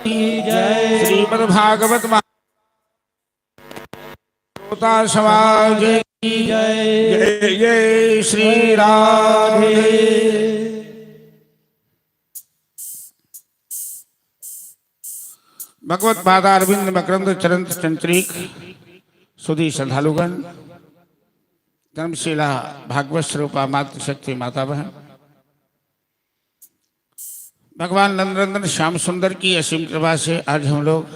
जय। श्रीमद्भागवत श्रोता समाज की जय। जय जय श्री राधे। भगवत पादारविंद मकरंद चरंत चंचरीक सुधी श्रद्धालुगण, धर्मशिला भागवत स्वरूपा मातृशक्ति माता बहन, भगवान नंदनंदन श्याम सुंदर की असीम कृपा से आज हम लोग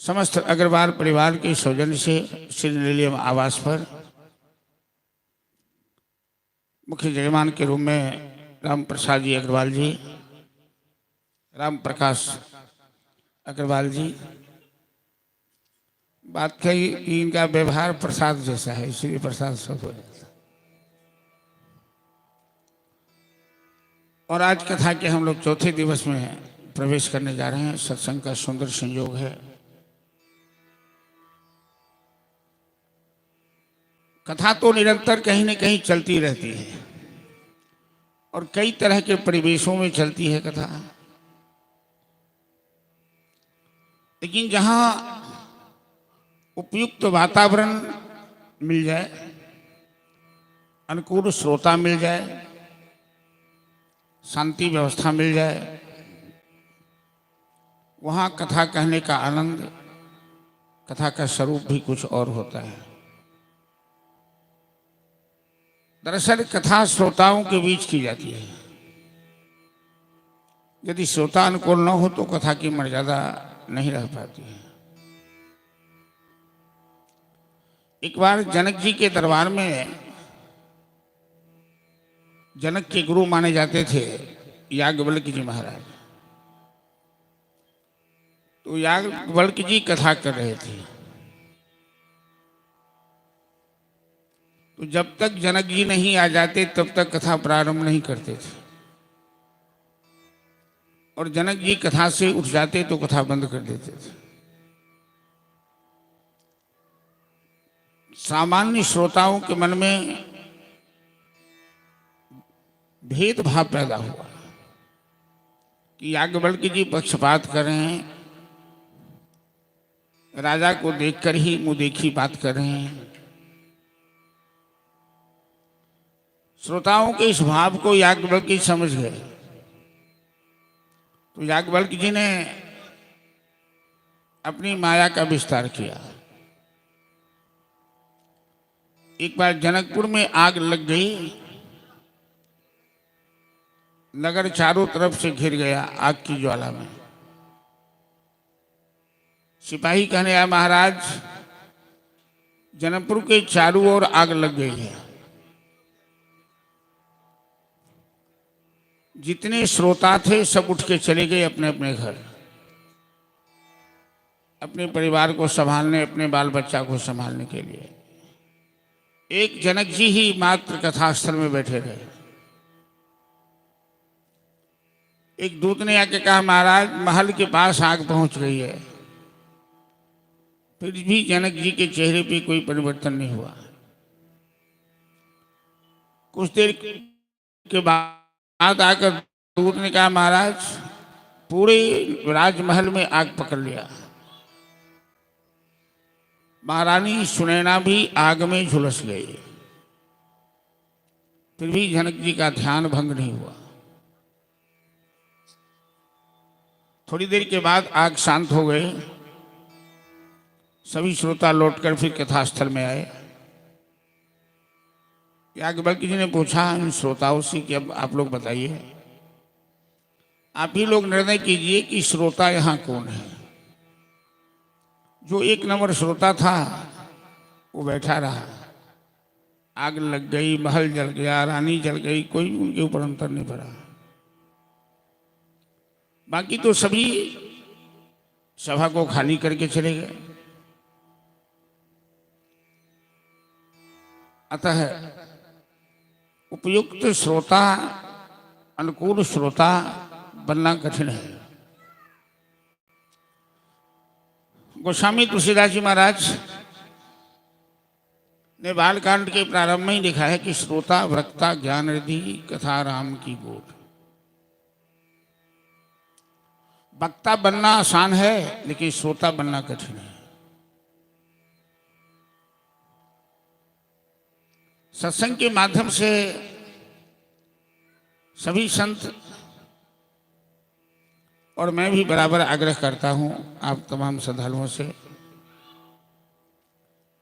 समस्त अग्रवाल परिवार के सौजन्य से श्री नीलियम आवास पर मुख्य जजमान के रूप में राम प्रसाद जी अग्रवाल जी, राम प्रकाश अग्रवाल जी, बात कही कि इनका व्यवहार प्रसाद जैसा है, इसलिए प्रसाद सब हो जाता। और आज कथा के हम लोग चौथे दिवस में प्रवेश करने जा रहे हैं। सत्संग का सुंदर संयोग है। कथा तो निरंतर कहीं न कहीं चलती रहती है और कई तरह के परिवेशों में चलती है कथा, लेकिन जहां उपयुक्त वातावरण मिल जाए, अनुकूल श्रोता मिल जाए, शांति व्यवस्था मिल जाए, वहां कथा कहने का आनंद, कथा का स्वरूप भी कुछ और होता है। दरअसल कथा श्रोताओं के बीच की जाती है। यदि श्रोता अनुकूल न हो तो कथा की मर्यादा नहीं रह पाती है। एक बार जनक जी के दरबार में जनक के गुरु माने जाते थे याज्ञवल्क जी महाराज। तो याज्ञवल्क जी कथा कर रहे थे, तो जब तक जनक जी नहीं आ जाते तब तक कथा प्रारंभ नहीं करते थे, और जनक जी कथा से उठ जाते तो कथा बंद कर देते थे। सामान्य श्रोताओं के मन में भेदभाव पैदा हुआ कि याज्ञवल्क जी पक्षपात कर रहे हैं, राजा को देखकर ही मुंह देखी बात कर रहे हैं। श्रोताओं के इस भाव को याज्ञवल्क जी समझ गए। तो याज्ञवल्क जी ने अपनी माया का विस्तार किया। एक बार जनकपुर में आग लग गई, नगर चारों तरफ से घिर गया आग की ज्वाला में। सिपाही कहने आया, महाराज जनकपुर के चारों ओर आग लग गई है। जितने श्रोता थे सब उठ के चले गए अपने अपने घर, अपने परिवार को संभालने, अपने बाल बच्चा को संभालने के लिए। एक जनक जी ही मात्र कथास्थल में बैठे रहे। एक दूत ने आके कहा, महाराज महल के पास आग पहुंच गई है। फिर भी जनक जी के चेहरे पे कोई परिवर्तन नहीं हुआ। कुछ देर के बाद आकर दूत ने कहा, महाराज पूरे राजमहल में आग पकड़ लिया। महारानी सुनैना भी आग में झुलस गई। फिर भी जनक जी का ध्यान भंग नहीं हुआ। थोड़ी देर के बाद आग शांत हो गई। सभी श्रोता लौटकर फिर कथास्थल में आए। याज्ञवल्क जी ने पूछा इन श्रोताओं से कि अब आप लोग बताइए, आप ही लोग निर्णय कीजिए कि श्रोता यहाँ कौन है। जो एक नंबर श्रोता था वो बैठा रहा। आग लग गई, महल जल गया, रानी जल गई, कोई उनके ऊपर अंतर नहीं पड़ा। बाकी तो सभी सभा को खाली करके चले गए। अतः उपयुक्त श्रोता, अनुकूल श्रोता बनना कठिन है। गोस्वामी तुलसीदास जी महाराज ने बालकांड के प्रारंभ में ही लिखा है कि श्रोता वक्ता ज्ञान रिधि कथा राम की गोट। वक्ता बनना आसान है लेकिन श्रोता बनना कठिन है। सत्संग के माध्यम से सभी संत और मैं भी बराबर आग्रह करता हूं आप तमाम श्रद्धालुओं से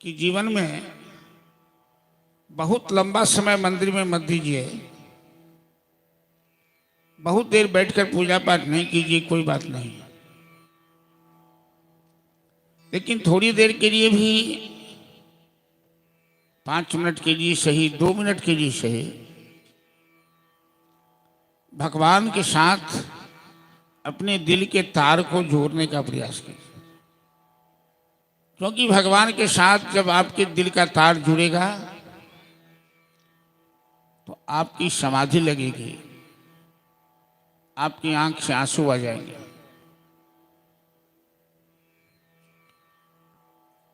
कि जीवन में बहुत लंबा समय मंदिर में मत दीजिए, बहुत देर बैठकर पूजा पाठ नहीं कीजिए, कोई बात नहीं, लेकिन थोड़ी देर के लिए भी 5 मिनट के लिए सही, 2 मिनट के लिए सही, भगवान के साथ अपने दिल के तार को जोड़ने का प्रयास कीजिए। क्योंकि भगवान के साथ जब आपके दिल का तार जुड़ेगा तो आपकी समाधि लगेगी, आपकी आंख से आंसू आ जाएंगे।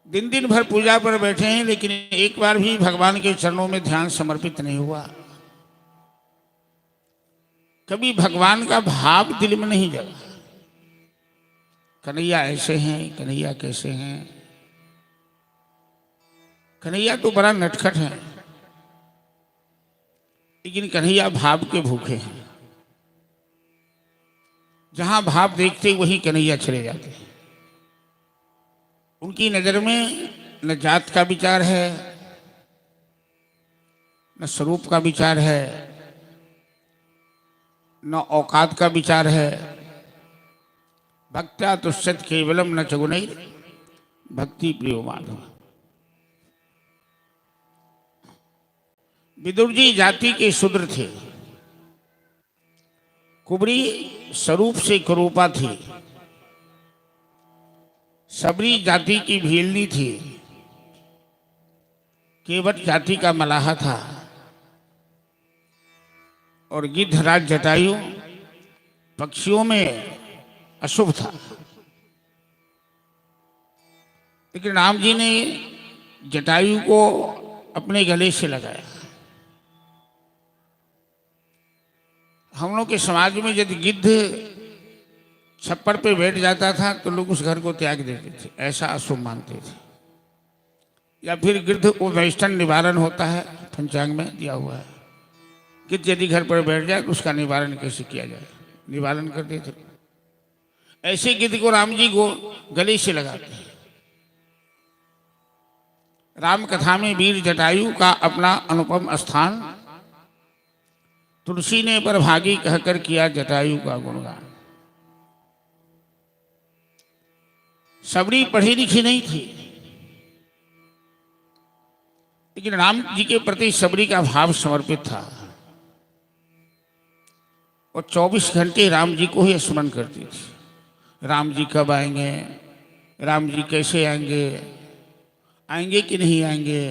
दिन दिन भर पूजा पर बैठे हैं लेकिन एक बार भी भगवान के चरणों में ध्यान समर्पित नहीं हुआ, कभी भगवान का भाव दिल में नहीं जगा। कन्हैया ऐसे हैं, कन्हैया कैसे हैं। कन्हैया तो बड़ा नटखट है लेकिन कन्हैया भाव के भूखे हैं। जहां भाव देखते वहीं कन्हैया चले जाते हैं। उनकी नजर में न जात का विचार है, न स्वरूप का विचार है, न औकात का विचार है। भक्त्या तुष्यत केवलम न चगुनैर भक्ति प्रियो माधव। विदुर जी जाति के शूद्र थे, कुबरी स्वरूप से कुरूपा थी, सबरी जाति की भीलनी थी, केवट जाति का मलाहा था और गिद्धराज जटायु पक्षियों में अशुभ था। लेकिन राम जी ने जटायु को अपने गले से लगाया। हम लोग के समाज में यदि गिद्ध छप्पर पे बैठ जाता था तो लोग उस घर को त्याग देते थे, ऐसा अशुभ मानते थे। या फिर गिद्ध को वैष्णव निवारण होता है, पंचांग में दिया हुआ है, गिद्ध यदि घर पर बैठ जाए तो उसका निवारण कैसे किया जाए, निवारण करते थे। ऐसे गिद्ध को राम जी को गले से लगाते हैं। राम कथा में वीर जटायु का अपना अनुपम स्थान तुलसी ने परभागी कहकर किया जटायु का गुणगान। सबरी पढ़ी लिखी नहीं थी लेकिन राम जी के प्रति सबरी का भाव समर्पित था और 24 घंटे राम जी को ही स्मरण करती थी। राम जी कब आएंगे, राम जी कैसे आएंगे, आएंगे कि नहीं आएंगे,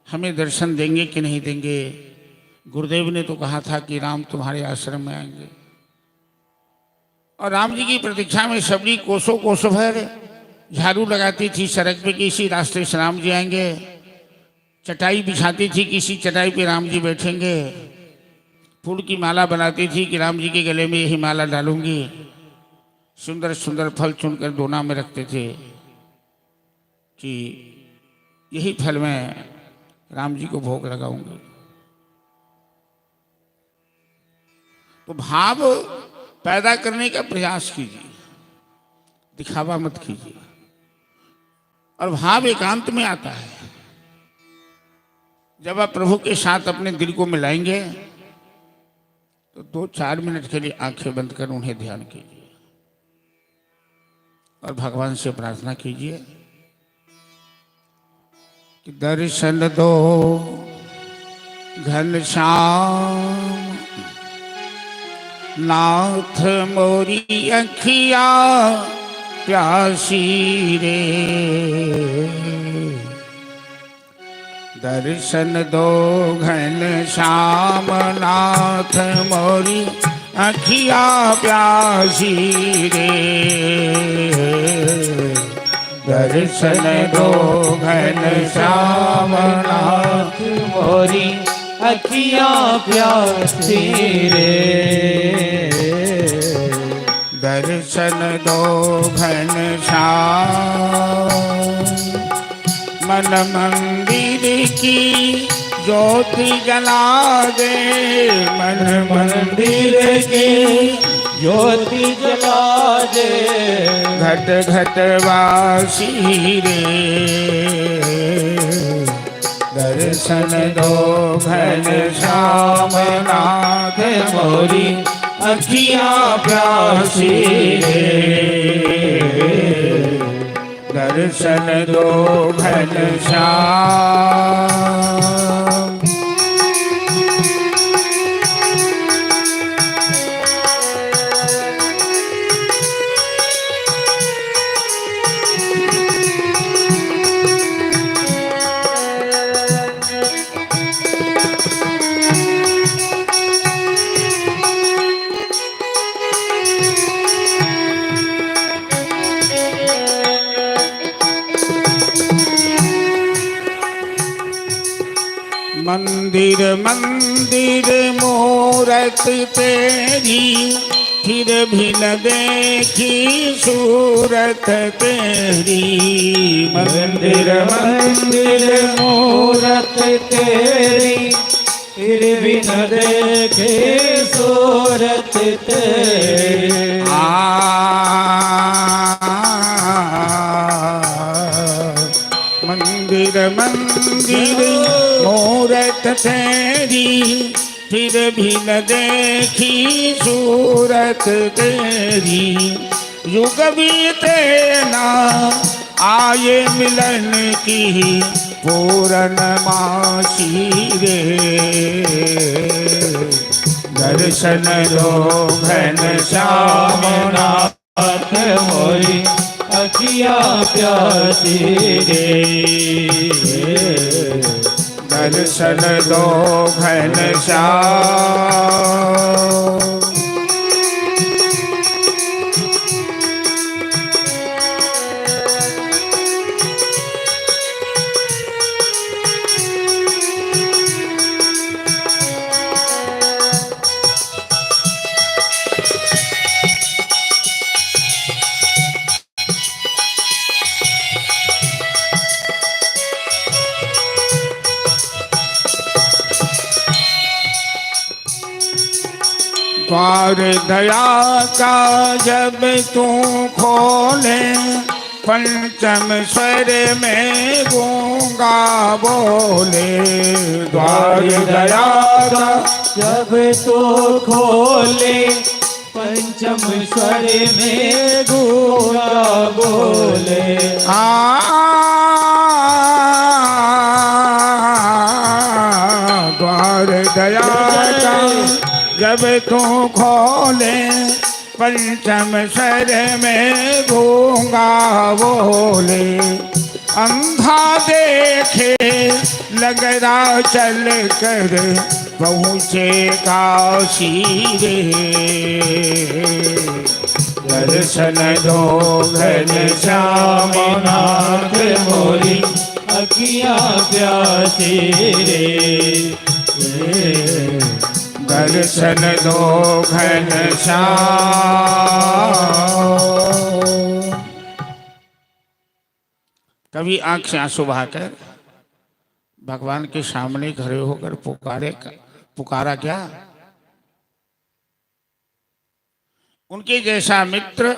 हमें दर्शन देंगे कि नहीं देंगे। गुरुदेव ने तो कहा था कि राम तुम्हारे आश्रम में आएंगे। और राम जी की प्रतीक्षा में सबरी कोसों कोसों भर झाड़ू लगाती थी सड़क पे, किसी रास्ते से राम जी आएंगे। चटाई बिछाती थी, किसी चटाई पे राम जी बैठेंगे। फूल की माला बनाती थी कि राम जी के गले में यही माला डालूंगी। सुंदर सुंदर फल चुनकर दोना में रखते थे कि यही फल मैं राम जी को भोग लगाऊंगी। तो भाव पैदा करने का प्रयास कीजिए, दिखावा मत कीजिए। और भाव एकांत में आता है। जब आप प्रभु के साथ अपने दिल को मिलाएंगे तो 2-4 मिनट के लिए आंखें बंद कर उन्हें ध्यान कीजिए और भगवान से प्रार्थना कीजिए कि दर्शन दो घनश्याम नाथ मोरी अखिया प्यासी रे। दर्शन दो घनश्याम नाथ मोरी अखिया प्यासी रे। दर्शन दो घनश्याम नाथ मोरी अखिया प्यासी रे। दर्शन दो घनश्याम, मन मंदिर की ज्योति जला दे, मन मंदिर की ज्योति जला दे। घट घट वासी रे, दर्शन दो घनश्याम नाथ मोरी अखियाँ प्यासी रे, दर्शन दो घनश्याम। मंदिर मंदिर मूरत तेरी, फिर भी न देखी सूरत तेरी। मंदिर मंदिर मूरत तेरी, फिर भी न देखे सूरत तेरी। मंदिर मंदिर मूरत तेरी, फिर भी न देखी सूरत तेरी। युग बीते ना आए मिलन की पूर्णमासी रे, दर्शन दो घनश्याम नाथ मोरी अखियाँ प्यासी रे, दर्शन दो घनश्याम। द्वार दया का जब तू खोले, पंचम स्वर में गूंगा बोले। द्वार दया का जब तो खोले, पंचम स्वर में गूंगा बोले। द्वार दया का जब तू खोले, पंचम स्वर में गूंगा बोले। अंधा देखे लगरा चल कर पहुँचे काशी रे, दर्शन दो घनश्याम नाथ मोरी अखियाँ प्यासी रे, दर्शन दो घनश्याम। कभी आंख से आंसू बहाकर भगवान के सामने खड़े होकर पुकारा क्या? उनके जैसा मित्र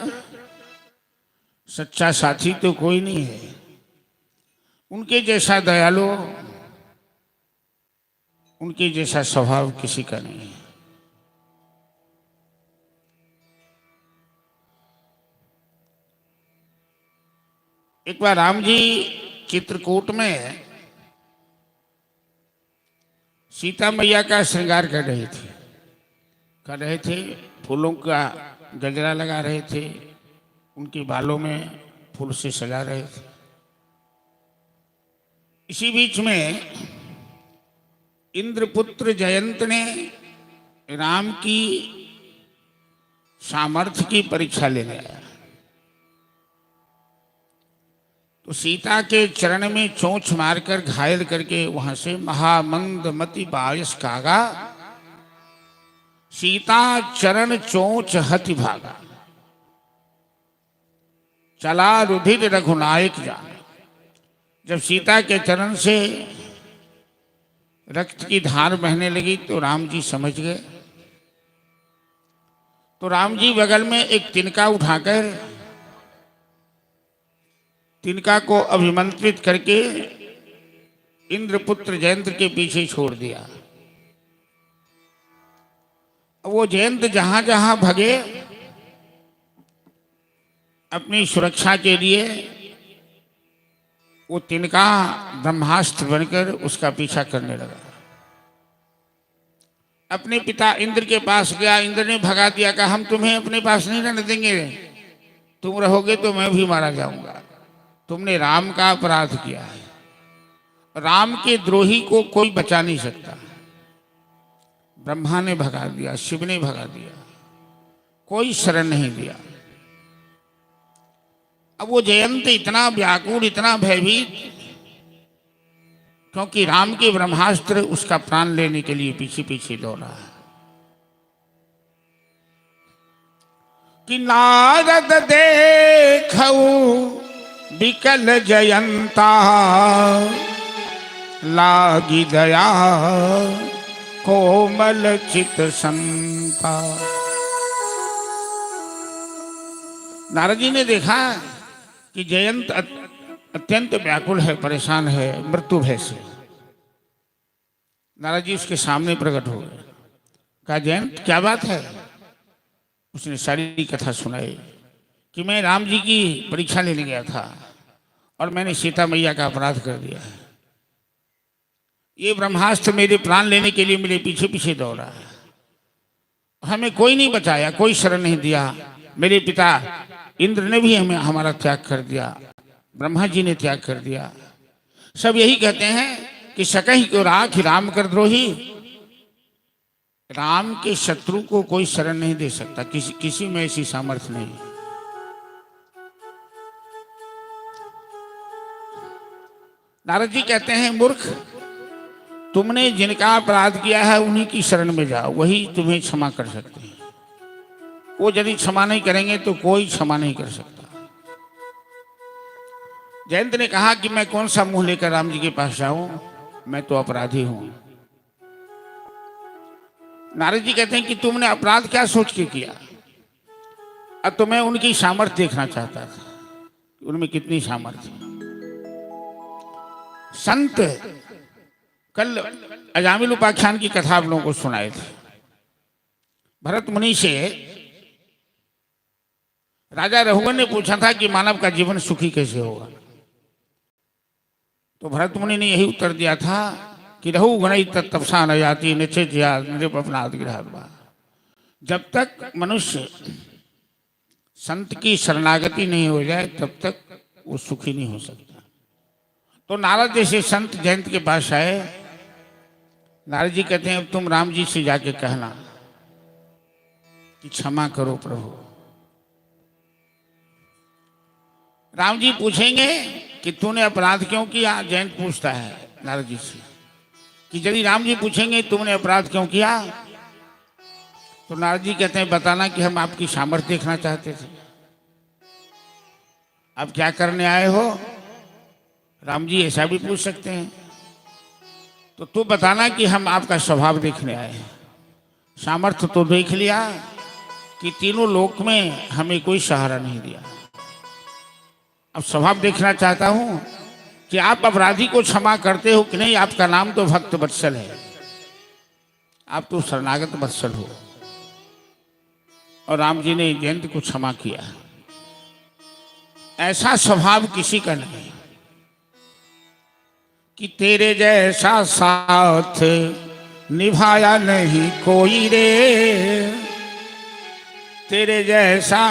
सच्चा साथी तो कोई नहीं है, उनके जैसा दयालु, उनके जैसा स्वभाव किसी का नहीं है। एक बार राम जी चित्रकूट में सीता मैया का श्रृंगार कर रहे थे, फूलों का गजरा लगा रहे थे, उनके बालों में फूल से सजा रहे थे। इसी बीच में इंद्रपुत्र जयंत ने राम की सामर्थ्य की परीक्षा लेने आया। तो सीता के चरण में चोंच मारकर घायल करके वहां से महामंदमति बायस कागा, सीता चरण चोंच हति भागा। चला रुधिर रघुनायक जान। जब सीता के चरण से रक्त की धार बहने लगी तो राम जी समझ गए। तो राम जी बगल में एक तिनका उठाकर तिनका को अभिमंत्रित करके इंद्रपुत्र जयंत के पीछे छोड़ दिया। वो जयंत जहां जहां भगे अपनी सुरक्षा के लिए, वो तिनका ब्रह्मास्त्र बनकर उसका पीछा करने लगा। अपने पिता इंद्र के पास गया, इंद्र ने भगा दिया, कहा हम तुम्हें अपने पास नहीं रहने देंगे, तुम रहोगे तो मैं भी मारा जाऊंगा। तुमने राम का अपराध किया है, राम के द्रोही को कोई बचा नहीं सकता। ब्रह्मा ने भगा दिया, शिव ने भगा दिया, कोई शरण नहीं दिया। अब वो जयंत इतना व्याकुल, इतना भयभीत, क्योंकि राम के ब्रह्मास्त्र उसका प्राण लेने के लिए पीछे पीछे दौड़ा है। कि नारद देखऊ विकल जयंता, लागी दया कोमल चित संता। नारद जी ने देखा कि जयंत अत्यंत व्याकुल है, परेशान है, मृत्यु भय से। नारद जी उसके सामने प्रकट हो गए। कहा जयंत क्या बात है? उसने सारी कथा सुनाई कि मैं राम जी की परीक्षा लेने गया था और मैंने सीता मैया का अपराध कर दिया है। ये ब्रह्मास्त्र मेरे प्राण लेने के लिए मेरे पीछे पीछे दौड़ा है। हमें कोई नहीं बचाया, कोई शरण नहीं दिया। मेरे पिता इंद्र ने भी हमें हमारा त्याग कर दिया, ब्रह्मा जी ने त्याग कर दिया। सब यही कहते हैं कि सकहि को राख राम कर द्रोही। राम के शत्रु को कोई शरण नहीं दे सकता, किसी में ऐसी सामर्थ्य नहीं। नारद जी कहते हैं मूर्ख, तुमने जिनका अपराध किया है उन्हीं की शरण में जाओ, वही तुम्हें क्षमा कर सकते हैं। वो यदि क्षमा नहीं करेंगे तो कोई क्षमा नहीं कर सकता। जयंत ने कहा कि मैं कौन सा मुंह लेकर राम जी के पास जाऊं, मैं तो अपराधी हूं। नारद जी कहते हैं कि तुमने अपराध क्या सोच के किया? अब तो मैं उनकी सामर्थ्य देखना चाहता था, उनमें कितनी सामर्थ्य। संत कल अजामिल उपाख्यान की कथा आप लोगों को सुनाए थे। भरत मुनि से राजा रघुवन ने पूछा था कि मानव का जीवन सुखी कैसे होगा। तो भरत मुनि ने यही उत्तर दिया था कि रहु गणई तत्तपसा न जाति निश्चित या निरपनाद गिरहत। जब तक मनुष्य संत की शरणागति नहीं हो जाए तब तक वो सुखी नहीं हो सकता। तो नारद जैसे संत जयंत के पास आए। नारद जी कहते हैं अब तुम राम जी से जाके कहना कि क्षमा करो प्रभु। राम जी पूछेंगे कि तूने अपराध क्यों किया? जयंत पूछता है नारद जी से कि यदि राम जी पूछेंगे तुमने अपराध क्यों किया, तो नारद जी कहते हैं बताना कि हम आपकी सामर्थ्य देखना चाहते थे। आप क्या करने आए हो? राम जी ऐसा भी पूछ सकते हैं। तो तू बताना कि हम आपका स्वभाव देखने आए हैं। सामर्थ्य तो देख लिया कि तीनों लोक में हमें कोई सहारा नहीं दिया। अब स्वभाव देखना चाहता हूं कि आप अपराधी को क्षमा करते हो कि नहीं। आपका नाम तो भक्त वत्सल है, आप तो शरणागत वत्सल हो। और राम जी ने जयंत को क्षमा किया। ऐसा स्वभाव किसी का नहीं कि तेरे जैसा साथ निभाया नहीं कोई रे, तेरे जैसा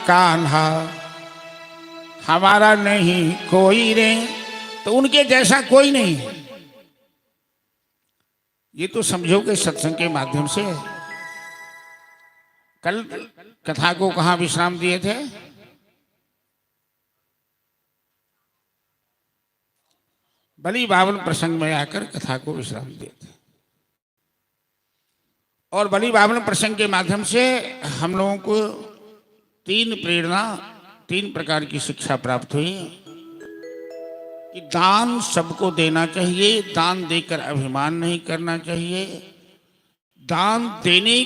कान्हा हमारा नहीं कोई रे। तो उनके जैसा कोई नहीं है। ये तो समझो कि सत्संग के माध्यम से। कल कथा को कहाँ विश्राम दिए थे? बलि बावन प्रसंग में आकर कथा को विश्राम दिए थे। और बलि बावन प्रसंग के माध्यम से हम लोगों को तीन प्रेरणा तीन प्रकार की शिक्षा प्राप्त हुई कि दान सबको देना चाहिए, दान देकर अभिमान नहीं करना चाहिए, दान देने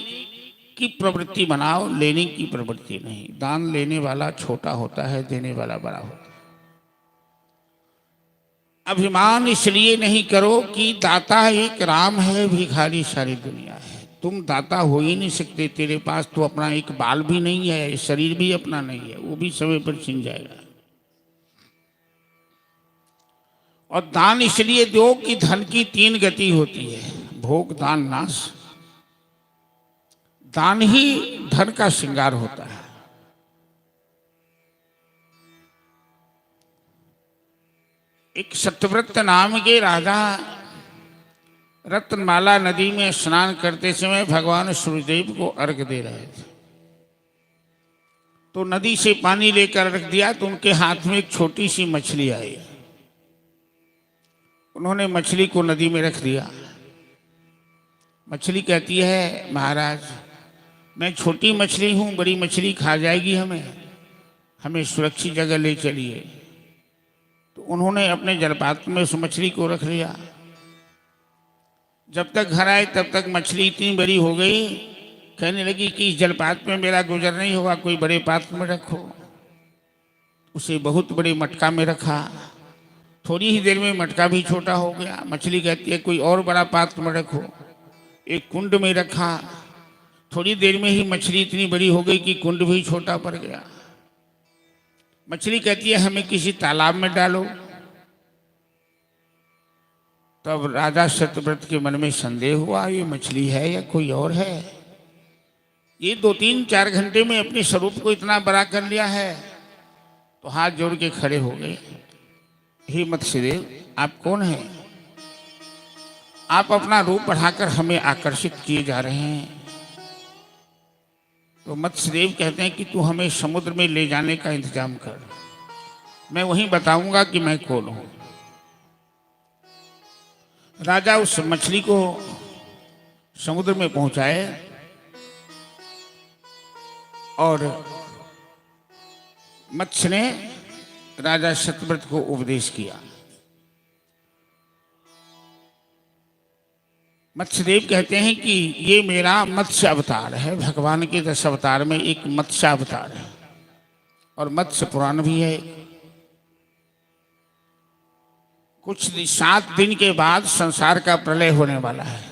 की प्रवृत्ति बनाओ, लेने की प्रवृत्ति नहीं। दान लेने वाला छोटा होता है, देने वाला बड़ा होता है। अभिमान इसलिए नहीं करो कि दाता एक राम है, भिखारी सारी दुनिया है। तुम दाता हो ही नहीं सकते, तेरे पास तो अपना एक बाल भी नहीं है, शरीर भी अपना नहीं है, वो भी समय पर छिन जाएगा। और दान इसलिए दो कि धन की तीन गति होती है, भोग दान नाश। दान ही धन का श्रृंगार होता है। एक सत्यव्रत नाम के राजा रत्नमाला नदी में स्नान करते समय भगवान सूर्यदेव को अर्घ दे रहे थे। तो नदी से पानी लेकर रख दिया तो उनके हाथ में एक छोटी सी मछली आई। उन्होंने मछली को नदी में रख दिया। मछली कहती है, महाराज मैं छोटी मछली हूं, बड़ी मछली खा जाएगी हमें सुरक्षित जगह ले चलिए। तो उन्होंने अपने जलपात्र में उस मछली को रख लिया। जब तक घर आए तब तक मछली इतनी बड़ी हो गई, कहने लगी कि इस जलपात्र में मेरा गुजर नहीं होगा, कोई बड़े पात्र में रखो। उसे बहुत बड़े मटका में रखा। थोड़ी ही देर में मटका भी छोटा हो गया। मछली कहती है कोई और बड़ा पात्र में रखो। एक कुंड में रखा। थोड़ी देर में ही मछली इतनी बड़ी हो गई कि कुंड भी छोटा पड़ गया। मछली कहती है हमें किसी तालाब में डालो। तब राजा सत्यव्रत के मन में संदेह हुआ, ये मछली है या कोई और है। ये 2-3-4 घंटे में अपने स्वरूप को इतना बड़ा कर लिया है। तो हाथ जोड़ के खड़े हो गए, हे मत्स्यदेव आप कौन हैं? आप अपना रूप बढ़ाकर हमें आकर्षित किए जा रहे हैं। तो मत्स्यदेव कहते हैं कि तू हमें समुद्र में ले जाने का इंतजाम कर, मैं वहीं बताऊंगा कि मैं कौन हूं। राजा उस मछली को समुद्र में पहुंचाए और मत्स्य ने राजा सत्यव्रत को उपदेश किया। मत्स्यदेव कहते हैं कि ये मेरा मत्स्य अवतार है। भगवान के 10 अवतार में एक मत्स्य अवतार है और मत्स्य पुराण भी है। कुछ 7 दिन के बाद संसार का प्रलय होने वाला है।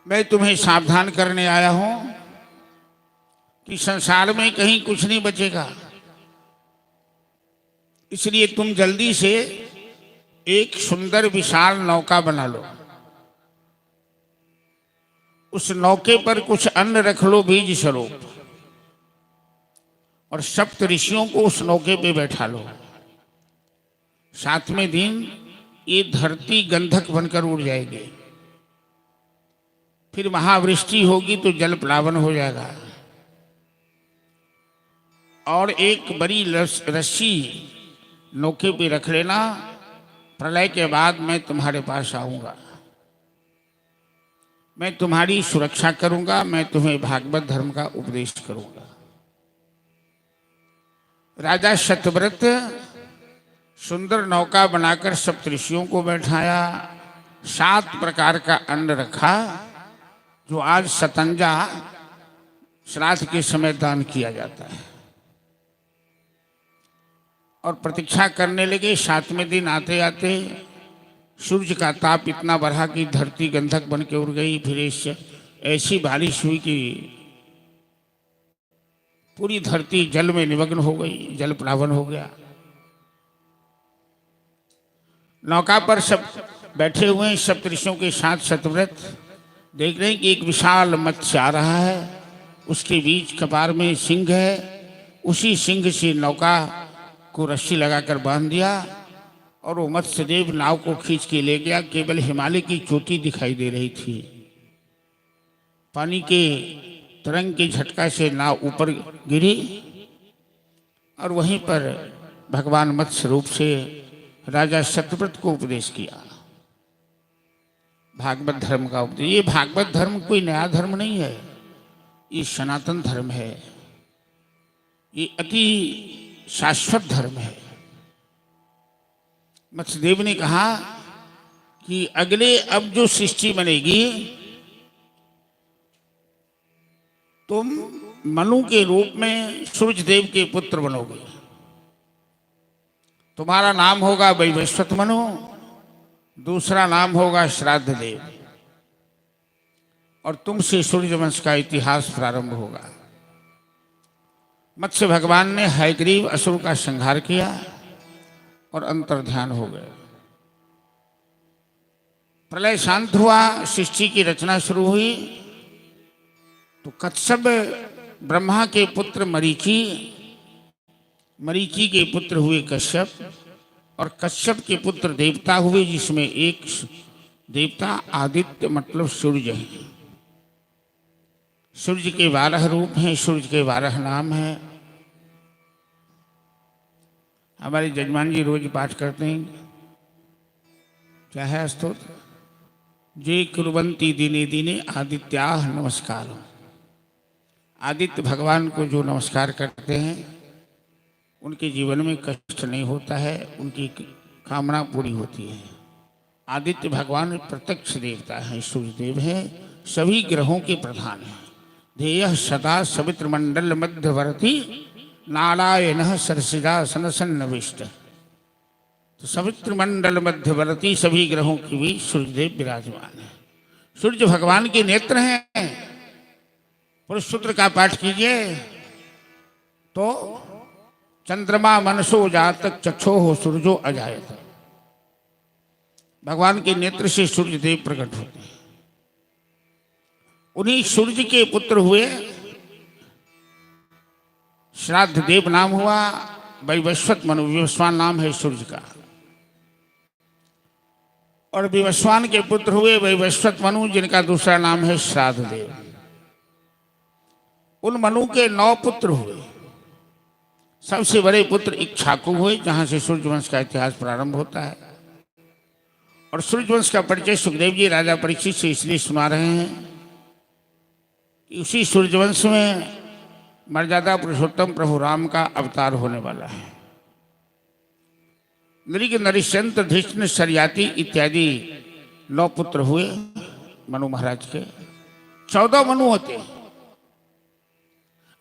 मैं तुम्हें सावधान करने आया हूं कि संसार में कहीं कुछ नहीं बचेगा। इसलिए तुम जल्दी से एक सुंदर विशाल नौका बना लो। उस नौके पर कुछ अन्न रख लो बीज स्वरूप, और सप्त ऋषियों को उस नौके पे बैठा लो। 7वें दिन ये धरती गंधक बनकर उड़ जाएगी। फिर महावृष्टि होगी तो जल प्लावन हो जाएगा। और एक बड़ी रस्सी नौके पे रख लेना। प्रलय के बाद मैं तुम्हारे पास आऊंगा, मैं तुम्हारी सुरक्षा करूंगा, मैं तुम्हें भागवत धर्म का उपदेश करूंगा। राजा सत्यव्रत सुंदर नौका बनाकर सप्तऋषियों को बैठाया। 7 प्रकार का अन्न रखा जो आज सतंजा श्राद्ध के समय दान किया जाता है। और प्रतीक्षा करने लगे। 7वें दिन आते आते सूर्य का ताप इतना बढ़ा कि धरती गंधक बन के उड़ गई। फिर ऐसी बारिश हुई कि पूरी धरती जल में निमग्न हो गई, जल प्लावन हो गया। नौका पर सब बैठे हुए हैं सप्तऋषियों के साथ सत्यव्रत देख रहे हैं कि एक विशाल मत्स्य आ रहा है। उसके बीच कपार में सिंह है। उसी सिंह से नौका को रस्सी लगाकर बांध दिया और वो मत्स्यदेव नाव को खींच के ले गया। केवल हिमालय की चोटी दिखाई दे रही थी। पानी के तरंग के झटका से नाव ऊपर गिरी और वहीं पर भगवान मत्स्य रूप से राजा सत्यव्रत को उपदेश किया, भागवत धर्म का उपदेश। ये भागवत धर्म कोई नया धर्म नहीं है, ये सनातन धर्म है। ये अति शाश्वत धर्म है। मत्स्यदेव ने कहा कि अगले अब जो सृष्टि बनेगी, तुम मनु के रूप में सूर्यदेव के पुत्र बनोगे। तुम्हारा नाम होगा वैवस्वत मनु, दूसरा नाम होगा श्राद्ध देव, और तुमसे सूर्य वंश का इतिहास प्रारंभ होगा। मत्स्य भगवान ने हयग्रीव असुर का संहार किया और अंतर्ध्यान हो गए। प्रलय शांत हुआ, सृष्टि की रचना शुरू हुई। तो कच्छप ब्रह्मा के पुत्र मरीचि, मरीचि के पुत्र हुए कश्यप, और कश्यप के पुत्र देवता हुए, जिसमें एक देवता आदित्य मतलब सूर्य है। सूर्य के 12 रूप हैं, सूर्य के 12 नाम हैं। हमारे जजमान जी रोज पाठ करते हैं, क्या है स्तोत्र? जे कुर्वन्ति दिने दिने आदित्याः नमस्कार। आदित्य भगवान को जो नमस्कार करते हैं उनके जीवन में कष्ट नहीं होता है, उनकी कामना पूरी होती है। आदित्य भगवान प्रत्यक्ष देवता है, सूर्यदेव है, सभी ग्रहों के प्रधान है। ध्येय सदा सवित्र मंडल मध्यवर्ती नारायण सरसिजासन सन्नविष्ट। तो सवित्र मंडल मध्यवर्ती सभी ग्रहों की भी सूर्यदेव विराजमान है। सूर्य भगवान के नेत्र हैं। पुरुष सूत्र का पाठ कीजिए तो चंद्रमा मनसो जातक चक्षो हो सूर्यो अजायत। भगवान के नेत्र से सूर्यदेव प्रकट होते हैं। उन्हीं सूर्य के पुत्र हुए श्राद्ध देव नाम हुआ, वैवस्वत मनु, विवस्वान नाम है सूर्य का। और विवस्वान के पुत्र हुए वैवस्वत मनु, जिनका दूसरा नाम है श्राद्ध देव। उन मनु के 9 पुत्र हुए। सबसे बड़े पुत्र इक्ष्वाकु हुए, जहां से सूर्यवंश का इतिहास प्रारंभ होता है। और सूर्यवंश का परिचय सुखदेव जी राजा परीक्षित से इसलिए सुना रहे हैं कि उसी सूर्यवंश में मर्यादा पुरुषोत्तम प्रभु राम का अवतार होने वाला है। नृग, नरिश्चंद्र, धृष्ण, शर्याति इत्यादि 9 पुत्र हुए मनु महाराज के। 14 मनु होते।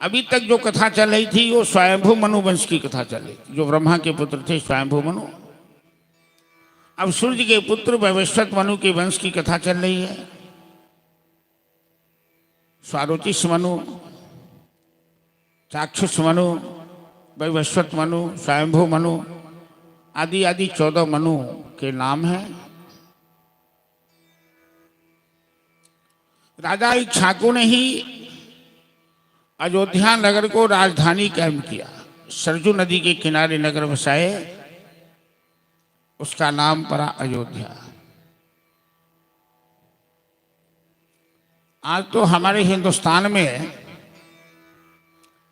अभी तक जो कथा चल रही थी वो स्वयंभू मनु वंश की कथा चल रही थी, जो ब्रह्मा के पुत्र थे स्वयंभू मनु। अब सूर्य के पुत्र वैवस्वत मनु के वंश की कथा चल रही है। स्वारोचिष मनु, चाक्षुष मनु, वैवस्वत मनु, स्वयंभू मनु आदि आदि 14 मनु के नाम हैं। राजा इक्ष्वाकु ने ही अयोध्या नगर को राजधानी कायम किया। सरजू नदी के किनारे नगर बसाए, उसका नाम पड़ा अयोध्या। आज तो हमारे हिंदुस्तान में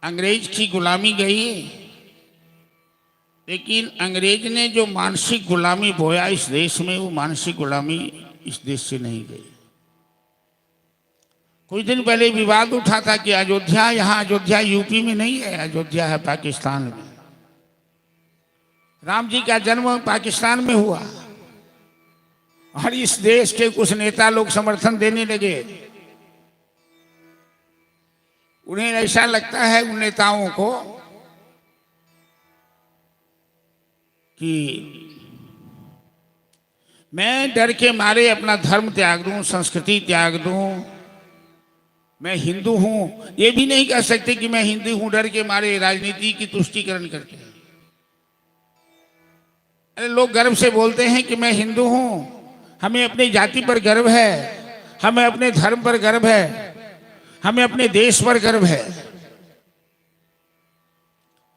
अंग्रेज की गुलामी गई, लेकिन अंग्रेज ने जो मानसिक गुलामी बोया इस देश में, वो मानसिक गुलामी इस देश से नहीं गई। कुछ दिन पहले विवाद उठा था कि अयोध्या, यहाँ अयोध्या यूपी में नहीं है, अयोध्या है पाकिस्तान में। राम जी का जन्म पाकिस्तान में हुआ और इस देश के कुछ नेता लोग समर्थन देने लगे। उन्हें ऐसा लगता है, उन नेताओं को, कि मैं डर के मारे अपना धर्म त्याग दूं, संस्कृति त्याग दूं, मैं हिंदू हूं। ये भी नहीं कह सकते कि मैं हिंदू हूं, डर के मारे राजनीति की तुष्टीकरण करते हैं। अरे लोग गर्व से बोलते हैं कि मैं हिंदू हूं, हमें अपनी जाति पर गर्व है, हमें अपने धर्म पर गर्व है, हमें अपने देश पर गर्व है।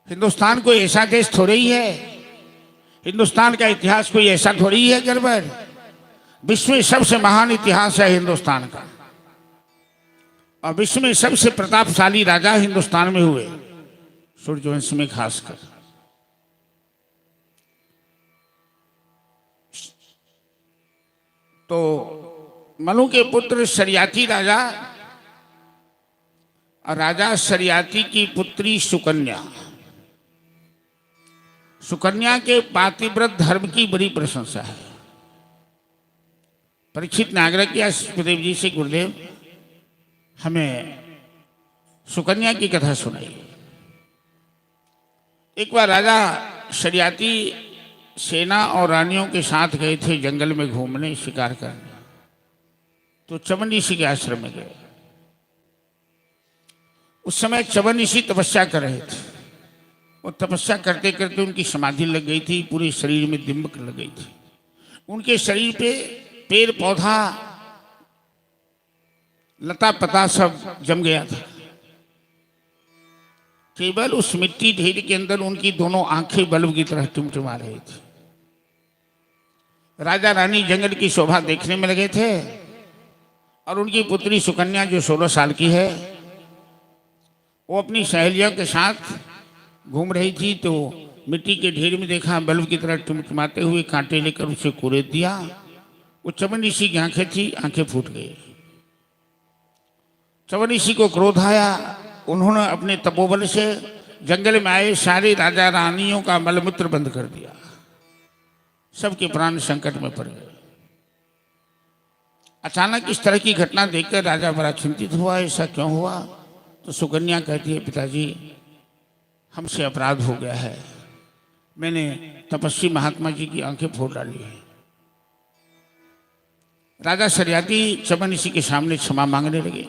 हिंदुस्तान कोई ऐसा देश थोड़ा ही है, हिंदुस्तान का इतिहास कोई ऐसा थोड़ी ही है गड़बड़। विश्व में सबसे महान इतिहास है हिंदुस्तान का, और विश्व में सबसे प्रतापशाली राजा हिंदुस्तान में हुए, सूर्यवंश में खासकर। तो मनु के पुत्र शर्याती राजा और राजा शरियाती की पुत्री सुकन्या, सुकन्या के पातिव्रत धर्म की बड़ी प्रशंसा है। परीक्षित ने आग्रह किया सुखदेव जी से, गुरुदेव हमें सुकन्या की कथा सुनाइए। एक बार राजा शरियाती सेना और रानियों के साथ गए थे जंगल में घूमने, शिकार करने। तो चवन ऋषि के आश्रम में गए। उस समय चवन ऋषि तपस्या कर रहे थे। वो तपस्या करते करते उनकी समाधि लग गई थी, पूरे शरीर में दिम्बक लग गई थी। उनके शरीर पे पेड़ पौधा लता पता सब जम गया था। केवल उस मिट्टी ढेर के अंदर उनकी दोनों आंखें बल्ब की तरह टिमटिमा रही थी। राजा रानी जंगल की शोभा देखने में लगे थे और उनकी पुत्री सुकन्या जो 16 साल की है, वो अपनी सहेलियों के साथ घूम रही थी। तो मिट्टी के ढेर में देखा बल्ब की तरह टिमटिमाते हुए, कांटे लेकर उसे कुरेद दिया। वो चवन ऋषि की आंखें थी, आंखें फूट गई। चवन ऋषि को क्रोध आया। उन्होंने अपने तपोबल से जंगल में आए सारे राजा रानियों का मलमूत्र बंद कर दिया। सबके प्राण संकट में पड़ गए। अचानक इस तरह की घटना देखकर राजा बड़ा चिंतित हुआ। ऐसा क्यों हुआ? तो सुकन्या कहती है, पिताजी हमसे अपराध हो गया है, मैंने तपस्वी महात्मा जी की आंखें फोड़ डाली है। राजा शरियाती चवन ऋषि के सामने क्षमा मांगने लगे।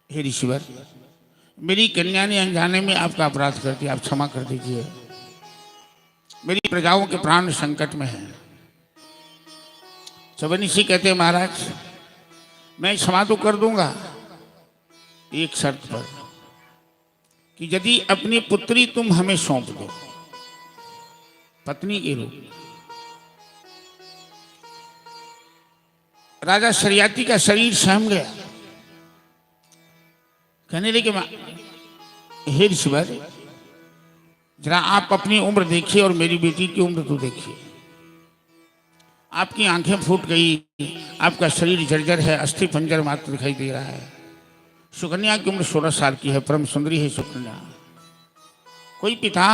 हे ऋषिवर, मेरी कन्या ने अनजाने में आपका अपराध कर दिया, आप क्षमा कर दीजिए। मेरी प्रजाओं के प्राण संकट में हैं। चवन ऋषि कहते हैं, महाराज मैं क्षमा तो कर दूंगा, एक शर्त पर, कि यदि अपनी पुत्री तुम हमें सौंप दो पत्नी के रूप में। राजा शरियाती का शरीर सहम गया। कहने लगे, हे ऋषिवर, जरा आप अपनी उम्र देखिए और मेरी बेटी की उम्र तो देखिए। आपकी आंखें फूट गई, आपका शरीर जर्जर है, अस्थि पंजर मात्र दिखाई दे रहा है। सुकन्या की उम्र 16 साल की है, परम सुंदरी है सुकन्या। कोई पिता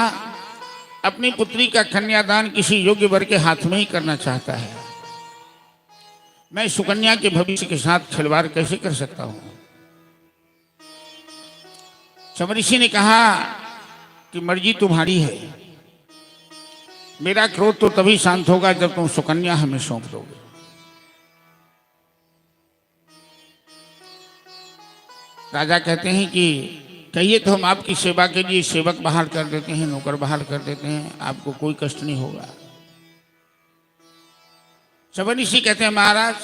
अपनी पुत्री का कन्यादान किसी योग्य वर के हाथ में ही करना चाहता है। मैं सुकन्या के भविष्य के साथ खिलवाड़ कैसे कर सकता हूं? चवन ऋषि ने कहा कि मर्जी तुम्हारी है, मेरा क्रोध तो तभी शांत होगा जब तुम सुकन्या हमें सौंप दोगे। राजा कहते हैं कि कहिए तो हम आपकी सेवा के लिए सेवक बहाल कर देते हैं, नौकर बहाल कर देते हैं, आपको कोई कष्ट नहीं होगा। चवन ऋषि कहते हैं, महाराज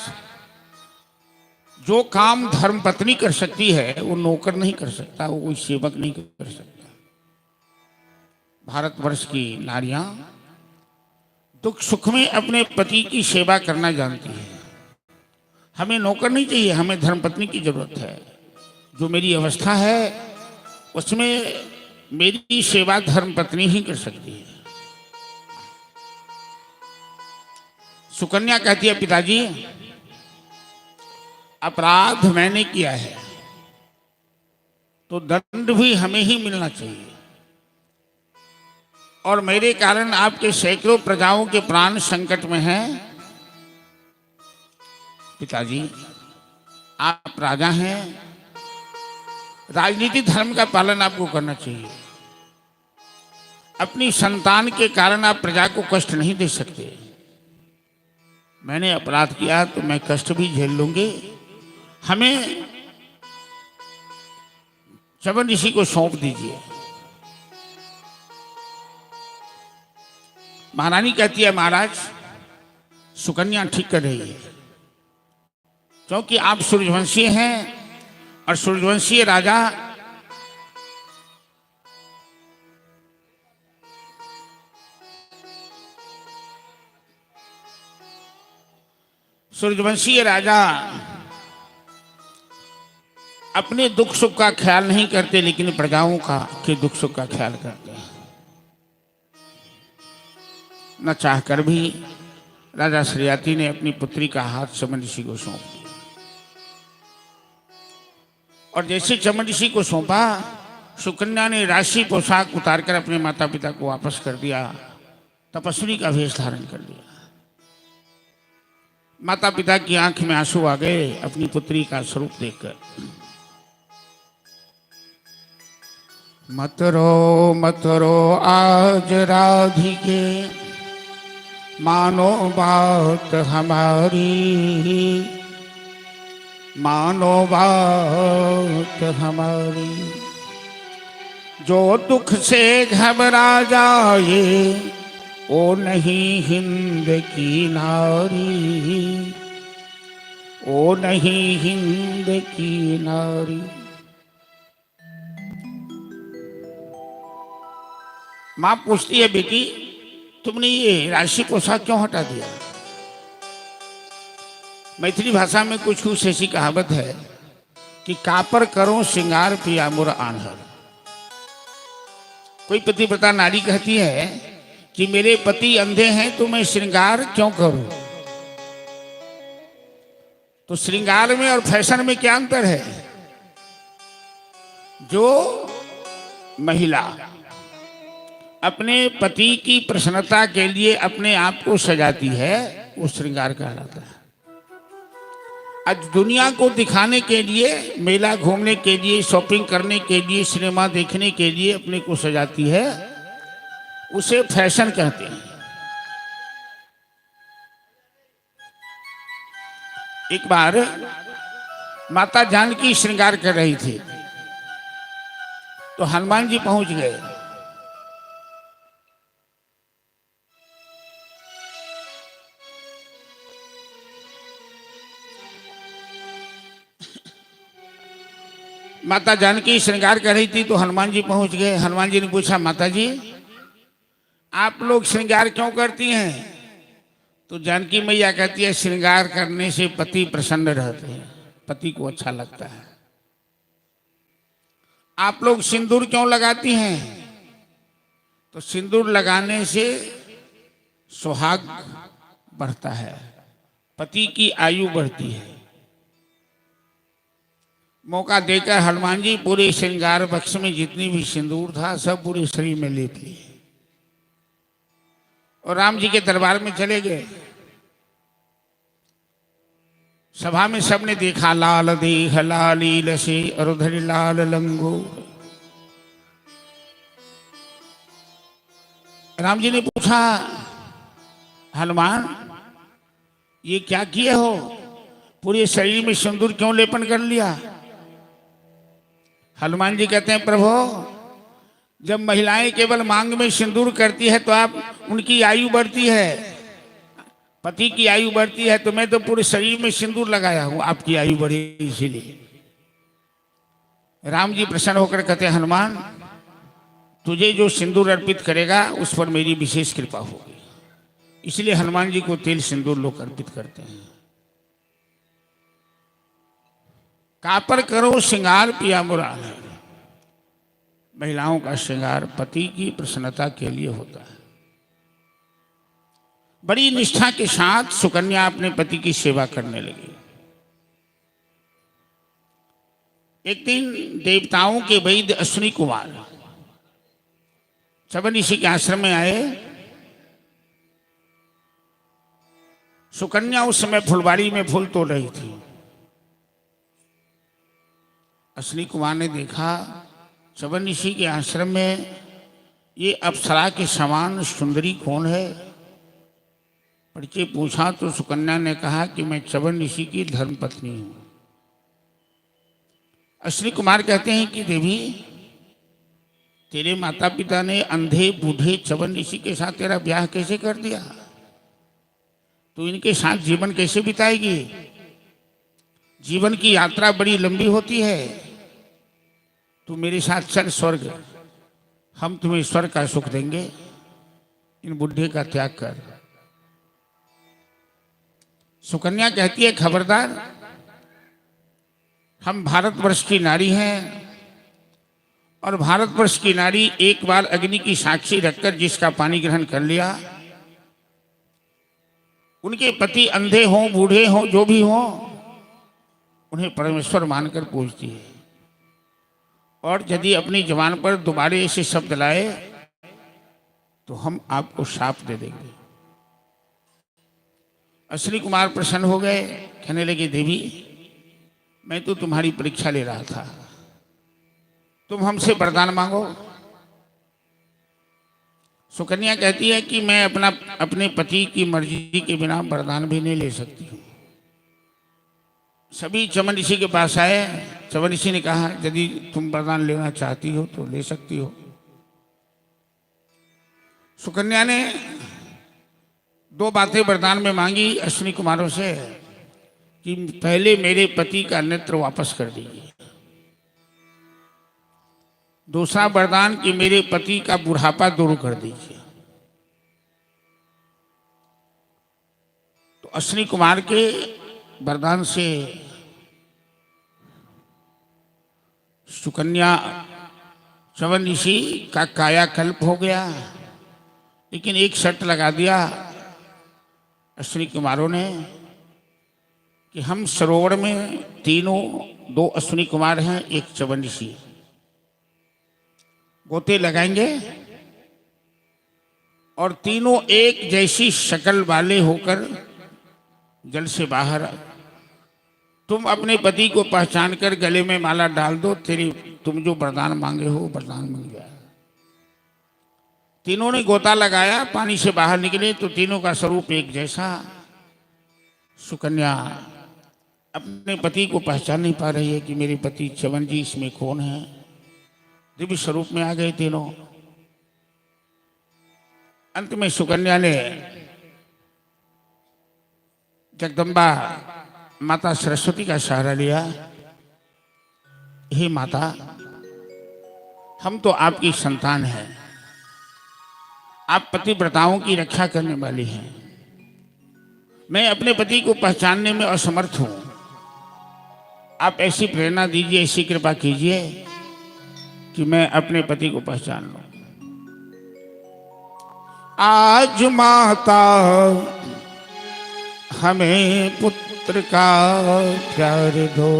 जो काम धर्म पत्नी कर सकती है वो नौकर नहीं कर सकता, वो कोई सेवक नहीं कर सकता। भारतवर्ष की नारियां दुख सुख में अपने पति की सेवा करना जानती है। हमें नौकर नहीं चाहिए, हमें धर्मपत्नी की जरूरत है। जो मेरी अवस्था है उसमें मेरी सेवा धर्मपत्नी ही कर सकती है। सुकन्या कहती है, पिताजी अपराध मैंने किया है तो दंड भी हमें ही मिलना चाहिए, और मेरे कारण आपके सैकड़ों प्रजाओं के प्राण संकट में हैं। पिताजी आप राजा हैं, राजनीति धर्म का पालन आपको करना चाहिए। अपनी संतान के कारण आप प्रजा को कष्ट नहीं दे सकते। मैंने अपराध किया तो मैं कष्ट भी झेल लूंगी। हमें चवन ऋषि को सौंप दीजिए। महारानी कहती है, महाराज सुकन्या ठीक कर रही है, क्योंकि आप सूर्यवंशी हैं और सूर्यवंशीय राजा अपने दुख सुख का ख्याल नहीं करते, लेकिन प्रजाओं का के दुख सुख का ख्याल करते हैं। न चाहकर भी राजा शरियाती ने अपनी पुत्री का हाथ चवन ऋषि को सौंप दिया। और जैसे चमन ऋषि को सौंपा, सुकन्या ने राशि पोशाक उतारकर अपने माता पिता को वापस कर दिया, तपस्वी का वेश धारण कर लिया। माता पिता की आंख में आंसू आ गए अपनी पुत्री का स्वरूप देखकर। मत रो आज राधिके, मानो बात हमारी, मानो बात हमारी। जो दुख से घबरा जाए, ओ नहीं हिंद की नारी, ओ नहीं हिंद की नारी। माँ पूछती है, बेटी तुमने ये राशि पोशाक क्यों हटा दिया? मैथिली भाषा में कुछ ऐसी कहावत है कि कापर करो श्रृंगार पिया मुर आन्हर। कोई पतिव्रता नारी कहती है कि मेरे पति अंधे हैं तो मैं श्रृंगार क्यों करूं? तो श्रृंगार में और फैशन में क्या अंतर है? जो महिला अपने पति की प्रसन्नता के लिए अपने आप को सजाती है, वो श्रृंगार कहलाता है। आज दुनिया को दिखाने के लिए, मेला घूमने के लिए, शॉपिंग करने के लिए, सिनेमा देखने के लिए अपने को सजाती है, उसे फैशन कहते हैं। एक बार माता जानकी श्रृंगार कर रही थी तो हनुमान जी पहुंच गए। माता जानकी श्रृंगार कर रही थी तो हनुमान जी पहुंच गए। हनुमान जी ने पूछा, माता जी आप लोग श्रृंगार क्यों करती हैं? तो जानकी मैया कहती है, श्रृंगार करने से पति प्रसन्न रहते हैं, पति को अच्छा लगता है। आप लोग सिंदूर क्यों लगाती हैं? तो सिंदूर लगाने से सुहाग बढ़ता है, पति की आयु बढ़ती है। मौका देकर हनुमान जी पूरे श्रृंगार बक्स में जितनी भी सिंदूर था सब पूरे शरीर में लेप लिए और राम जी के दरबार में चले गए। सभा में सबने देखा, लाल देख लालील से अरुधरि लाल लंगूर। राम जी ने पूछा, हनुमान ये क्या किए हो? पूरे शरीर में सिंदूर क्यों लेपन कर लिया? हनुमान जी कहते हैं, प्रभु जब महिलाएं केवल मांग में सिंदूर करती है तो आप उनकी आयु बढ़ती है, पति की आयु बढ़ती है, तो मैं तो पूरे शरीर में सिंदूर लगाया हूं, आपकी आयु बढ़ी इसीलिए। राम जी प्रसन्न होकर कहते हैं, हनुमान तुझे जो सिंदूर अर्पित करेगा उस पर मेरी विशेष कृपा होगी। इसलिए हनुमान जी को तेल सिंदूर लोग अर्पित करते हैं। कापर करो श्रृंगार पिया मुर आन्हर। महिलाओं का श्रृंगार पति की प्रसन्नता के लिए होता है। बड़ी निष्ठा के साथ सुकन्या अपने पति की सेवा करने लगी। एक दिन देवताओं के वैद्य अश्विनी कुमार चवन ऋषि के आश्रम में आए। सुकन्या उस समय फुलवाड़ी में फूल तोड़ रही थी। अश्विनी कुमार ने देखा चवन ऋषि के आश्रम में ये अप्सरा के समान सुंदरी कौन है? परिचय पूछा तो सुकन्या ने कहा कि मैं चवन ऋषि की धर्मपत्नी हूं। अश्विनी कुमार कहते हैं कि देवी तेरे माता पिता ने अंधे बूढ़े चवन ऋषि के साथ तेरा ब्याह कैसे कर दिया? तू इनके साथ जीवन कैसे बिताएगी? जीवन की यात्रा बड़ी लंबी होती है। तू मेरे साथ चल स्वर्ग, हम तुम्हें स्वर्ग का सुख देंगे, इन बुढ़े का त्याग कर। सुकन्या कहती है, खबरदार, हम भारतवर्ष की नारी हैं और भारतवर्ष की नारी एक बार अग्नि की साक्षी रखकर जिसका पानी ग्रहण कर लिया, उनके पति अंधे हों बूढ़े हों जो भी हों, उन्हें परमेश्वर मानकर पूजती है। और यदि अपनी जबान पर दोबारा ऐसे शब्द लाए तो हम आपको शाप दे देंगे। अश्विनी कुमार प्रसन्न हो गए, कहने लगे देवी मैं तो तुम्हारी परीक्षा ले रहा था, तुम हमसे वरदान मांगो। सुकन्या कहती है कि मैं अपने पति की मर्जी के बिना वरदान भी नहीं ले सकती हूँ। सभी चमन ऋषि के पास आए। चमन ऋषि ने कहा यदि तुम वरदान लेना चाहती हो तो ले सकती हो। सुकन्या ने दो बातें वरदान में मांगी अश्विनी कुमारों से कि पहले मेरे पति का नेत्र वापस कर दीजिए, दूसरा वरदान कि मेरे पति का बुढ़ापा दूर कर दीजिए। तो अश्विनी कुमार के वरदान से सुकन्या चवन ऋषि का कायाकल्प हो गया, लेकिन एक शर्त लगा दिया अश्विनी कुमारों ने कि हम सरोवर में तीनों, दो अश्विनी कुमार हैं एक चवन ऋषि, गोते लगाएंगे और तीनों एक जैसी शक्ल वाले होकर जल से बाहर, तुम अपने पति को पहचान कर गले में माला डाल दो, तुम जो वरदान मांगे हो वरदान मिल गया। तीनों ने गोता लगाया, पानी से बाहर निकले तो तीनों का स्वरूप एक जैसा। सुकन्या अपने पति को पहचान नहीं पा रही है कि मेरे पति चवन जी इसमें कौन है। दिव्य स्वरूप में आ गए तीनों। अंत में सुकन्या ने जगदम्बा माता सरस्वती का सहारा लिया। हे माता, हम तो आपकी संतान हैं, आप पतिव्रताओं की रक्षा करने वाली हैं। मैं अपने पति को पहचानने में असमर्थ हूं, आप ऐसी प्रेरणा दीजिए, ऐसी कृपा कीजिए कि मैं अपने पति को पहचान लूं। आज माता हमें पुत्र का प्यार दो,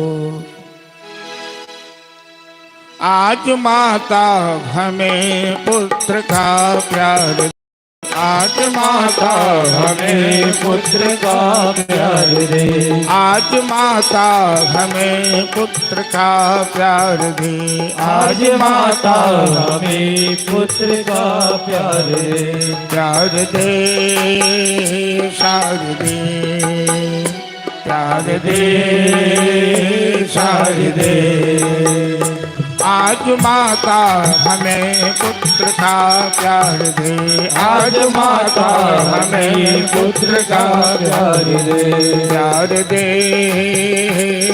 आज माता हमें पुत्र का प्यार दो, आज माता हमें पुत्र का प्यार दे, आज माता हमें पुत्र का प्यार दे, आज माता हमें पुत्र का प्यार दे, प्यार दे शारदे, प्यार दे शारदे। आज माता हमें पुत्र का प्यार दे, आज माता हमें पुत्र का प्यार दे, प्यार दे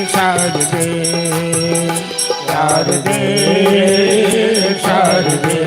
शारदे, प्यार दे शारदे।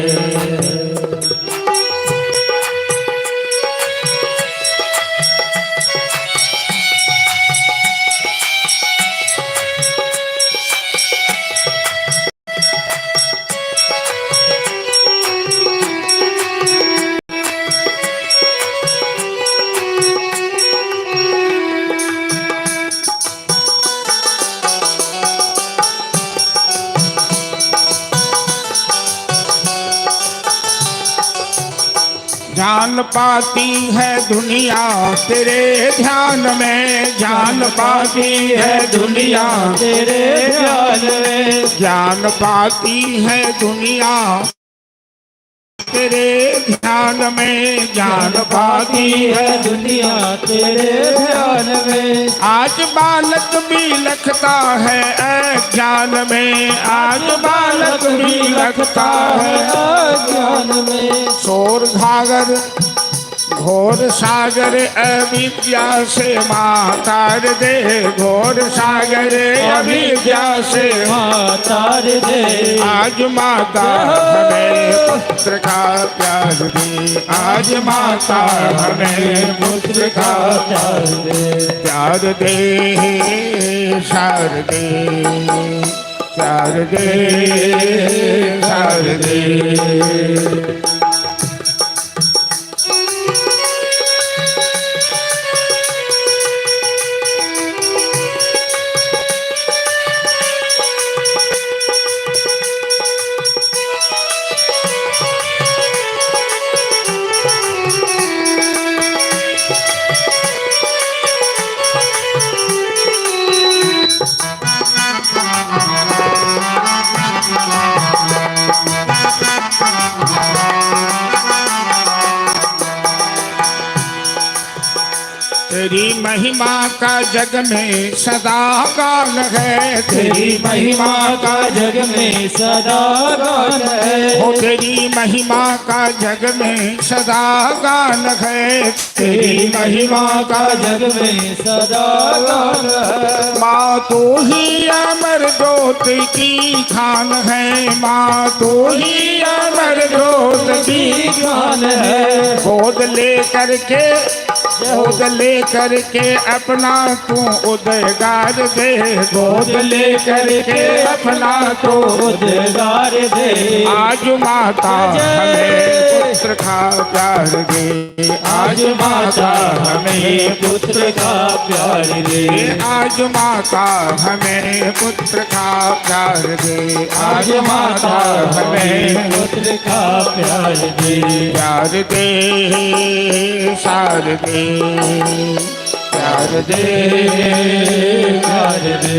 जान पाती है दुनिया तेरे ध्यान में, जान पाती है दुनिया तेरे ध्यान में, ज्ञान पाती है दुनिया तेरे ध्यान में, ज्ञान पाती है दुनिया तेरे ध्यान में। आज बालक भी लखता है अज्ञान में, आज बालक भी लखता है अज्ञान में। शोर घागर घोर सागर अविद्या से मातार दे, घोर सागर अविद्या से मातार दे। आज माता हमें पुत्र का प्यार दे, आज माता हमें पुत्र का प्यार दे, प्यार दे शारदे, प्यार दे शारदे। तेरी महिमा का जग में सदा गान है, तेरी महिमा का जग में सदा गान है। हो तेरी महिमा का जग में सदा गान है, तेरी महिमा का जग में सदा गान है। माँ तू ही अमर ज्योत की खान है, माँ तू ही अमर ज्योत की खान है। गोद ले करके गोद ले करके अपना तू उद्गार दे, गोद ले करके अपना तू उद्गार दे। आज माता हमें पुत्र का प्यार दे, आज माता हमें पुत्र का प्यार दे। आज माता हमें पुत्र का प्यार दे, आज माता हमें पुत्र का प्यार दे। प्यार दे शारदे, प्यार दे प्यार दे।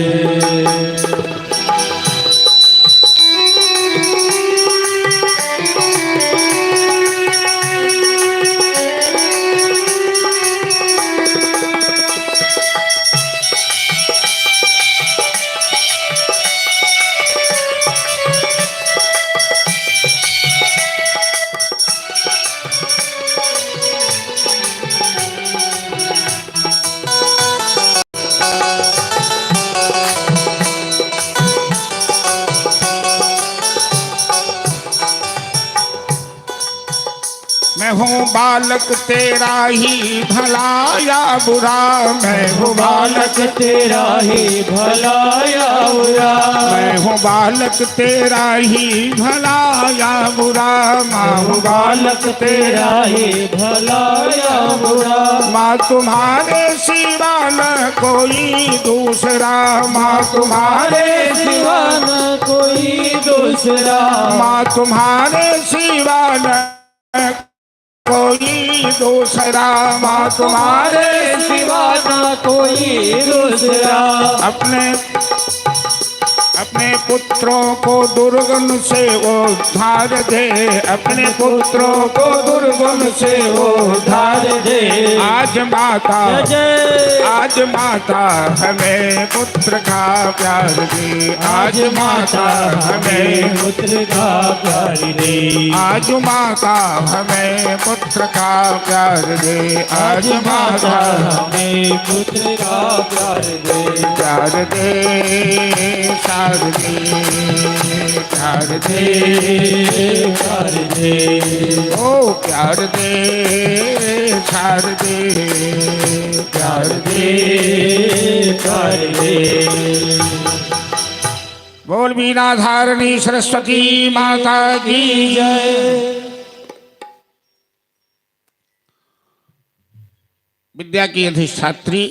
मैं हूँ बालक तेरा ही भला या बुरा, मैं हूँ बालक तेरा ही भला या बुरा। मैं हूँ बालक तेरा ही भला या बुरा, माँ हूँ बालक तेरा ही भला या बुरा। माँ तुम्हारे सिवा न कोई दूसरा, माँ तुम्हारे सिवा न कोई दूसरा। माँ तुम्हारे सिवा न कोई दूसरा, माँ तुम्हारे सिवा न कोई दूसरा। अपने पुत्रों को दुर्गुण से उद्धार दे, अपने पुत्रों को दुर्गुण से उद्धार दे। आज माता हमें पुत्र का प्यार दे, आज माता हमें पुत्र का प्यार दे। आज माता हमें पुत्र का प्यार दे, आज माता हमें पुत्र का प्यार दे। प्यार दे शारदे, प्यार दे प्यार दे। ओ प्यार दे शारदे, प्यार दे प्यार दे। बोल बीना धारणी सरस्वती माता की जय। विद्या की अधिष्ठात्री,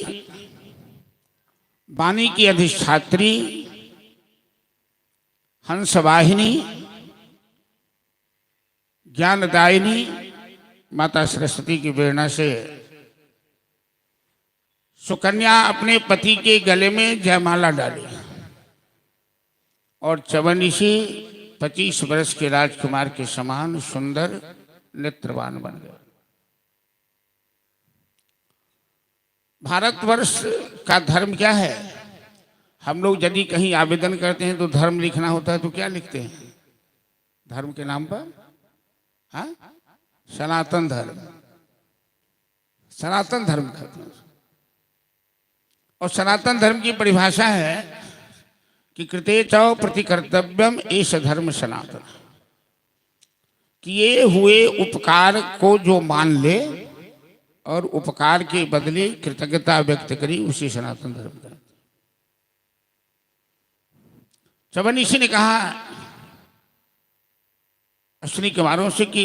वाणी की अधिष्ठात्री, हंसवाहिनी, ज्ञानदायिनी माता सरस्वती की प्रेरणा से सुकन्या अपने पति के गले में जयमाला डाली और चवनिशी 25 वर्ष के राजकुमार के समान सुंदर नेत्रवान बन गए। भारतवर्ष का धर्म क्या है? हम लोग यदि कहीं आवेदन करते हैं तो धर्म लिखना होता है तो क्या लिखते हैं धर्म के नाम पर? हाँ, सनातन धर्म, सनातन धर्म कहते हैं। और सनातन धर्म की परिभाषा है कि कृते च प्रतिकर्तव्यम एष धर्म सनातन, किए हुए उपकार को जो मान ले और उपकार के बदले कृतज्ञता व्यक्त करी, उसी सनातन धर्म का। चवनिशी ने कहा अश्विनी कुमारों से कि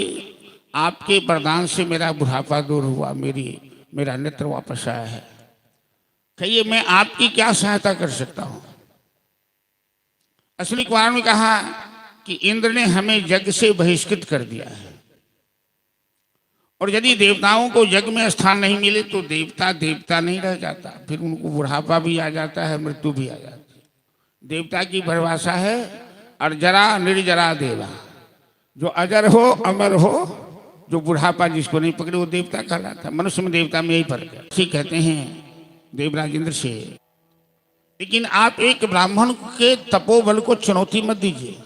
आपके वरदान से मेरा बुढ़ापा दूर हुआ, मेरा नेत्र वापस आया है, कहिए मैं आपकी क्या सहायता कर सकता हूं? अश्विनी कुमारों ने कहा कि इंद्र ने हमें यज्ञ से बहिष्कृत कर दिया है, और यदि देवताओं को यज्ञ में स्थान नहीं मिले तो देवता देवता नहीं रह जाता, फिर उनको बुढ़ापा भी आ जाता है, मृत्यु भी आ जाती है। देवता की परिभाषा है अजरा निर्जरा देवा, जो अजर हो, अमर हो जो बुढ़ापा जिसको नहीं पकड़े वो देवता कहलाता। मनुष्य में देवता में यही फर्क है। ठीक कहते हैं देवराज इंद्र से, लेकिन आप एक ब्राह्मण के तपोबल को चुनौती मत दीजिए।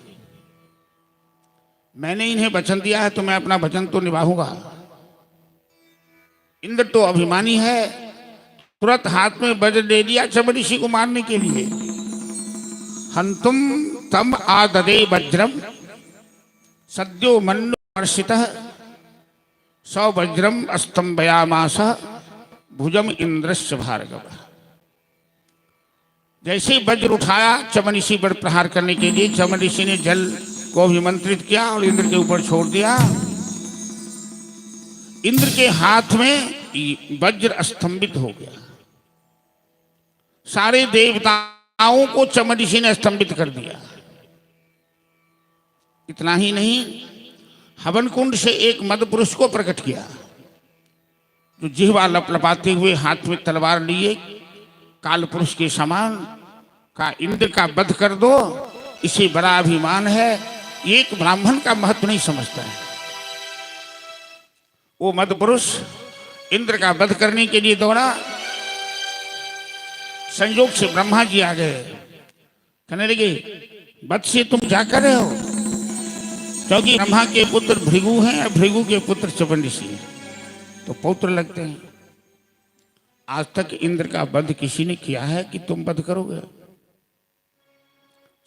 मैंने इन्हें वचन दिया है तो मैं अपना वचन तो निभाऊंगा। इंद्र तो अभिमानी है, तुरंत हाथ में वज्र दे दिया चमऋषि को मारने के लिए। हंतुम तम आददे वज्रम सद्यो मन्युमर्षितः स वज्रम अस्तंभयामास भुजम इंद्रस्य भार्गव। जैसे वज्र उठाया चमऋषि पर प्रहार करने के लिए, चमऋषि ने जल को अभिमंत्रित किया और इंद्र के ऊपर छोड़ दिया। इंद्र के हाथ में वज्र स्तंभित हो गया। सारे देवताओं को चमऋषि ने स्तंभित कर दिया। इतना ही नहीं, हवन कुंड से एक मद पुरुष को प्रकट किया, जो जिह्वा लपलपाते हुए हाथ में तलवार लिए काल पुरुष के समान का इंद्र का वध कर दो, इसे बड़ा अभिमान है। एक ब्राह्मण का महत्व नहीं समझता है। वो मद पुरुष इंद्र का वध करने के लिए दौड़ा। संयोग से ब्रह्मा जी आ गए, कहने लगे वध से तुम जा कर रहे हो, क्योंकि ब्रह्मा के पुत्र भृगु हैं और भृगु के पुत्र चमऋषि हैं, तो पौत्र लगते हैं। आज तक इंद्र का वध किसी ने किया है कि तुम वध करोगे?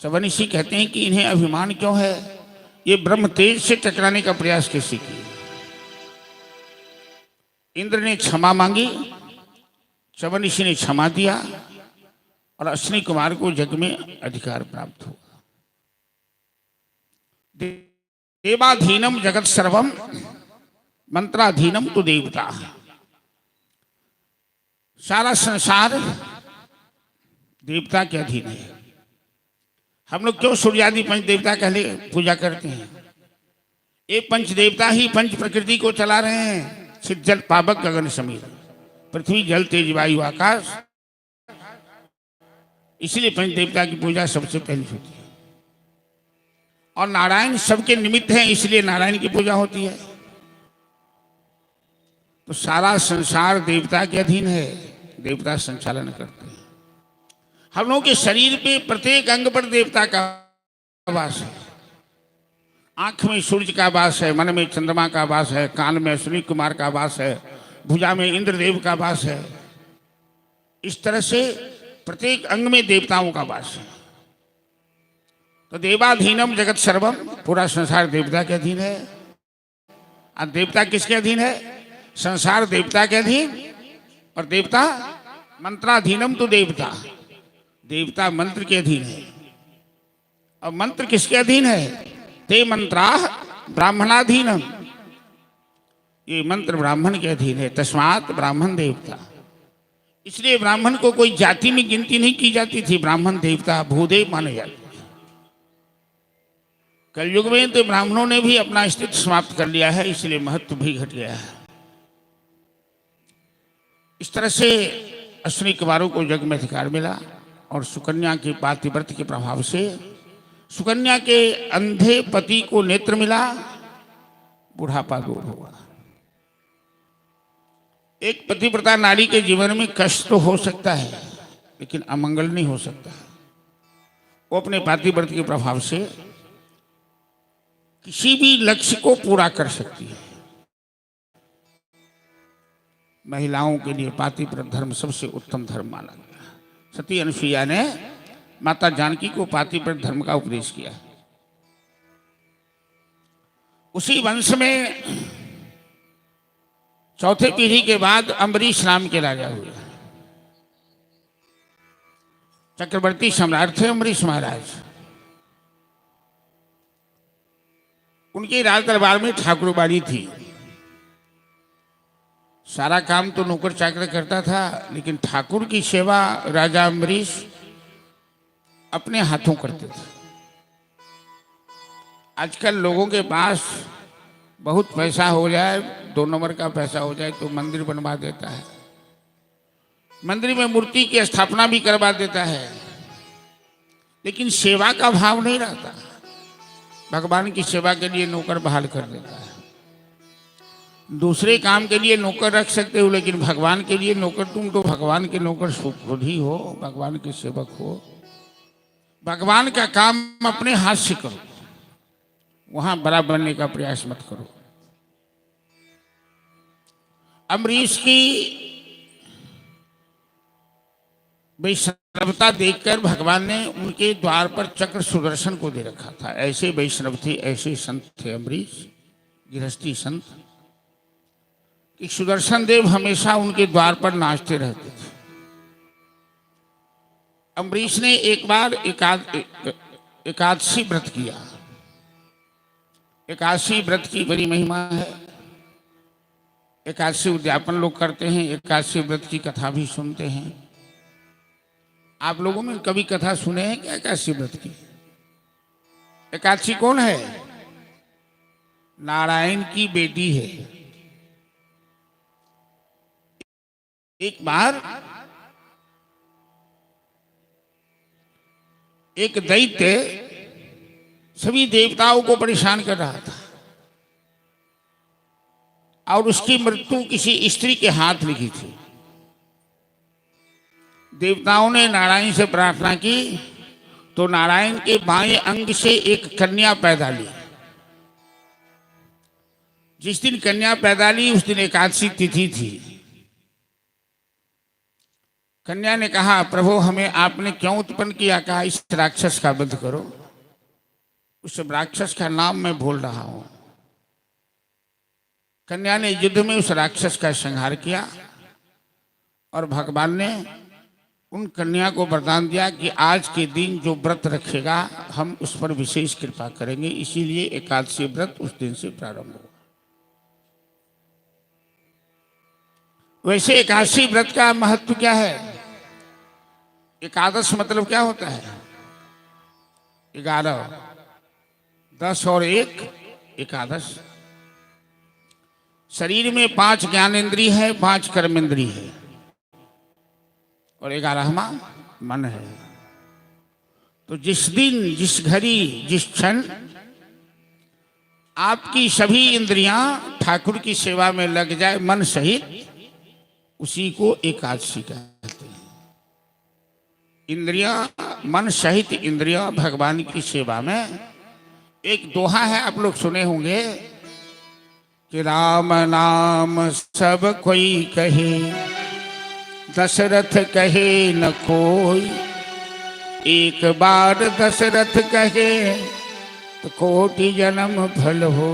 चमऋषि कहते हैं कि इन्हें अभिमान क्यों है, ये ब्रह्म तेज से टकराने का प्रयास कैसे किया। इंद्र ने क्षमा मांगी, चमऋषि ने क्षमा दिया और अश्विनी कुमार को जग में अधिकार प्राप्त हुआ। देवाधीनम जगत सर्वम मंत्राधीनम तो देवता। सारा संसार देवता के अधीन है। हम लोग क्यों सूर्यादि पंच देवता कहले पूजा करते हैं? ये पंच देवता ही पंच प्रकृति को चला रहे हैं। छिद जल पावक गगन समीर, पृथ्वी जल तेज वायु आकाश। इसलिए पंच देवता की पूजा सबसे पहली होती है। और नारायण सबके निमित्त हैं, इसलिए नारायण की पूजा होती है। तो सारा संसार देवता के अधीन है, देवता संचालन करते हैं। हम लोगों के शरीर पे प्रत्येक अंग पर देवता का वास है। आंख में सूर्य का वास है, मन में चंद्रमा का वास है, कान में अश्विनी कुमार का वास है, भुजा में इंद्रदेव का वास है। इस तरह से प्रत्येक अंग में देवताओं का वास है। तो देवाधीनम जगत सर्वम, पूरा संसार देवता के अधीन है। और देवता किसके अधीन है? संसार देवता के अधीन, और देवता मंत्राधीनम तो देवता, देवता मंत्र के अधीन है। और मंत्र किसके अधीन है? ते मंत्रा ब्राह्मणाधीनम, ये मंत्र ब्राह्मण के अधीन है। तस्मात् ब्राह्मण देवता। इसलिए ब्राह्मण को कोई जाति में गिनती नहीं की जाती थी, ब्राह्मण देवता भूदेव माने जाते थे। कलयुग में तो ब्राह्मणों ने भी अपना अस्तित्व समाप्त कर लिया है, इसलिए महत्व भी घट गया है। इस तरह से अश्विनी कुमारों को जग में अधिकार मिला, और सुकन्या के पातिव्रत्य के प्रभाव से सुकन्या के अंधे पति को नेत्र मिला, बुढ़ापा दूर हुआ। एक पतिव्रता नारी के जीवन में कष्ट तो हो सकता है, लेकिन अमंगल नहीं हो सकता। वो अपने पातिव्रत्य के प्रभाव से किसी भी लक्ष्य को पूरा कर सकती है। महिलाओं के लिए पातिव्रत धर्म सबसे उत्तम धर्म माना गया। सती अनुसुईया ने माता जानकी को पातिव्रत धर्म का उपदेश किया। उसी वंश में चौथे पीढ़ी के बाद अम्बरीश नाम के राजा हुए। चक्रवर्ती सम्राट थे अम्बरीश महाराज। उनके राज दरबार में ठाकुरबाड़ी थी। सारा काम तो नौकर चाकर करता था, लेकिन ठाकुर की सेवा राजा अम्बरीश अपने हाथों करते थे। आजकल लोगों के पास बहुत पैसा हो जाए, 2 नंबर का पैसा हो जाए तो मंदिर बनवा देता है, मंदिर में मूर्ति की स्थापना भी करवा देता है, लेकिन सेवा का भाव नहीं रहता। भगवान की सेवा के लिए नौकर बहाल कर देता है। दूसरे काम के लिए नौकर रख सकते हो, लेकिन भगवान के लिए नौकर, तुम तो भगवान के नौकर खुद ही हो, भगवान के सेवक हो। भगवान का काम अपने हाथ से करो, वहां बड़ा बनने का प्रयास मत करो। अम्बरीश की वैष्णवता देखकर भगवान ने उनके द्वार पर चक्र सुदर्शन को दे रखा था। ऐसे वैष्णव थे, ऐसे संत थे अम्बरीश, गृहस्थी संत, कि सुदर्शन देव हमेशा उनके द्वार पर नाचते रहते थे। अम्बरीश ने एक बार एकादशी व्रत किया। एकादशी व्रत की बड़ी महिमा है। एकादशी उद्यापन लोग करते हैं, एकादशी व्रत की कथा भी सुनते हैं। आप लोगों में कभी कथा सुने हैं क्या एकादशी व्रत की? एकादशी कौन है? नारायण की बेटी है। एक बार एक दैत्य सभी देवताओं को परेशान कर रहा था और उसकी मृत्यु किसी स्त्री के हाथ लिखी थी। देवताओं ने नारायण से प्रार्थना की तो नारायण के बाएं अंग से एक कन्या पैदा ली। जिस दिन कन्या पैदा ली उस दिन एकादशी तिथि थी। कन्या ने कहा, प्रभु हमें आपने क्यों उत्पन्न किया? कहा, इस राक्षस का वध करो। उस राक्षस का नाम मैं भूल रहा हूं। कन्या ने युद्ध में उस राक्षस का संहार किया और भगवान ने उन कन्या को वरदान दिया कि आज के दिन जो व्रत रखेगा हम उस पर विशेष कृपा करेंगे। इसीलिए एकादशी व्रत उस दिन से प्रारंभ हुआ। वैसे एकादशी व्रत का महत्व क्या है? एकादश मतलब क्या होता है? 11, 10 और 1 एकादश। शरीर में 5 ज्ञानेंद्रिय है, 5 कर्मेंद्रिय है और 11वां मन है। तो जिस दिन, जिस घड़ी, जिस क्षण आपकी सभी इंद्रियां ठाकुर की सेवा में लग जाए मन सहित, उसी को एकादशी कहते हैं। इंद्रियां, मन सहित इंद्रियां भगवान की सेवा में। एक दोहा है, आप लोग सुने होंगे कि राम नाम सब कोई कहे, दशरथ कहे न कोई। एक बार दशरथ कहे तो कोटि जन्म फल हो।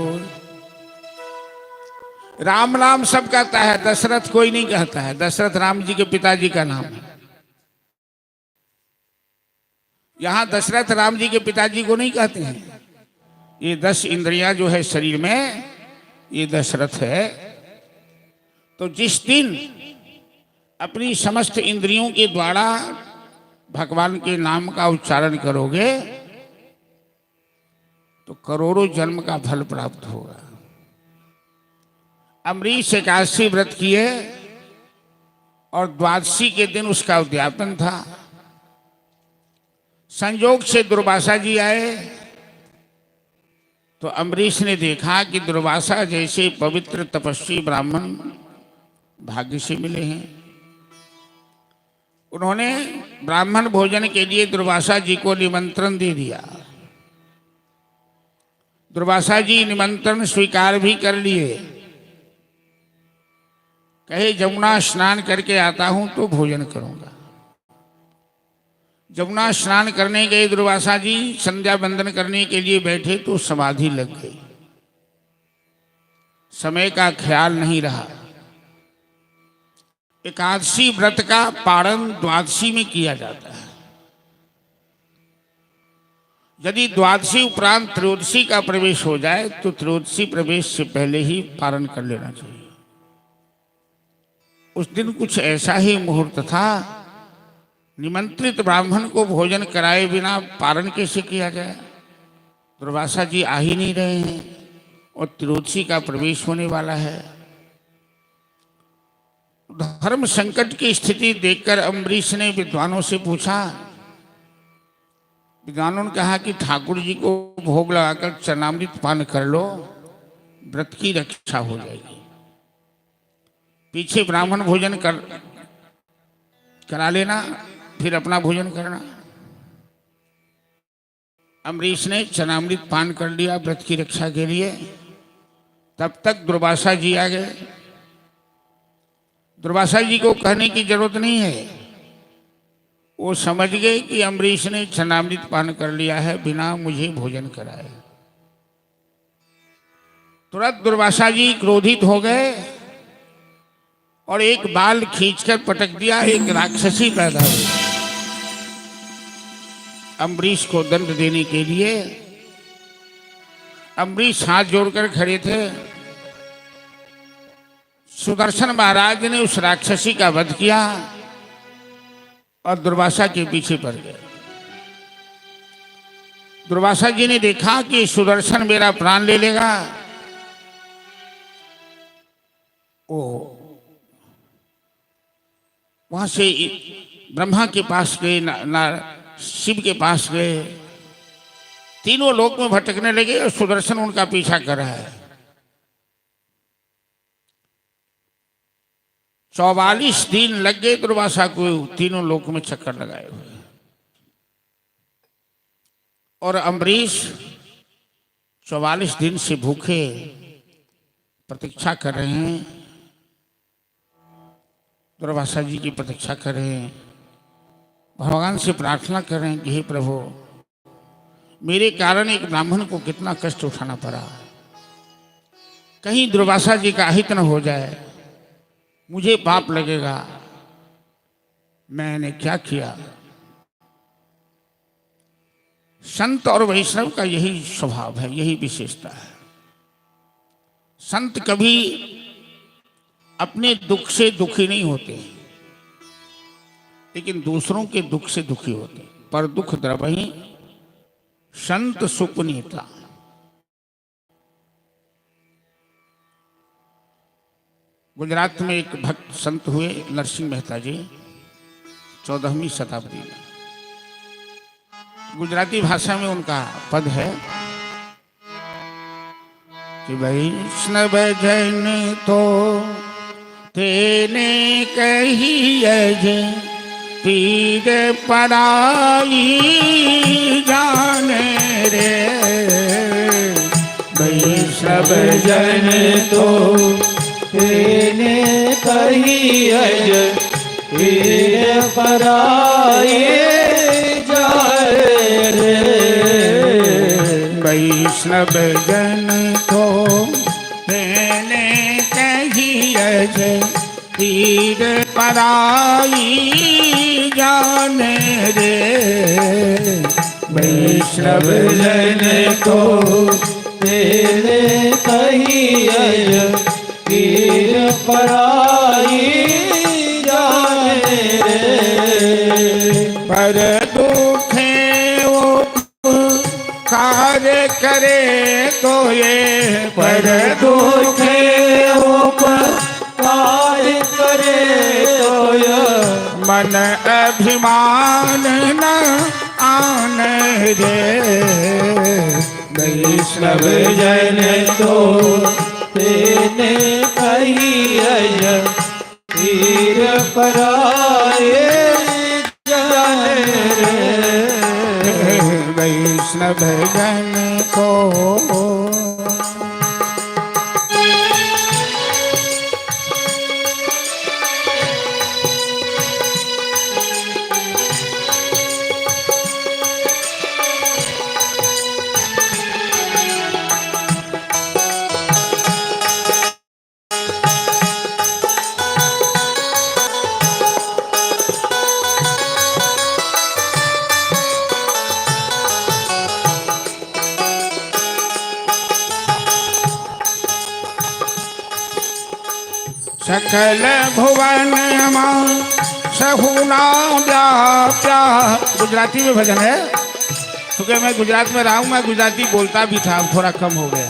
राम नाम सब कहता है, दशरथ कोई नहीं कहता है। दशरथ राम जी के पिताजी का नाम है। यहां दशरथ राम जी के पिताजी को नहीं कहते हैं। ये 10 इंद्रियां जो है शरीर में, ये दशरथ है। तो जिस दिन अपनी समस्त इंद्रियों के द्वारा भगवान के नाम का उच्चारण करोगे तो करोड़ों जन्म का फल प्राप्त होगा। अम्बरीश एकादशी व्रत किए और द्वादशी के दिन उसका उद्यापन था। संयोग से दुर्वासा जी आए तो अम्बरीश ने देखा कि दुर्वासा जैसे पवित्र तपस्वी ब्राह्मण भाग्य से मिले हैं। उन्होंने ब्राह्मण भोजन के लिए दुर्वासा जी को निमंत्रण दे दिया। दुर्वासा जी निमंत्रण स्वीकार भी कर लिए। कहे, जमुना स्नान करके आता हूं तो भोजन करूंगा। जमुना स्नान करने गए दुर्वासा जी, संध्या बंदन करने के लिए बैठे तो समाधि लग गई। समय का ख्याल नहीं रहा। एकादशी व्रत का पारण द्वादशी में किया जाता है। यदि द्वादशी उपरांत त्रयोदशी का प्रवेश हो जाए तो त्रयोदशी प्रवेश से पहले ही पारण कर लेना चाहिए। उस दिन कुछ ऐसा ही मुहूर्त था। निमंत्रित ब्राह्मण को भोजन कराए बिना पारण कैसे किया जाए? दुर्वासा जी आ ही नहीं रहे हैं और त्रयोदशी का प्रवेश होने वाला है। धर्म संकट की स्थिति देखकर अम्बरीश ने विद्वानों से पूछा। विद्वानों ने कहा कि ठाकुर जी को भोग लगाकर चरणामृत पान कर लो, व्रत की रक्षा हो जाएगी। पीछे ब्राह्मण भोजन करा लेना, फिर अपना भोजन करना। अम्बरीश ने चरणामृत पान कर लिया व्रत की रक्षा के लिए। तब तक दुर्वासा जी आ गए। दुर्वासा जी को कहने की जरूरत नहीं है, वो समझ गए कि अम्बरीश ने चरणामृत पान कर लिया है बिना मुझे भोजन कराए। तुरंत दुर्वासा जी क्रोधित हो गए और एक बाल खींचकर पटक दिया। एक राक्षसी पैदा हुई। अम्बरीश को दंड देने के लिए अम्बरीश हाथ जोड़कर खड़े थे। सुदर्शन महाराज ने उस राक्षसी का वध किया और दुर्वासा के पीछे पड़ गए। दुर्वासा जी ने देखा कि सुदर्शन मेरा प्राण ले लेगा। ओ वहां से ब्रह्मा के पास गए, शिव के पास गए, तीनों लोक में भटकने लगे और सुदर्शन उनका पीछा कर रहा है। 44 दिन लग गए दुर्वासा को तीनों लोक में चक्कर लगाए हुए। और अम्बरीश 44 दिन से भूखे प्रतीक्षा कर रहे हैं, दुर्वासा जी की प्रतीक्षा कर रहे हैं, भगवान से प्रार्थना कर रहे हैं कि हे प्रभु, मेरे कारण एक ब्राह्मण को कितना कष्ट उठाना पड़ा, कहीं दुर्वासा जी का अहित न हो जाए, मुझे पाप लगेगा, मैंने क्या किया। संत और वैष्णव का यही स्वभाव है, यही विशेषता है। संत कभी अपने दुख से दुखी नहीं होते, लेकिन दूसरों के दुख से दुखी होते। पर दुख द्रवहि संत सुपुनीता। गुजरात में एक भक्त संत हुए नरसिंह मेहता जी, 14वीं शताब्दी में। गुजराती भाषा में उनका पद है कि वैष्णव जन तो तेने कही अज पीर पराई जाने रे। वैष्णव जन तो तेने कही अज पीर पराई जाए रे। वैष्णव जन तो तेने कही अज पीर पराई जाने रे। वैष्णव जन तो तेरे कही अज पीर पराई जाने रे। पर दुखे वो कार्य करे तो ये, पर दुखे कार्य करे तो यह मन अभिमान न आने दे। वैष्णव जन तो तेने कही अज पीर पराए जाने रे। वैष्णव जन को सकल भुवन सहुना व्याप्या। गुजराती में भजन है, क्योंकि मैं गुजरात में रहा हूँ, मैं गुजराती बोलता भी था, थोड़ा कम हो गया।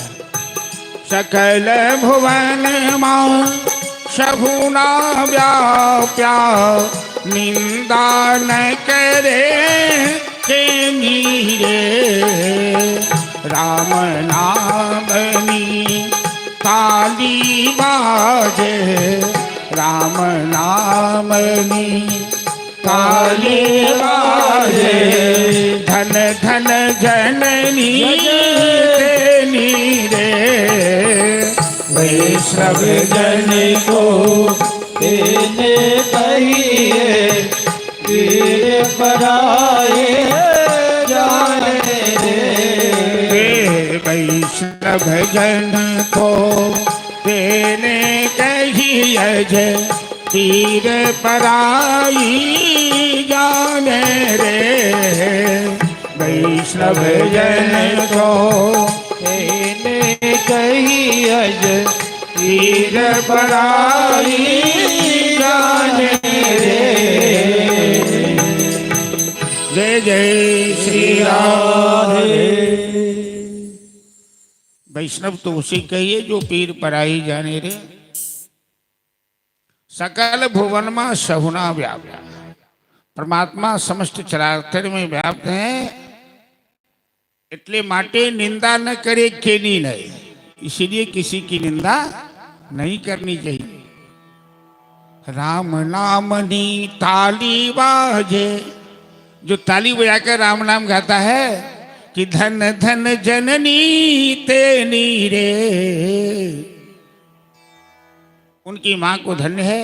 सकल भुवन सहुना व्याप्या, निंदा न करे के नीरे। राम नामनी ताली बाजे, राम नामनी ताली बाजे, धन धन जननी तेनी रे। वैष्णव जन को देने कहिए, पीर पराए जाने रे। वैष्णव जन को देने कहिए, पीर पराई जाने रे। वैष्णव जन को देने कहिए, पीर पराई जाने रे। जय जय श्री राधे। वैष्णव तो उसे कहिए जो पीर पराई जाने रे। सकल भुवन में सहुना व्याप्त, परमात्मा समस्त चराचर में व्याप्त है। એટલે માટે निंदा न करे केनी नहीं, इसीलिए किसी की निंदा नहीं करनी चाहिए। राम नामनी ताली बाजे, जो ताली बजाकर राम नाम गाता है कि धन धन जननी तेनी रे। उनकी मां को धन्य है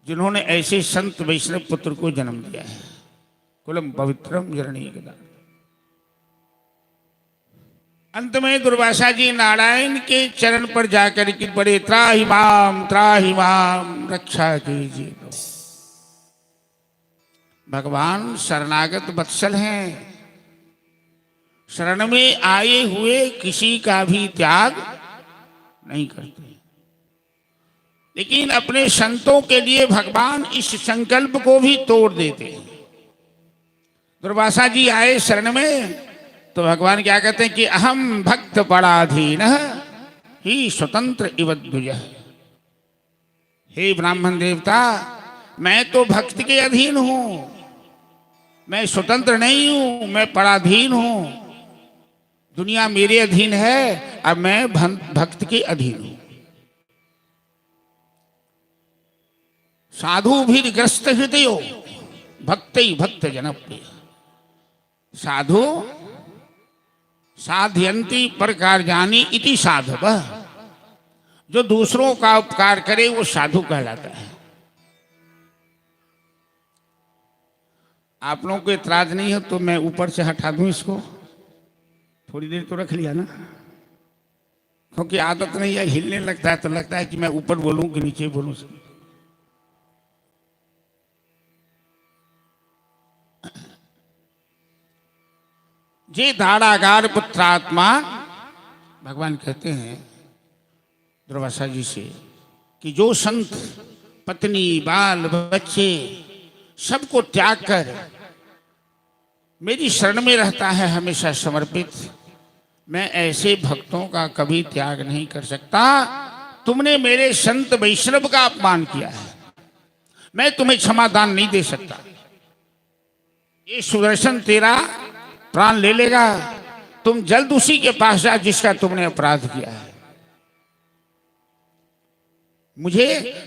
जिन्होंने ऐसे संत वैष्णव पुत्र को जन्म दिया है। कुलम पवित्रम जरणीकदा। अंत में दुर्वासा जी नारायण के चरण पर जाकर के बड़े त्राहि माम रक्षा कीजिए। भगवान शरणागत वत्सल हैं, शरण में आए हुए किसी का भी त्याग नहीं करते। लेकिन अपने संतों के लिए भगवान इस संकल्प को भी तोड़ देते हैं। दुर्वासा जी आए शरण में तो भगवान क्या कहते हैं कि अहम भक्त पराधीन ही स्वतंत्र इव द्विज। हे ब्राह्मण देवता, मैं तो भक्त के अधीन हूं, मैं स्वतंत्र नहीं हूं, मैं पराधीन हूं। दुनिया मेरे अधीन है, अब मैं भक्त के अधीन हूं। साधु भी ग्रस्त हृदय भक्त भक्त जनप्रिय। साधु साध्यंती पर कार्यानी इति साधव, जो दूसरों का उपकार करे वो साधु कहलाता है। आप लोगों को इतराज नहीं है तो मैं ऊपर से हटा दूं इसको, थोड़ी देर तो रख लिया ना, क्योंकि आदत नहीं है, हिलने लगता है तो लगता है कि मैं ऊपर बोलूं कि नीचे बोलूं। जे दाड़ागार पुत्रात्मा, भगवान कहते हैं दुर्वासा जी से कि जो संत पत्नी बाल बच्चे सबको त्याग कर मेरी शरण में रहता है हमेशा समर्पित, मैं ऐसे भक्तों का कभी त्याग नहीं कर सकता। तुमने मेरे संत वैष्णव का अपमान किया है, मैं तुम्हें क्षमादान नहीं दे सकता। ये सुदर्शन तेरा प्राण ले लेगा, तुम जल्द उसी के पास जा जिसका तुमने अपराध किया है।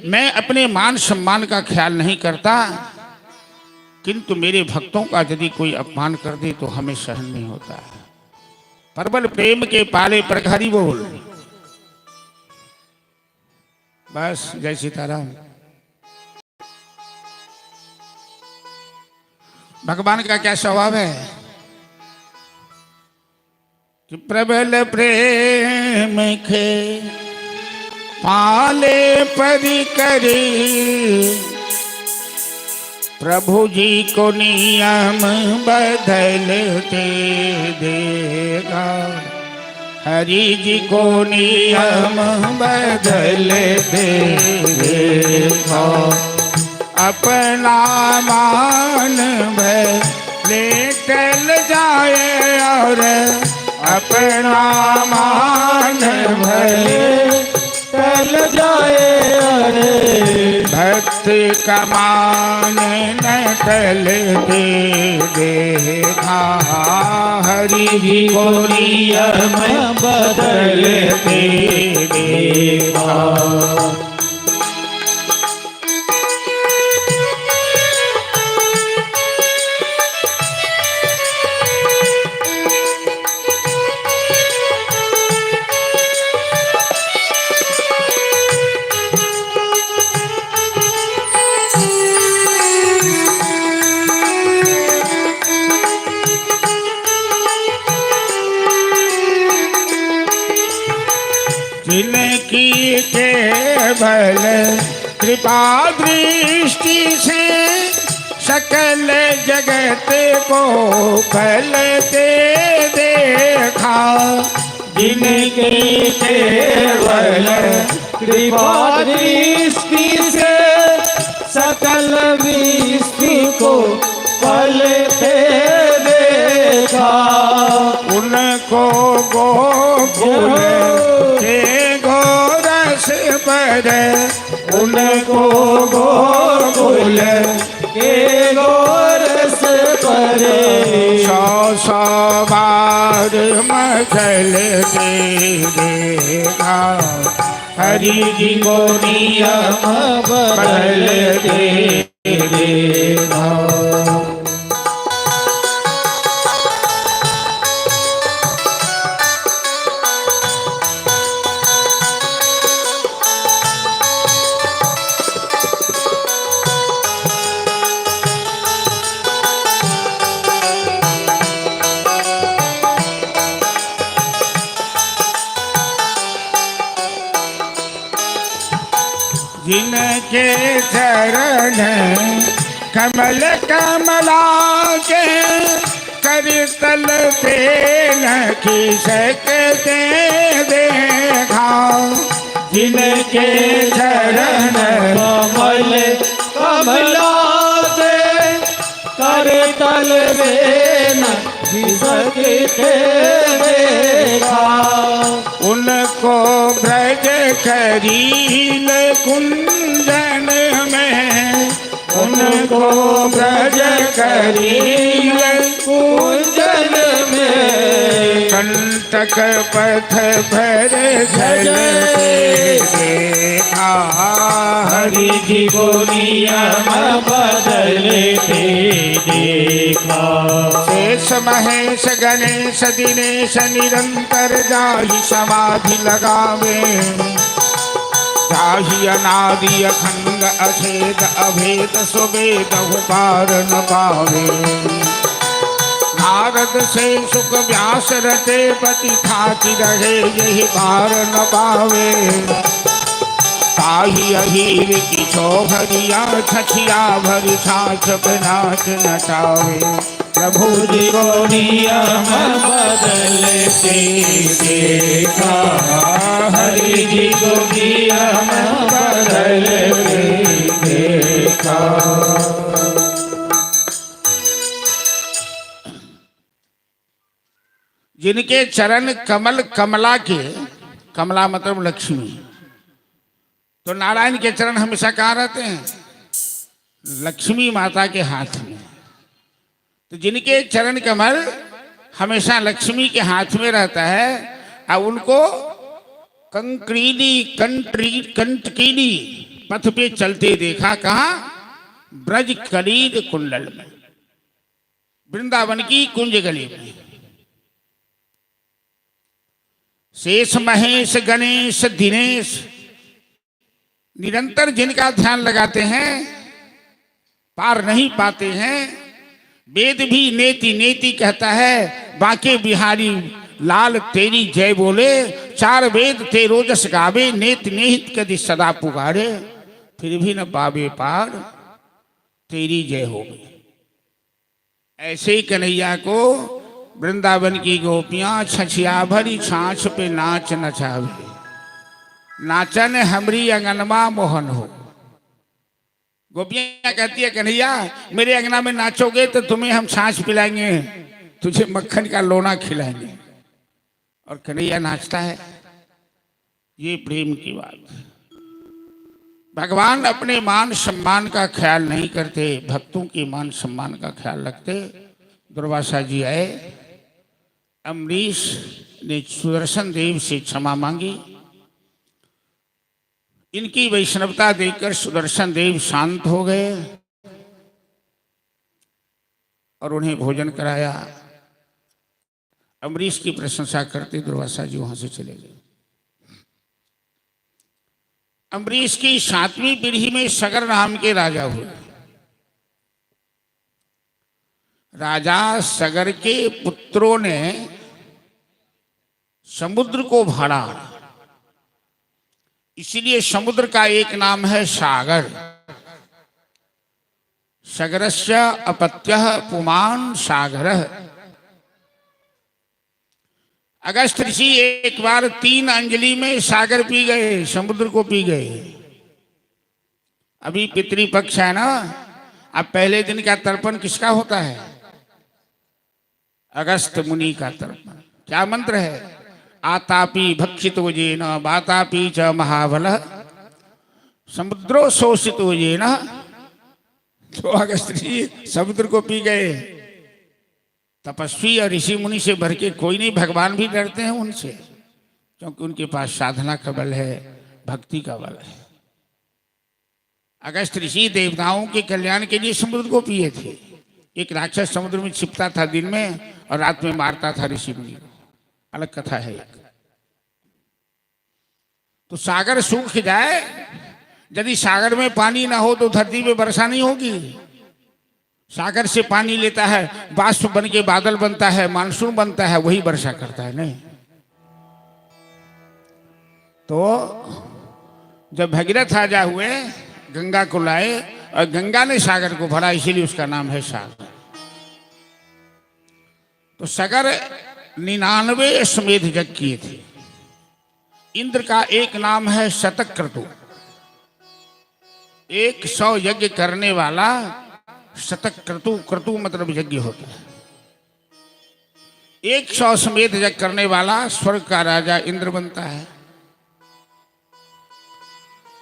मैं अपने मान सम्मान का ख्याल नहीं करता, किंतु मेरे भक्तों का यदि कोई अपमान कर दे तो हमें सहन नहीं होता है। प्रबल प्रेम के पाले पर हरि बोल। बस जय सीताराम। भगवान का क्या स्वभाव है कि प्रबल प्रेम के पाले परि करे, प्रभु जी को नियम बदलते देगा, हरि जी को नियम बदलते देगा। अपना मान भले टल जाए और अपना मान भले टल जाए, अरे भक्त का मान न टलते देखा, हरि जी को नियम बदलते देखा। जिनकी केवल कृपा दृष्टि से सकल जगत को फल दे देखा। जिनके केवल कृपा दृष्टि से सकल विश्व को फल दे देखा। उनको गोकुल के गोरस पर, उनको गोकुल के गोरस पर 100 बार मचल दे देखा। हरि जी को नियम बदल दे देखा। जिनके चरण कमल कमला के करतल पे न खिसकते देखा। जिनके चरण कमल कमला के करतल पे न खिसकते देखा। उनको ब्रज करील कुंजन में, उनको ब्रज करील कुंजन में कंटक पथ भर चलते देखा। हरि जी को नियम बदलते देखा। शेष महेश गणेश दिनेश निरंतर जाहि समाधि लगावे। जाहि अनादि अखंड अछेद अभेद सुवेद पार न पावे। नारद से सुख व्यास रटे पति ठाति रहे यही पार न पावे। ताहि अहीर की चौभरिया छछिया भरी छाछ पे नाच नचावे। प्रभु जी को नियम बदलते देखा। हरि जी को नियम बदलते देखा। जिनके चरण कमल कमला के, कमला मतलब लक्ष्मी, तो नारायण के चरण हमेशा कहाँ रहते हैं? लक्ष्मी माता के हाथ में। तो जिनके चरण कमल हमेशा लक्ष्मी के हाथ में रहता है, और उनको कंटकीली पथ पे चलते देखा। कहाँ? ब्रज कलीद कुंडल में, वृंदावन की कुंज गली में। शेष महेश गणेश दिनेश निरंतर जिनका ध्यान लगाते हैं पार नहीं पाते हैं। वेद भी नेति नेति कहता है, बांके बिहारी लाल तेरी जय बोले। 4 वेद ते रोजस गावे, नेति नेहित कदी सदा पुकारे। फिर भी न पावे पार, तेरी जय हो गई। ऐसे ही कन्हैया को वृंदावन की गोपियां छछिया भरी छाछ पे नाच नचावे। नाचन हमरी अंगनमा मोहन हो। गोपियां कहती है, कन्हैया मेरे अंगना में नाचोगे तो तुम्हें हम छाछ पिलाएंगे, तुझे मक्खन का लोना खिलाएंगे। और कन्हैया नाचता है। ये प्रेम की बात है। भगवान अपने मान सम्मान का ख्याल नहीं करते, भक्तों के मान सम्मान का ख्याल रखते। दुर्वासा जी आए, अम्बरीश ने सुदर्शन देव से क्षमा मांगी। इनकी वैष्णवता देखकर सुदर्शन देव शांत हो गए और उन्हें भोजन कराया। अम्बरीश की प्रशंसा करते दुर्वासा जी वहां से चले गए। अम्बरीश की 7वीं पीढ़ी में सगर नाम के राजा हुए। राजा सगर के पुत्रों ने समुद्र को भाड़ा इसीलिए समुद्र का एक नाम है सागर। सागरस्य अपत्यः पुमान् सागरः। अगस्त ऋषि एक बार 3 अंजलि में सागर पी गए, समुद्र को पी गए। अभी पितृपक्ष है ना, अब पहले दिन का तर्पण किसका होता है? अगस्त मुनि का तर्पण। क्या मंत्र है? आतापि भक्षितो येन वातापि च महाबलः समुद्रो शोषितो येन। तो अगस्त ऋषि समुद्र को पी गए। तपस्वी और ऋषि मुनि से भर के कोई नहीं, भगवान भी डरते हैं उनसे, क्योंकि उनके पास साधना का बल है, भक्ति का बल है। अगस्त ऋषि देवताओं के कल्याण के लिए समुद्र को पिए थे। एक राक्षस समुद्र में छिपता था दिन में और रात में मारता था ऋषि मुनि को। अलग कथा है एक। तो सागर सूख जाए, यदि सागर में पानी ना हो तो धरती पे वर्षा नहीं होगी। सागर से पानी लेता है, बाष्प बन के बादल बनता है, मानसून बनता है, वही वर्षा करता है। नहीं तो जब भगीरथ राजा हुए, गंगा को लाए और गंगा ने सागर को भरा, इसीलिए उसका नाम है सागर। तो सागर 99 अश्वमेध यज्ञ किए थे। इंद्र का एक नाम है शतक्रतु। 100 यज्ञ करने वाला शतक्रतु, क्रतु मतलब यज्ञ होता है। 100 अश्वमेध यज्ञ करने वाला स्वर्ग का राजा इंद्र बनता है।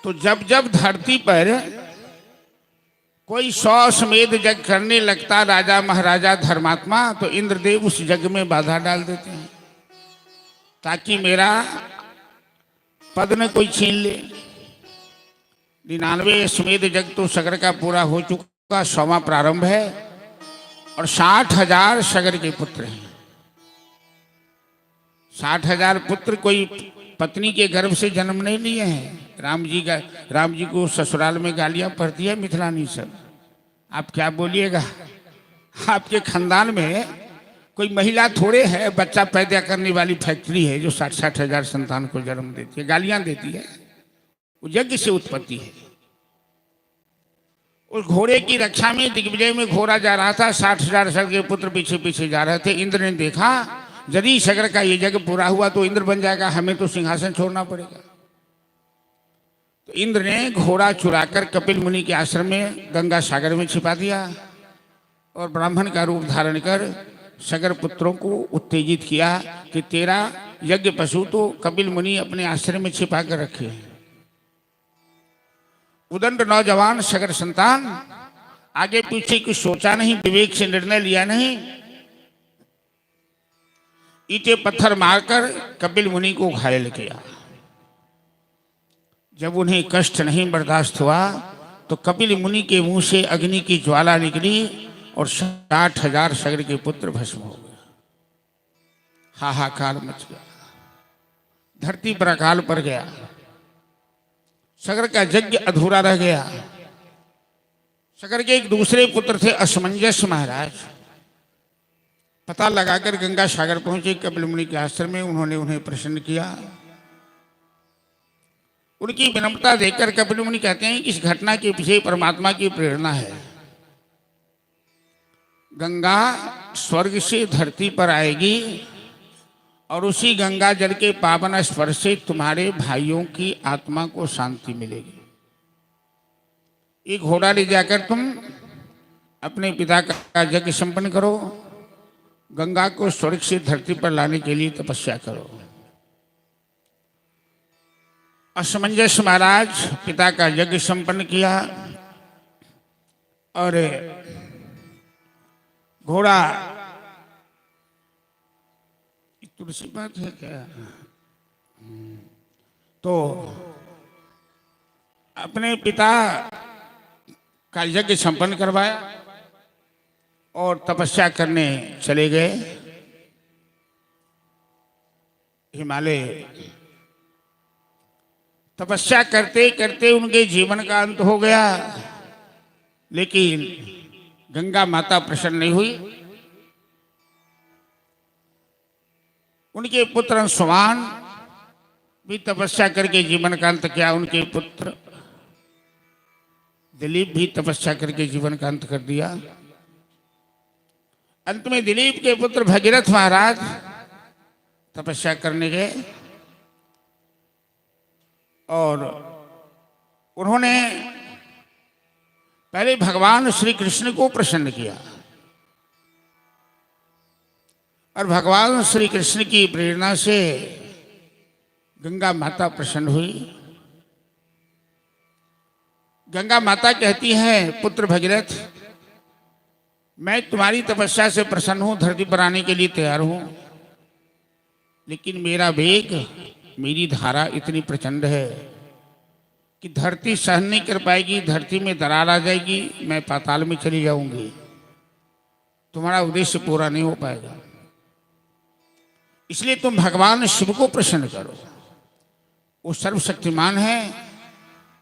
तो जब जब धरती पर कोई 100 अश्वमेध यज्ञ करने लगता राजा महाराजा धर्मात्मा, तो इंद्रदेव उस यज्ञ में बाधा डाल देते हैं, ताकि मेरा पद न कोई छीन ले। 99 अश्वमेध यज्ञ तो सागर का पूरा हो चुका, 100वां प्रारंभ है। और 60,000 सागर के पुत्र हैं। 60,000 पुत्र कोई पत्नी के गर्भ से जन्म नहीं लिए हैं। राम जी को ससुराल में गालियां पड़ती है मिथिलानी सब। आप क्या बोलिएगा, आपके खानदान में कोई महिला थोड़े है बच्चा पैदा करने वाली फैक्ट्री है जो 60,000 संतान को जन्म देती है, गालियां देती है। वो यज्ञ से उत्पत्ति है। उस घोड़े की रक्षा में दिग्विजय में घोड़ा जा रहा था, 60,000 सागर के पुत्र पीछे पीछे जा रहे थे। इंद्र ने देखा यदि सागर का ये यज्ञ पूरा हुआ तो इंद्र बन जाएगा, हमें तो सिंहासन छोड़ना पड़ेगा। तो इंद्र ने घोड़ा चुराकर कपिल मुनि के आश्रम में गंगा सागर में छिपा दिया और ब्राह्मण का रूप धारण कर सागर पुत्रों को उत्तेजित किया कि तेरा यज्ञ पशु तो कपिल मुनि अपने आश्रम में छिपा कर रखे। उदंड नौजवान सागर संतान आगे पीछे कुछ सोचा नहीं, विवेक से निर्णय लिया नहीं, ईंटे पत्थर मारकर कपिल मुनि को घायल किया। जब उन्हें कष्ट नहीं बर्दाश्त हुआ तो कपिल मुनि के मुंह से अग्नि की ज्वाला निकली और 60,000 सागर के पुत्र भस्म हो गए। हाहाकार मच गया, धरती पर अकाल पड़ गया, सागर का यज्ञ अधूरा रह गया। सागर के एक दूसरे पुत्र थे असमंजस महाराज। पता लगाकर गंगा सागर पहुंचे कपिल मुनि के आश्रम में। उन्होंने उन्हें प्रसन्न किया। उनकी विनम्रता देखकर कपिल मुनि कहते हैं कि इस घटना के पीछे परमात्मा की प्रेरणा है। गंगा स्वर्ग से धरती पर आएगी और उसी गंगा जल के पावन स्पर्श से तुम्हारे भाइयों की आत्मा को शांति मिलेगी। एक घोड़ा ले जाकर तुम अपने पिता का यज्ञ संपन्न करो, गंगा को स्वर्ग से धरती पर लाने के लिए तपस्या करो। असमंजस महाराज पिता का यज्ञ संपन्न किया और घोड़ा, तुलसी बात है क्या, तो अपने पिता का यज्ञ संपन्न करवाया और तपस्या करने चले गए हिमालय। तपस्या करते करते उनके जीवन का अंत हो गया, लेकिन गंगा माता प्रसन्न नहीं हुई। उनके पुत्र अंशुमान भी तपस्या करके जीवन का अंत किया। उनके पुत्र दिलीप भी तपस्या करके जीवन का अंत कर दिया। अंत में दिलीप के पुत्र भगीरथ महाराज तपस्या करने गए और उन्होंने पहले भगवान श्री कृष्ण को प्रसन्न किया और भगवान श्री कृष्ण की प्रेरणा से गंगा माता प्रसन्न हुई। गंगा माता कहती हैं, पुत्र भगीरथ, मैं तुम्हारी तपस्या से प्रसन्न हूं, धरती पर आने के लिए तैयार हूं, लेकिन मेरा वेग, मेरी धारा इतनी प्रचंड है कि धरती सहन नहीं कर पाएगी, धरती में दरार आ जाएगी, मैं पाताल में चली जाऊंगी, तुम्हारा उद्देश्य पूरा नहीं हो पाएगा। इसलिए तुम भगवान शिव को प्रसन्न करो, वो सर्वशक्तिमान है,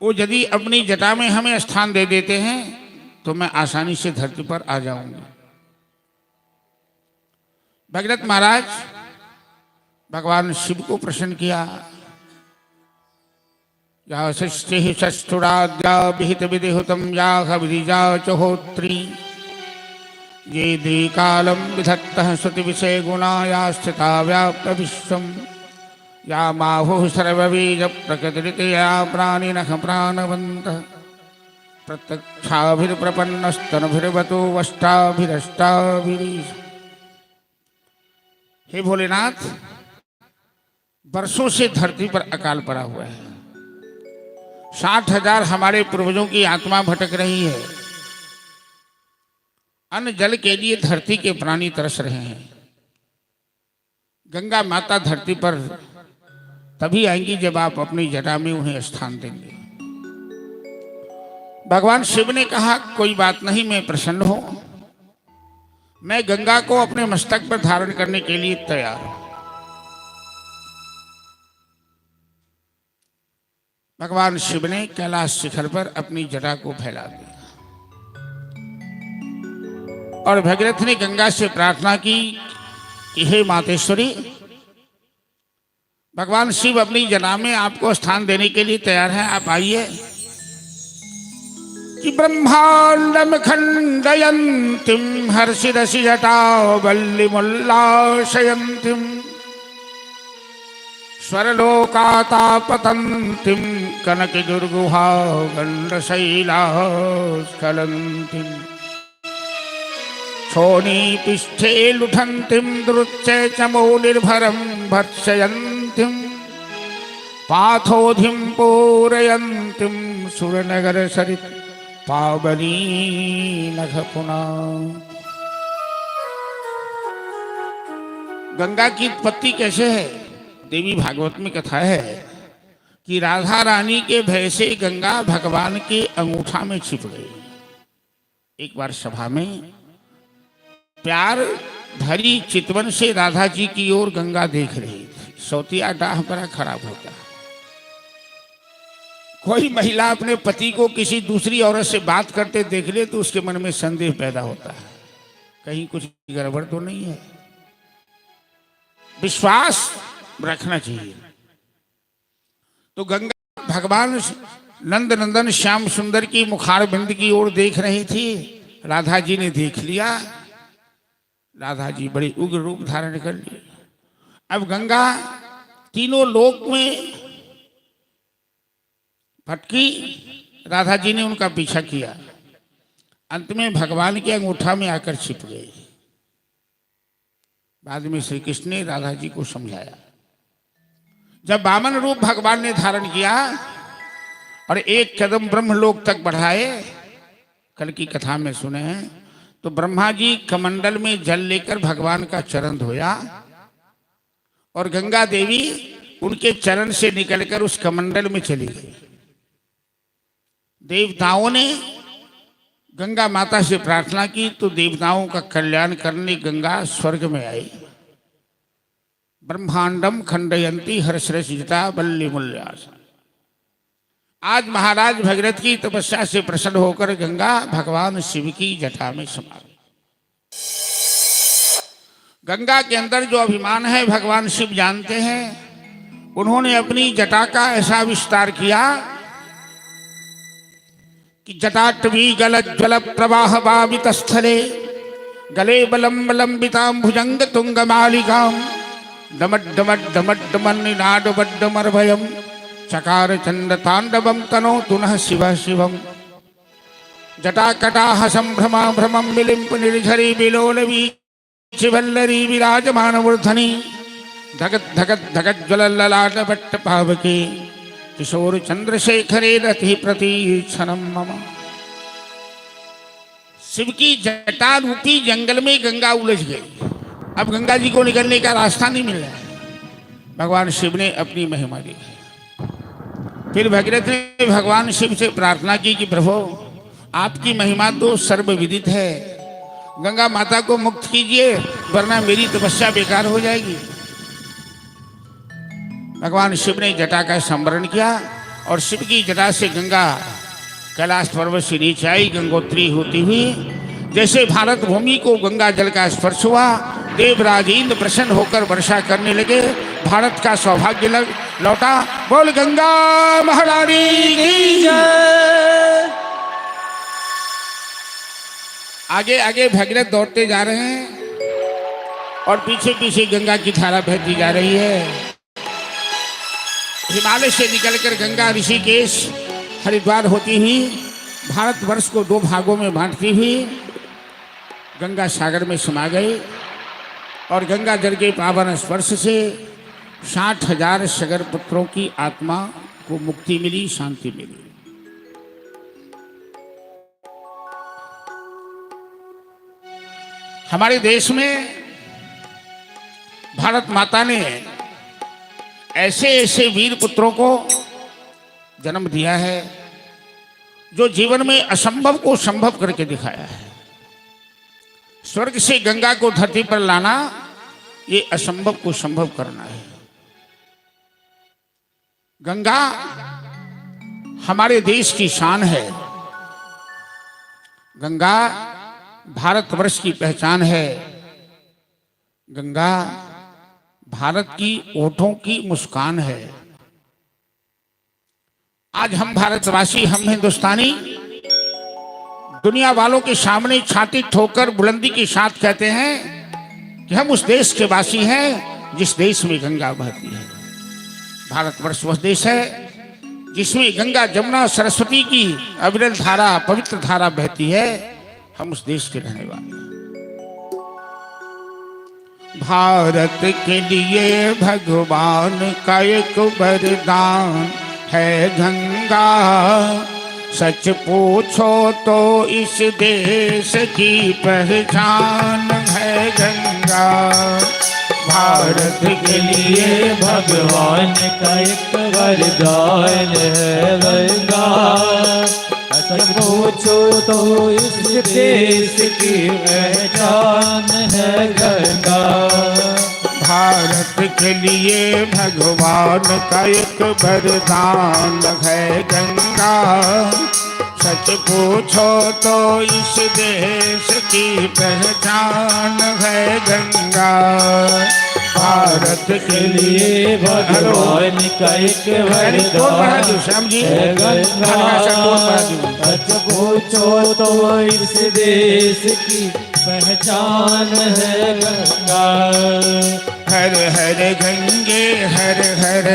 वो यदि अपनी जटा में हमें स्थान दे देते हैं तो मैं आसानी से धरती पर आ जाऊंगी। भगीरथ महाराज भगवान शिव को प्रसन्न किया। या षष्ठुराद्या विहित विधिहुतम या विधिजा चहोत्री ये दी कालम विधत्तः श्रुति विषय गुणा या स्थिता व्याप्त विश्वम या माहुः सर्वबीज प्रकृतिरितया प्राणिनः प्राणवन्तः प्रत्यक्षाभिर्प्रपन्नस्तनुभिर्वतु वष्टाभिरष्टाभिरीश। हे भोलेनाथ, वर्षों से धरती पर अकाल पड़ा हुआ है। 60,000 हमारे पूर्वजों की आत्मा भटक रही है। अन्न जल के लिए धरती के प्राणी तरस रहे हैं। गंगा माता धरती पर तभी आएंगी जब आप अपनी जटा में उन्हें स्थान देंगे। भगवान शिव ने कहा, कोई बात नहीं, मैं प्रसन्न हूं, मैं गंगा को अपने मस्तक पर धारण करने के लिए तैयार हूं। भगवान शिव ने कैलाश शिखर पर अपनी जटा को फैला दिया और भगीरथ ने गंगा से प्रार्थना की कि हे मातेश्वरी, भगवान शिव अपनी जटा में आपको स्थान देने के लिए तैयार हैं, आप आइए। कि ब्रह्मांडम खंडयंतीम हर्षिरसि जटावल्लिमुल्लासयंतीम स्वरलोकातापतंतीम कनकदुर्गुहा गंडशैलास्खलंतीम क्षोणीपिष्ठे लुठन्तीम दृच्चे चमौलिर्भरं भर्त्सयन्तीम पाथोधिं पूरयन्तीम सुरनगर सरित पावनी नखपुना। गंगा की उत्पत्ति कैसे है? देवी भागवत में कथा है कि राधा रानी के भय से गंगा भगवान के अंगूठा में छिप गई। एक बार सभा में प्यार भरी चितवन से राधा जी की ओर गंगा देख रही थी। सौतिया डाह बड़ा खराब होता है। कोई महिला अपने पति को किसी दूसरी औरत से बात करते देख ले तो उसके मन में संदेह पैदा होता है, कहीं कुछ गड़बड़ तो नहीं है। विश्वास रखना चाहिए। तो गंगा भगवान नंद नंदन श्याम सुंदर की मुखार बिंद की ओर देख रही थी। राधा जी ने देख लिया। राधा जी बड़े उग्र रूप धारण कर लिए। अब गंगा तीनों लोक में भटकी। राधा जी ने उनका पीछा किया। अंत में भगवान के अंगूठा में आकर छिप गई। बाद में श्री कृष्ण ने राधा जी को समझाया। जब वामन रूप भगवान ने धारण किया और एक कदम ब्रह्मलोक तक बढ़ाए, कल की कथा में सुने हैं, तो ब्रह्मा जी कमंडल में जल लेकर भगवान का चरण धोया और गंगा देवी उनके चरण से निकलकर उस कमंडल में चली गई। देवताओं ने गंगा माता से प्रार्थना की तो देवताओं का कल्याण करने गंगा स्वर्ग में आई। ब्रह्मांडम खंडयंती हर्षरसिजता बल्ली मूल्यास। आज महाराज भगीरथ की तपस्या से प्रसन्न होकर गंगा भगवान शिव की जटा में समा गई। गंगा के अंदर जो अभिमान है भगवान शिव जानते हैं। उन्होंने अपनी जटा का ऐसा विस्तार किया कि जटाटवी गलज्ज्वल प्रवाह भावित स्थले गले बलम लंबितां भुजंग तुंग मालिकाम डमड्डमड्डमड्डमन्निनादवड्डमर्भयम् चकार चंड तांडवम तनो तुनः शिव शिवम जटाकटाह संभ्रमा भ्रमं विलिम्प निर्झरी विलोलवी शिवल्लरी विराजमान मूर्धनि धगत धगत धगत ज्वलल्ललाट भट्ट पावके किशोर चंद्रशेखरे रति प्रतीक्षणम मम। शिव की जटा रूपी जंगल में गंगा उलझ गई। अब गंगा जी को निकलने का रास्ता नहीं मिल रहा है। भगवान शिव ने अपनी महिमा दिखाई। फिर भगीरथ ने भगवान शिव से प्रार्थना की कि प्रभु आपकी महिमा तो सर्वविदित है, गंगा माता को मुक्त कीजिए वरना मेरी तपस्या बेकार हो जाएगी। भगवान शिव ने जटा का संवरण किया और शिव की जटा से गंगा कैलाश पर्वत से नीचे आई, गंगोत्री होती हुई। जैसे भारत भूमि को गंगा जल का स्पर्श हुआ, देवराज इंद्र प्रसन्न होकर वर्षा करने लगे, भारत का सौभाग्य लौटा। बोल गंगा महारानी की जय। आगे आगे भगीरथ दौड़ते जा रहे हैं और पीछे पीछे गंगा की धारा बहती जा रही है। हिमालय से निकलकर गंगा ऋषिकेश हरिद्वार होती हुई भारतवर्ष को दो भागों में बांटती हुई गंगा सागर में समा गई और गंगा जल के पावन स्पर्श से 60,000 सगर पुत्रों की आत्मा को मुक्ति मिली, शांति मिली। हमारे देश में भारत माता ने ऐसे ऐसे वीर पुत्रों को जन्म दिया है जो जीवन में असंभव को संभव करके दिखाया है। स्वर्ग से गंगा को धरती पर लाना ये असंभव को संभव करना है। गंगा हमारे देश की शान है, गंगा भारतवर्ष की पहचान है, गंगा भारत की ओठों की मुस्कान है। आज हम भारतवासी, हम हिंदुस्तानी दुनिया वालों के सामने छाती ठोकर बुलंदी के साथ कहते हैं कि हम उस देश के वासी हैं जिस देश में गंगा बहती है। भारतवर्ष वह देश है जिसमें गंगा जमुना सरस्वती की अविरल धारा, पवित्र धारा बहती है। हम उस देश के रहने वाले हैं। भारत के लिए भगवान का एक वरदान है गंगा, सच पूछो तो इस देश की पहचान है गंगा। भारत के लिए भगवान का एक वरदान है गंगा, सच पूछो तो इस देश की पहचान है गंगा। भारत के लिए भगवान का एक वरदान है गंगा, सच पूछो तो इस देश की पहचान है गंगा। भारत के लिए भगवान का एक वरदान है गंगा, सच पूछो तो इस देश की पहचान है गंगा। हर हर गंगे हर हर,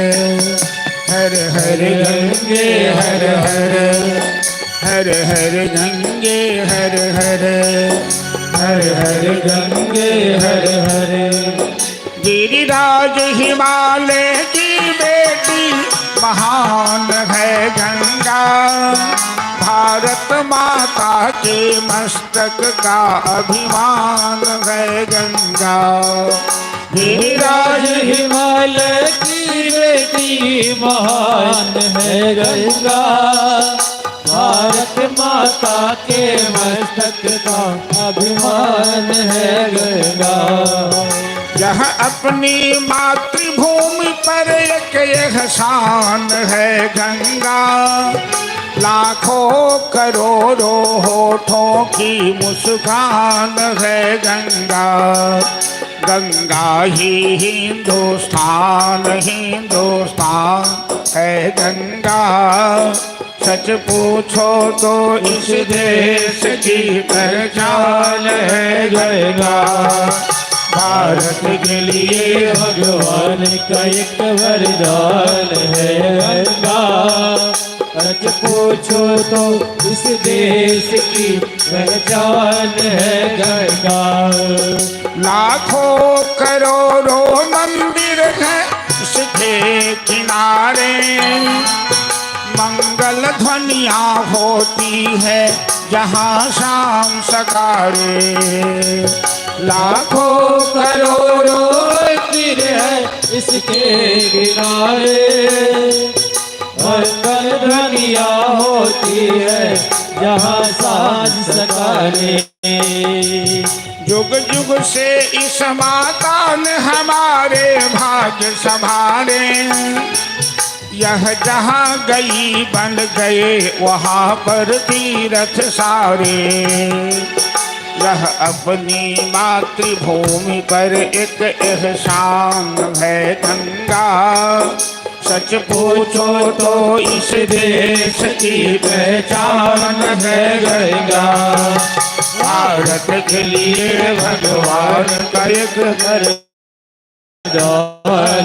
हर हर गंगे हर हर, हर हर गंगे हर हर, हर हर गंगे हर हर। गिरिराज हिमालय की बेटी महान है गंगा, भारत माता के मस्तक का अभिमान है गंगा। गिरिराज हिमालय की बेटी महान है गंगा, भारत माता के मस्तक का अभिमान है गंगा। यह अपनी मातृभूमि पर एक एहसान है गंगा, लाखों करोड़ों होठों की मुस्कान है गंगा। गंगा ही हिंदुस्तान, हिंदुस्तान है गंगा। सच पूछो तो इस देश की पहचान है गंगा। भारत के लिए भगवान का एक वरदान है गंगा। सच पूछो तो इस देश की पहचान है गंगा। लाखों करोड़ों मंदिर हैं उसके किनारे, मंगल ध्वनियाँ होती है जहाँ शाम सकारे। लाखों करोड़ों मंदिर है इसके किनारे, मंगल ध्वनियाँ होती है जहाँ सांझ सकारे। युग युग से इस माता ने हमारे भाग्य संभाले। यह जहाँ गई बन गए वहाँ पर तीर्थ सारे। यह अपनी मातृभूमि पर एक एहसान है गंगा। सच पूछो तो इस देश की पहचान है गंगा। भारत के लिए भगवान का एक वरदान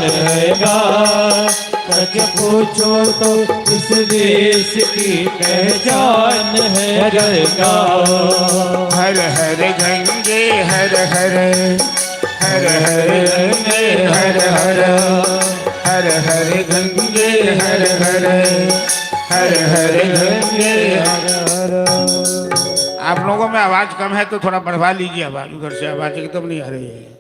है गंगा। सच पूछो तो इस देश की पहचान है गंगा। हर हर गंगे हर हर, हर हर गंगे हर हर, हर हर गंगे हर हर, हर हर गंगे हर हर। आप लोगों में आवाज कम है तो थोड़ा बढ़वा लीजिए आवाज, उधर से आवाज एकदम नहीं आ रही है।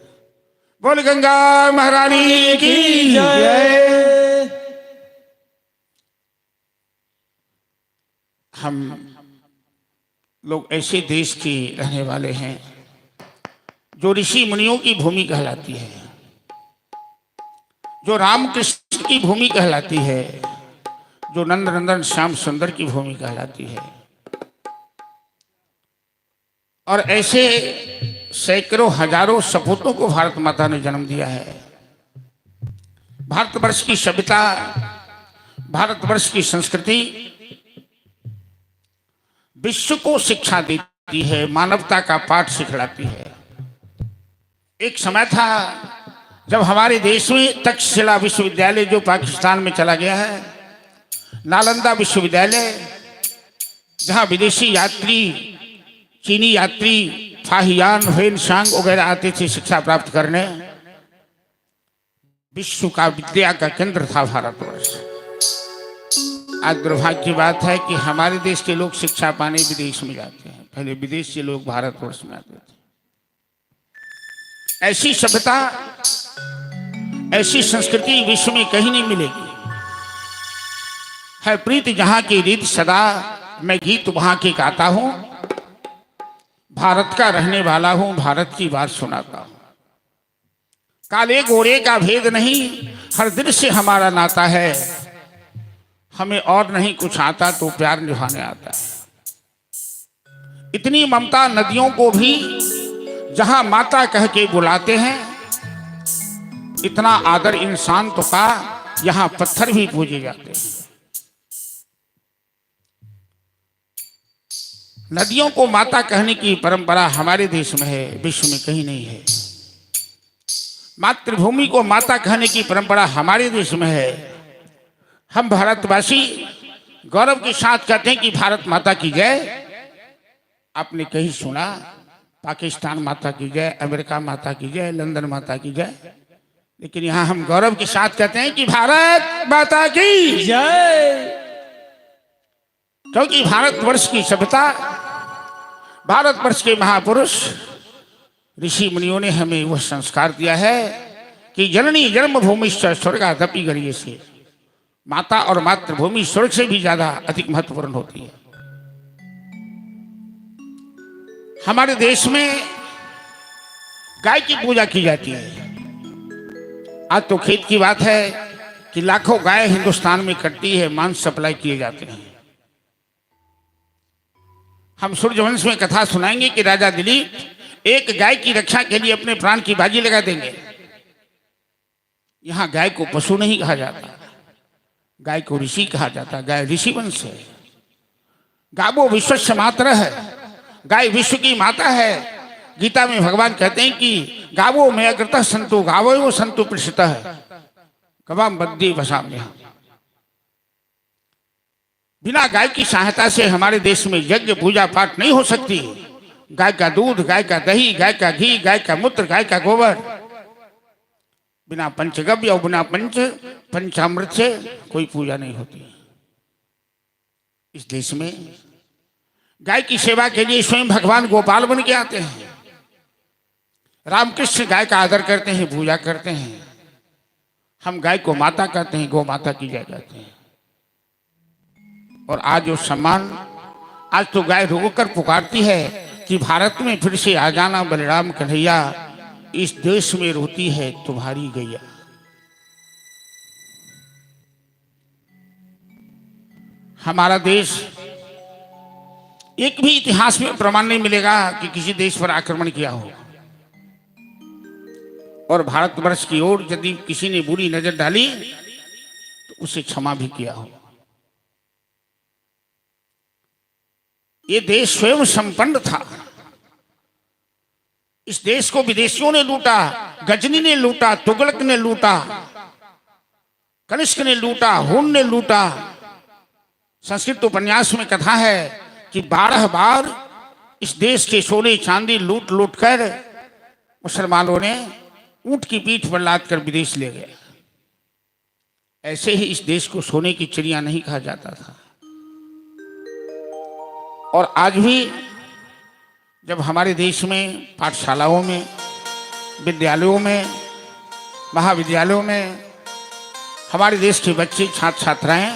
बोल गंगा महारानी की जय। हम लोग ऐसे देश के रहने वाले हैं जो ऋषि मुनियों की भूमि कहलाती है, जो रामकृष्ण की भूमि कहलाती है, जो नंद नंदन श्याम सुंदर की भूमि कहलाती है। और ऐसे सैकड़ों हजारों सपूतों को भारत माता ने जन्म दिया है। भारतवर्ष की सभ्यता, भारतवर्ष की संस्कृति विश्व को शिक्षा देती है, मानवता का पाठ सिखलाती है। एक समय था जब हमारे देश में तक्षशिला विश्वविद्यालय जो पाकिस्तान में चला गया है, नालंदा विश्वविद्यालय, जहां विदेशी यात्री, चीनी यात्री, फाहियान, हुएनसांग वगैरह आते थे शिक्षा प्राप्त करने, विश्व का विद्या का केंद्र था भारतवर्ष। आज दुर्भाग्य की बात है कि हमारे देश के लोग शिक्षा पाने विदेश में जाते हैं, पहले विदेश से लोग भारतवर्ष में आते थे। ऐसी सभ्यता, ऐसी संस्कृति विश्व में कहीं नहीं मिलेगी। है प्रीत जहां की रीत सदा, मैं गीत वहां के गाता हूं। भारत का रहने वाला हूं, भारत की बात सुनाता हूं। काले गोरे का भेद नहीं, हर दिल से हमारा नाता है। हमें और नहीं कुछ आता तो प्यार निभाने आता है। इतनी ममता नदियों को भी जहां माता कह के बुलाते हैं, इतना आदर इंसान तो का यहां पत्थर भी पूजे जाते हैं। नदियों को माता कहने की परंपरा हमारे देश में है, विश्व में कहीं नहीं है। मातृभूमि को माता कहने की परंपरा हमारे देश में है। हम भारतवासी गौरव के साथ कहते हैं कि भारत माता की जय। आपने कहीं सुना पाकिस्तान माता की जय, अमेरिका माता की जय, लंदन माता की जय? लेकिन यहां हम गौरव के साथ कहते हैं कि भारत माता की जय। क्योंकि भारतवर्ष की सभ्यता, भारतवर्ष के महापुरुष ऋषि मुनियों ने हमें वह संस्कार दिया है कि जननी जन्मभूमि स्वर्गादपि गरीयसी। माता और मातृभूमि स्वर्ग से भी ज्यादा अधिक महत्वपूर्ण होती है। हमारे देश में गाय की पूजा की जाती है। आज तो खेत की बात है कि लाखों गाय हिंदुस्तान में कटती है, मांस सप्लाई किए जाते हैं। हम सूर्यवंश में कथा सुनाएंगे कि राजा दिलीप एक गाय की रक्षा के लिए अपने प्राण की बाजी लगा देंगे। यहां गाय को पशु नहीं कहा जाता, गाय को ऋषि कहा जाता। गाय ऋषि वंश है। गावो विश्वस्य मातरः है, गाय विश्व की माता है। गीता में भगवान कहते हैं कि गावो में अग्रतः संतो गावो संतो पृष्ठतः गवाम बद्दी वसाम्य। बिना गाय की सहायता से हमारे देश में यज्ञ पूजा पाठ नहीं हो सकती। गाय का दूध, गाय का दही, गाय का घी, गाय का मूत्र, गाय का गोबर, बिना पंचगव्य और बिना पंचामृत से कोई पूजा नहीं होती। इस देश में गाय की सेवा के लिए स्वयं भगवान गोपाल बन के आते हैं। रामकृष्ण गाय का आदर करते हैं, पूजा करते हैं। हम गाय को माता कहते हैं, गौ माता की जय कहते हैं। और आज वो सम्मान, आज तो गाय रोकर पुकारती है कि भारत में फिर से आ जाना बलराम कन्हैया, इस देश में रोती है तुम्हारी गैया। हमारा देश, एक भी इतिहास में प्रमाण नहीं मिलेगा कि किसी देश पर आक्रमण किया हो। और भारतवर्ष की ओर यदि किसी ने बुरी नजर डाली तो उसे क्षमा भी किया हो। ये देश स्वयं संपन्न था। इस देश को विदेशियों ने लूटा, गजनी ने लूटा, तुगलक ने लूटा, कनिष्क ने लूटा, हुन ने लूटा। संस्कृत उपन्यास में कथा है कि 12 बार इस देश के सोने चांदी लूट लूट कर मुसलमानों ने ऊंट की पीठ पर लाद कर विदेश ले गए। ऐसे ही इस देश को सोने की चिड़िया नहीं कहा जाता था। और आज भी जब हमारे देश में पाठशालाओं में, विद्यालयों में, महाविद्यालयों में हमारे देश के बच्चे, छात्र छात्राएं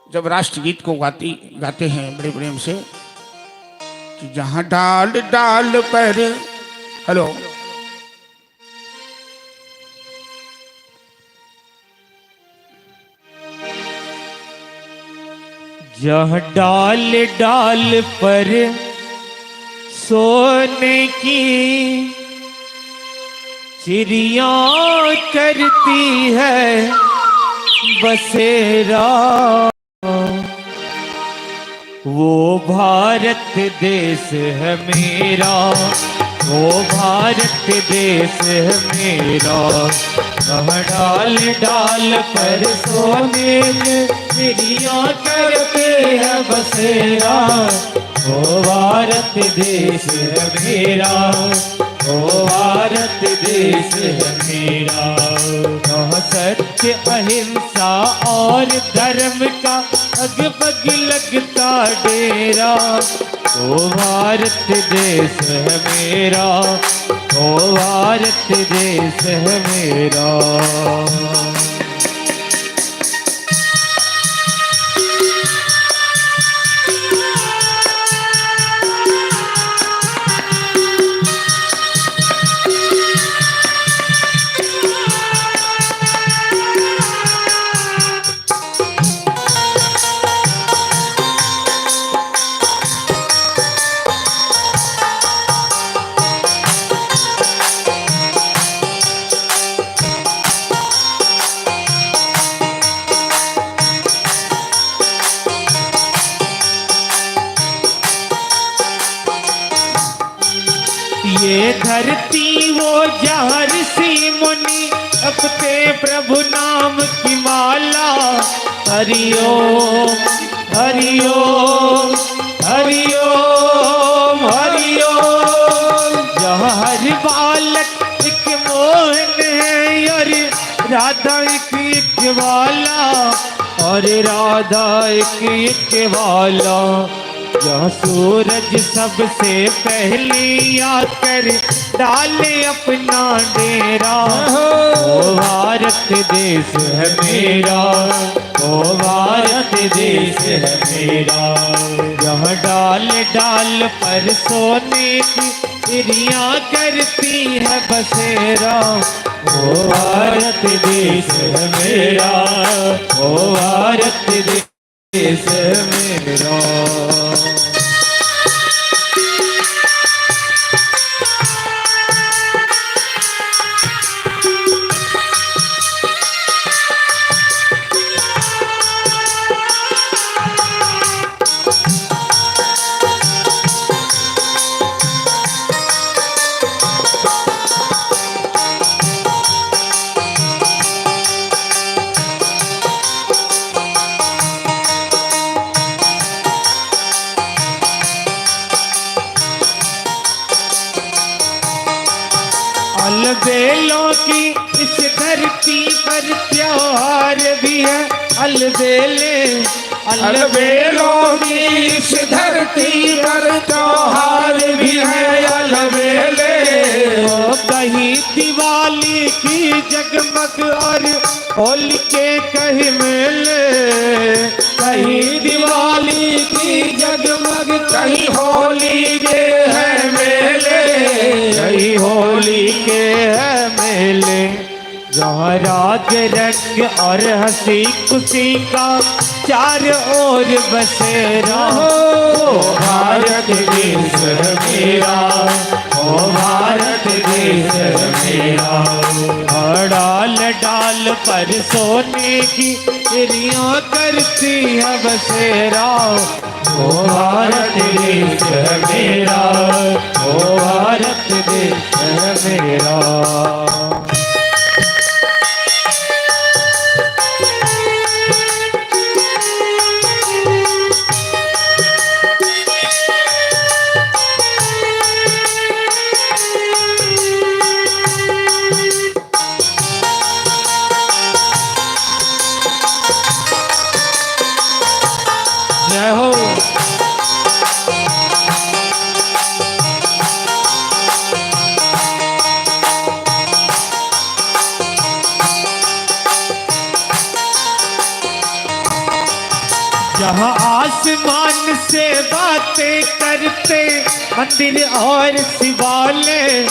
जब राष्ट्रगीत को गाते हैं बड़े प्रेम से कि जहां डाल डाल पर, हेलो, जहाँ डाल डाल पर सोने की चिड़िया करती है बसेरा, वो भारत देश है मेरा, वो भारत देश है मेरा। जहाँ डाल डाल पर सोने की चिड़िया करते हैं बसेरा, वो भारत देश है मेरा, वो भारत देश है मेरा। जहाँ सत्य अहिंसा और धर्म का अगबग लगता डेरा, वो भारत देश है मेरा, वो भारत देश है मेरा। ये धरती वो जहाँ ऋषि मुनि जपते प्रभु नाम की माला। हरिओम हरिओम हरिओम हरिओम। जहाँ हर बालक एक मोहन है और राधा एक वाला, और राधा एक वाला। जहाँ सूरज सबसे पहले आकर डाले अपना डेरा, वो भारत देश है मेरा, वो भारत देश है मेरा। जहाँ डाल डाल पर सोने की चिड़िया करती है बसेरा, वो भारत देश है मेरा, वो भारत देश है मेरा। अलबेलों की इस धरती पर त्योहार भी है अलबेले। अलबेलों की इस धरती पर त्योहार भी है अलबेले। कहीं दिवाली की जगमग और होली के कहीं मेले। कहीं दिवाली की जगमग कहीं होली के है मेले। कहीं होली के है मेले। जहाँ राग रंग और हंसी खुशी का चार ओर बसेरा हो। भारत देश मेरा, ओ भारत देश मेरा। डाल डाल पर सोने की चिड़ियाँ करती है बसेरा। ओ भारत देश मेरा, ओ भारत देश मेरा। जय हो। जहाँ आसमान से बातें करते मंदिर और शिवालय।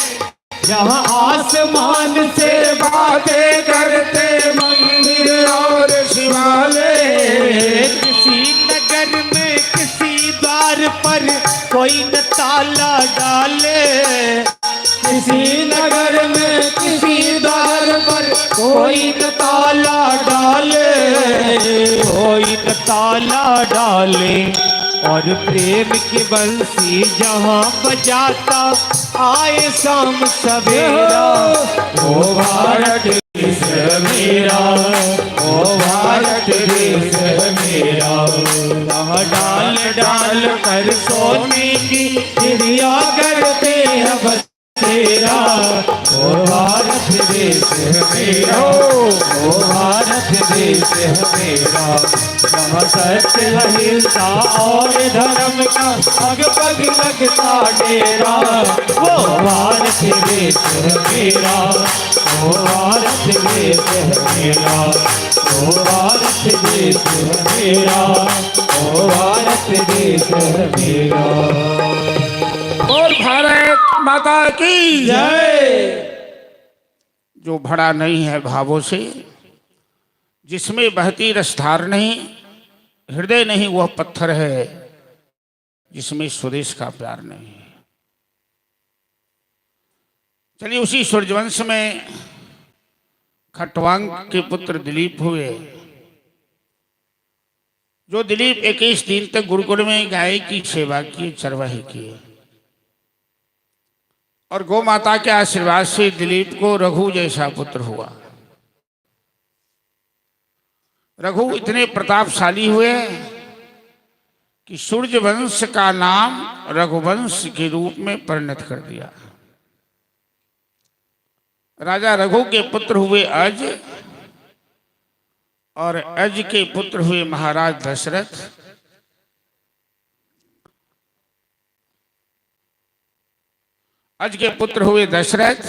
जहाँ आसमान से बातें करते मंदिर और शिवालय। किसी नगर में किसी द्वार पर कोई न ताला डाले। किसी नगर में किसी द्वार पर कोई न ताला डाले। कोई न ताला डाले। और प्रेम की बंसी जहाँ बजाता आए शाम सवेरा। ओ भारत देश मेरा, ओ भारत देश मेरा। डाल डाल कर सोने की चिड़िया करते हैं बसेरा। ओ भारत देश मेरा, ओ भारत देश मेरा। जहाँ सत्य अहिंसा और धर्म का पग पग लगता डेरा। वो भारत देश मेरा, ओ भारत देश मेरा। ओ भारत देश मेरा, ओ भारत देश मेरा। और भारत माता की जय। जो भरा नहीं है भावों से, जिसमें बहती रसधार नहीं, हृदय नहीं वह पत्थर है जिसमें स्वदेश का प्यार नहीं है। चलिए उसी सूर्यवंश में खटवांग के पुत्र दिलीप हुए। जो दिलीप 21 दिन तक गुरुकुल में गाय की सेवा की, चरवाही की। और गौ माता के आशीर्वाद से दिलीप को रघु जैसा पुत्र हुआ। रघु इतने प्रतापशाली हुए कि सूर्यवंश का नाम रघुवंश के रूप में परिणत कर दिया। राजा रघु के पुत्र हुए अज, और अज के पुत्र हुए महाराज दशरथ। अज के पुत्र हुए दशरथ।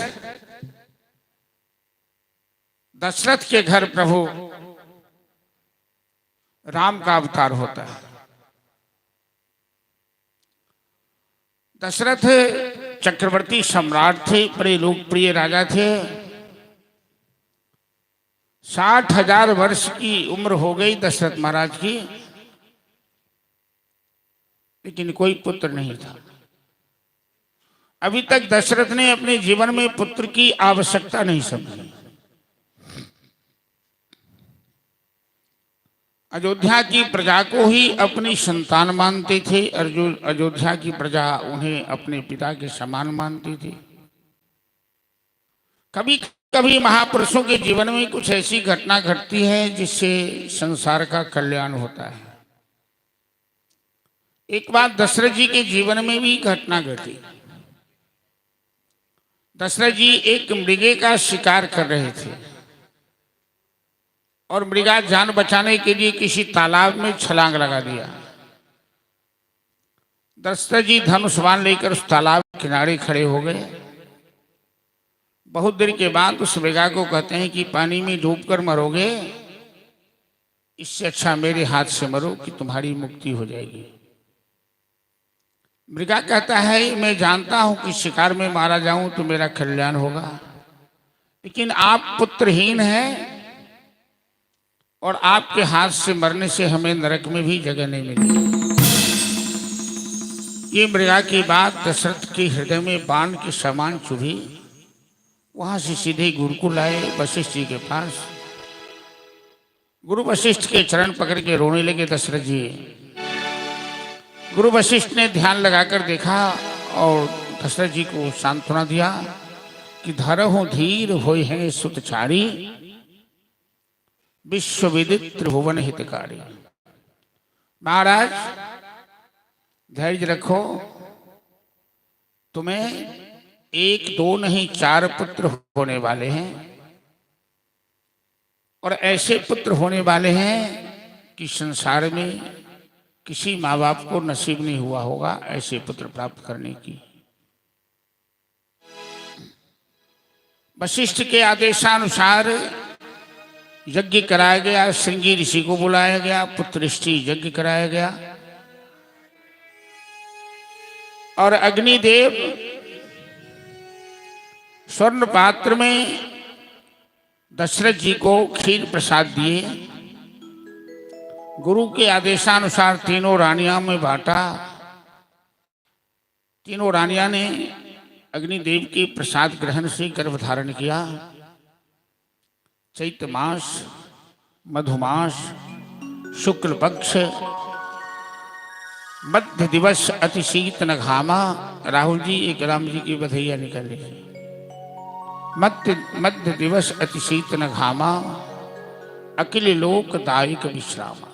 दशरथ के घर प्रभु राम का अवतार होता है। दशरथ चक्रवर्ती सम्राट थे, बड़े लोकप्रिय राजा थे। 60,000 वर्ष की उम्र हो गई दशरथ महाराज की, लेकिन कोई पुत्र नहीं था। अभी तक दशरथ ने अपने जीवन में पुत्र की आवश्यकता नहीं समझी। अयोध्या की प्रजा को ही अपनी संतान मानते थे। अयोध्या की प्रजा उन्हें अपने पिता के समान मानती थी। कभी कभी महापुरुषों के जीवन में कुछ ऐसी घटना घटती है जिससे संसार का कल्याण होता है। एक बात दशरथ जी के जीवन में भी घटना घटी। दशरथ जी एक मृगे का शिकार कर रहे थे और मृगा जान बचाने के लिए किसी तालाब में छलांग लगा दिया। दशरथ जी धनुष बाण लेकर उस तालाब के किनारे खड़े हो गए। बहुत देर के बाद उस मृगा को कहते हैं कि पानी में डूबकर मरोगे, इससे अच्छा मेरे हाथ से मरो कि तुम्हारी मुक्ति हो जाएगी। मृगा कहता है मैं जानता हूं कि शिकार में मारा जाऊं तो मेरा कल्याण होगा, लेकिन आप पुत्रहीन हैं और आपके हाथ से मरने से हमें नरक में भी जगह नहीं मिलेगी। ये मृगा की बात दशरथ के हृदय में बाण के समान चुभी। वहां से सीधे गुरुकुल आए वशिष्ठ जी के पास। गुरु वशिष्ठ के चरण पकड़ के रोने लगे दशरथ जी। गुरु वशिष्ठ ने ध्यान लगाकर देखा और दशरथ जी को सांत्वना दिया कि धरहु धीर होय हैं सुतचारी, विश्व विदित त्रिभुवन हितकारी। महाराज धैर्य रखो, तुम्हें एक दो नहीं 4 पुत्र होने वाले हैं और ऐसे पुत्र होने वाले हैं कि संसार में किसी माँ बाप को नसीब नहीं हुआ होगा ऐसे पुत्र प्राप्त करने की। वशिष्ठ के आदेशानुसार यज्ञ कराया गया, श्रृंगी ऋषि को बुलाया गया, पुत्रष्टि यज्ञ कराया गया और अग्निदेव स्वर्ण पात्र में दशरथ जी को खीर प्रसाद दिए। गुरु के आदेशानुसार तीनों रानियां में बांटा। तीनों रानियां ने अग्निदेव के प्रसाद ग्रहण से गर्भ धारण किया। चैत्र मास, मधुमास, शुक्ल पक्ष, मध्य दिवस अति शीत न घामा। राहुल जी एक राम जी की बधैया निकल रही है। मध्य दिवस अति शीत न घामा, अखिल लोक दायक विश्रामा।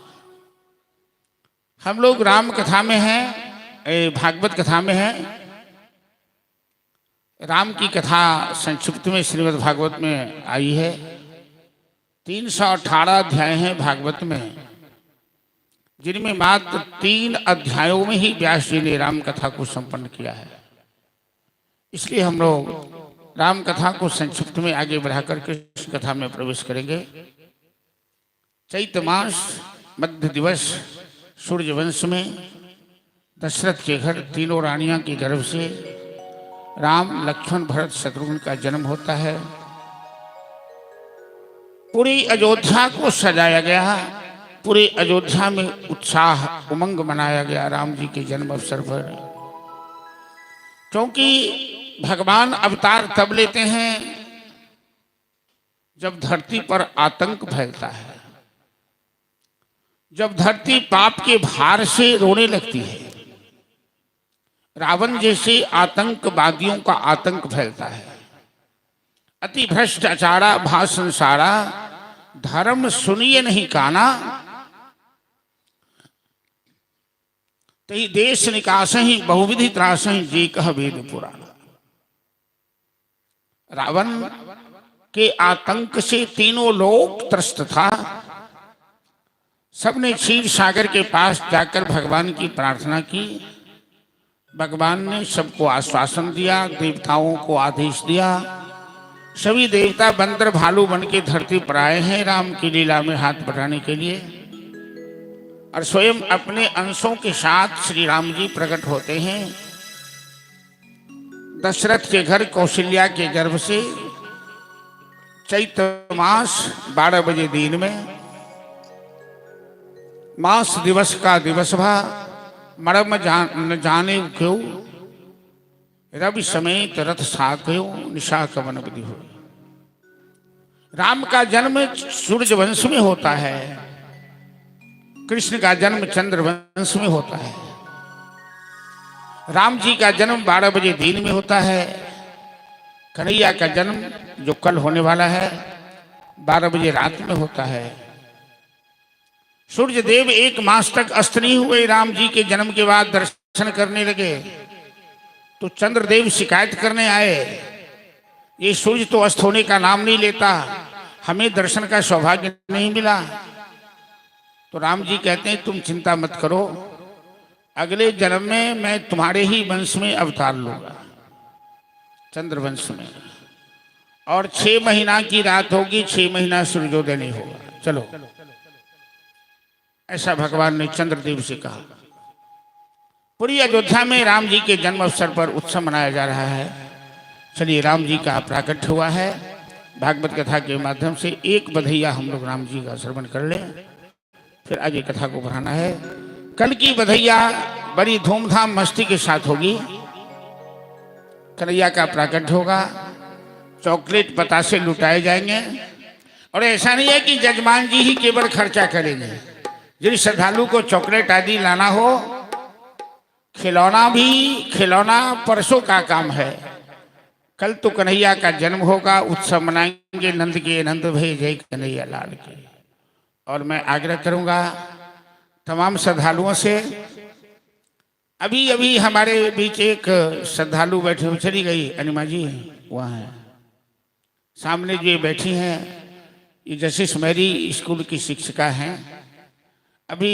हम लोग राम कथा में हैं, भागवत कथा में हैं। राम की कथा संक्षिप्त में श्रीमद् भागवत में आई है। 318 अध्याय हैं भागवत में, जिनमें मात्र 3 अध्यायों में ही व्यास जी ने राम कथा को संपन्न किया है। इसलिए हम लोग राम कथा को संक्षिप्त में आगे बढ़ाकर कृष्ण कथा में प्रवेश करेंगे। चैत्र मास, मध्य दिवस, सूर्य वंश में दशरथ के घर तीनों रानियां के गर्भ से राम, लक्ष्मण, भरत, शत्रुघ्न का जन्म होता है। पूरी अयोध्या को सजाया गया, पूरे अयोध्या में उत्साह उमंग मनाया गया राम जी के जन्म अवसर पर। क्योंकि भगवान अवतार तब लेते हैं जब धरती पर आतंक फैलता है, जब धरती पाप के भार से रोने लगती है। रावण जैसे आतंकवादियों का आतंक फैलता है। अति भ्रष्ट आचारा भा संसारा, धर्म सुनिए नहीं काना, तही देश निकास ही बहुविधि त्रास ही जी कह वेद पुराण। रावण के आतंक से तीनों लोक त्रस्त था। सबने क्षीर सागर के पास जाकर भगवान की प्रार्थना की। भगवान ने सबको आश्वासन दिया, देवताओं को आदेश दिया। सभी देवता बंदर भालू बन के धरती पर आए हैं राम की लीला में हाथ बढ़ाने के लिए, और स्वयं अपने अंशों के साथ श्री राम जी प्रकट होते हैं। दशरथ के घर कौशल्या के गर्भ से चैत्र मास 12 बजे दिन में मास दिवस का दिवस भा मरम जाने क्यों, रवि समेत रथ साक्यो निशा कवन विधि हो। राम का जन्म सूर्य वंश में होता है, कृष्ण का जन्म चंद्र वंश में होता है। राम जी का जन्म 12 बजे दिन में होता है। कन्हैया का जन्म जो कल होने वाला है 12 बजे रात में होता है। सूर्य देव 1 मास तक अस्त नहीं हुए। राम जी के जन्म के बाद दर्शन करने लगे तो चंद्रदेव शिकायत करने आए ये सूर्य तो अस्त होने का नाम नहीं लेता, हमें दर्शन का सौभाग्य नहीं मिला। तो राम जी कहते हैं तुम चिंता मत करो, अगले जन्म में मैं तुम्हारे ही वंश में अवतार लूंगा, चंद्रवंश में, और 6 महीना की रात होगी, 6 महीना सूर्योदय नहीं होगा। चलो, ऐसा भगवान ने चंद्रदेव से कहा। पूरी अयोध्या में राम जी के जन्म अवसर पर उत्सव मनाया जा रहा है। चलिए, राम जी का प्राकट्य हुआ है। भागवत कथा के माध्यम से एक बधैया हम लोग राम जी का श्रवण कर लें, फिर आगे कथा को बढ़ाना है। कल की बधैया बड़ी धूमधाम मस्ती के साथ होगी। कन्हैया का प्राकट्य होगा, चॉकलेट बतासे लुटाए जाएंगे। और ऐसा नहीं है कि जजमान जी ही केवल खर्चा करेंगे। जिन श्रद्धालु को चॉकलेट आदि लाना हो, खिलौना परसों का काम है। कल तो कन्हैया का जन्म होगा, उत्सव मनाएंगे नंद के नंद भय जय कन्हैया लाल के। और मैं आग्रह करूंगा तमाम श्रद्धालुओं से, अभी अभी हमारे बीच एक श्रद्धालु बैठे हुए, चली गई अनिमा जी, वहाँ है सामने जो बैठी हैं, ये जस्टिस मैरी स्कूल की शिक्षिका हैं। अभी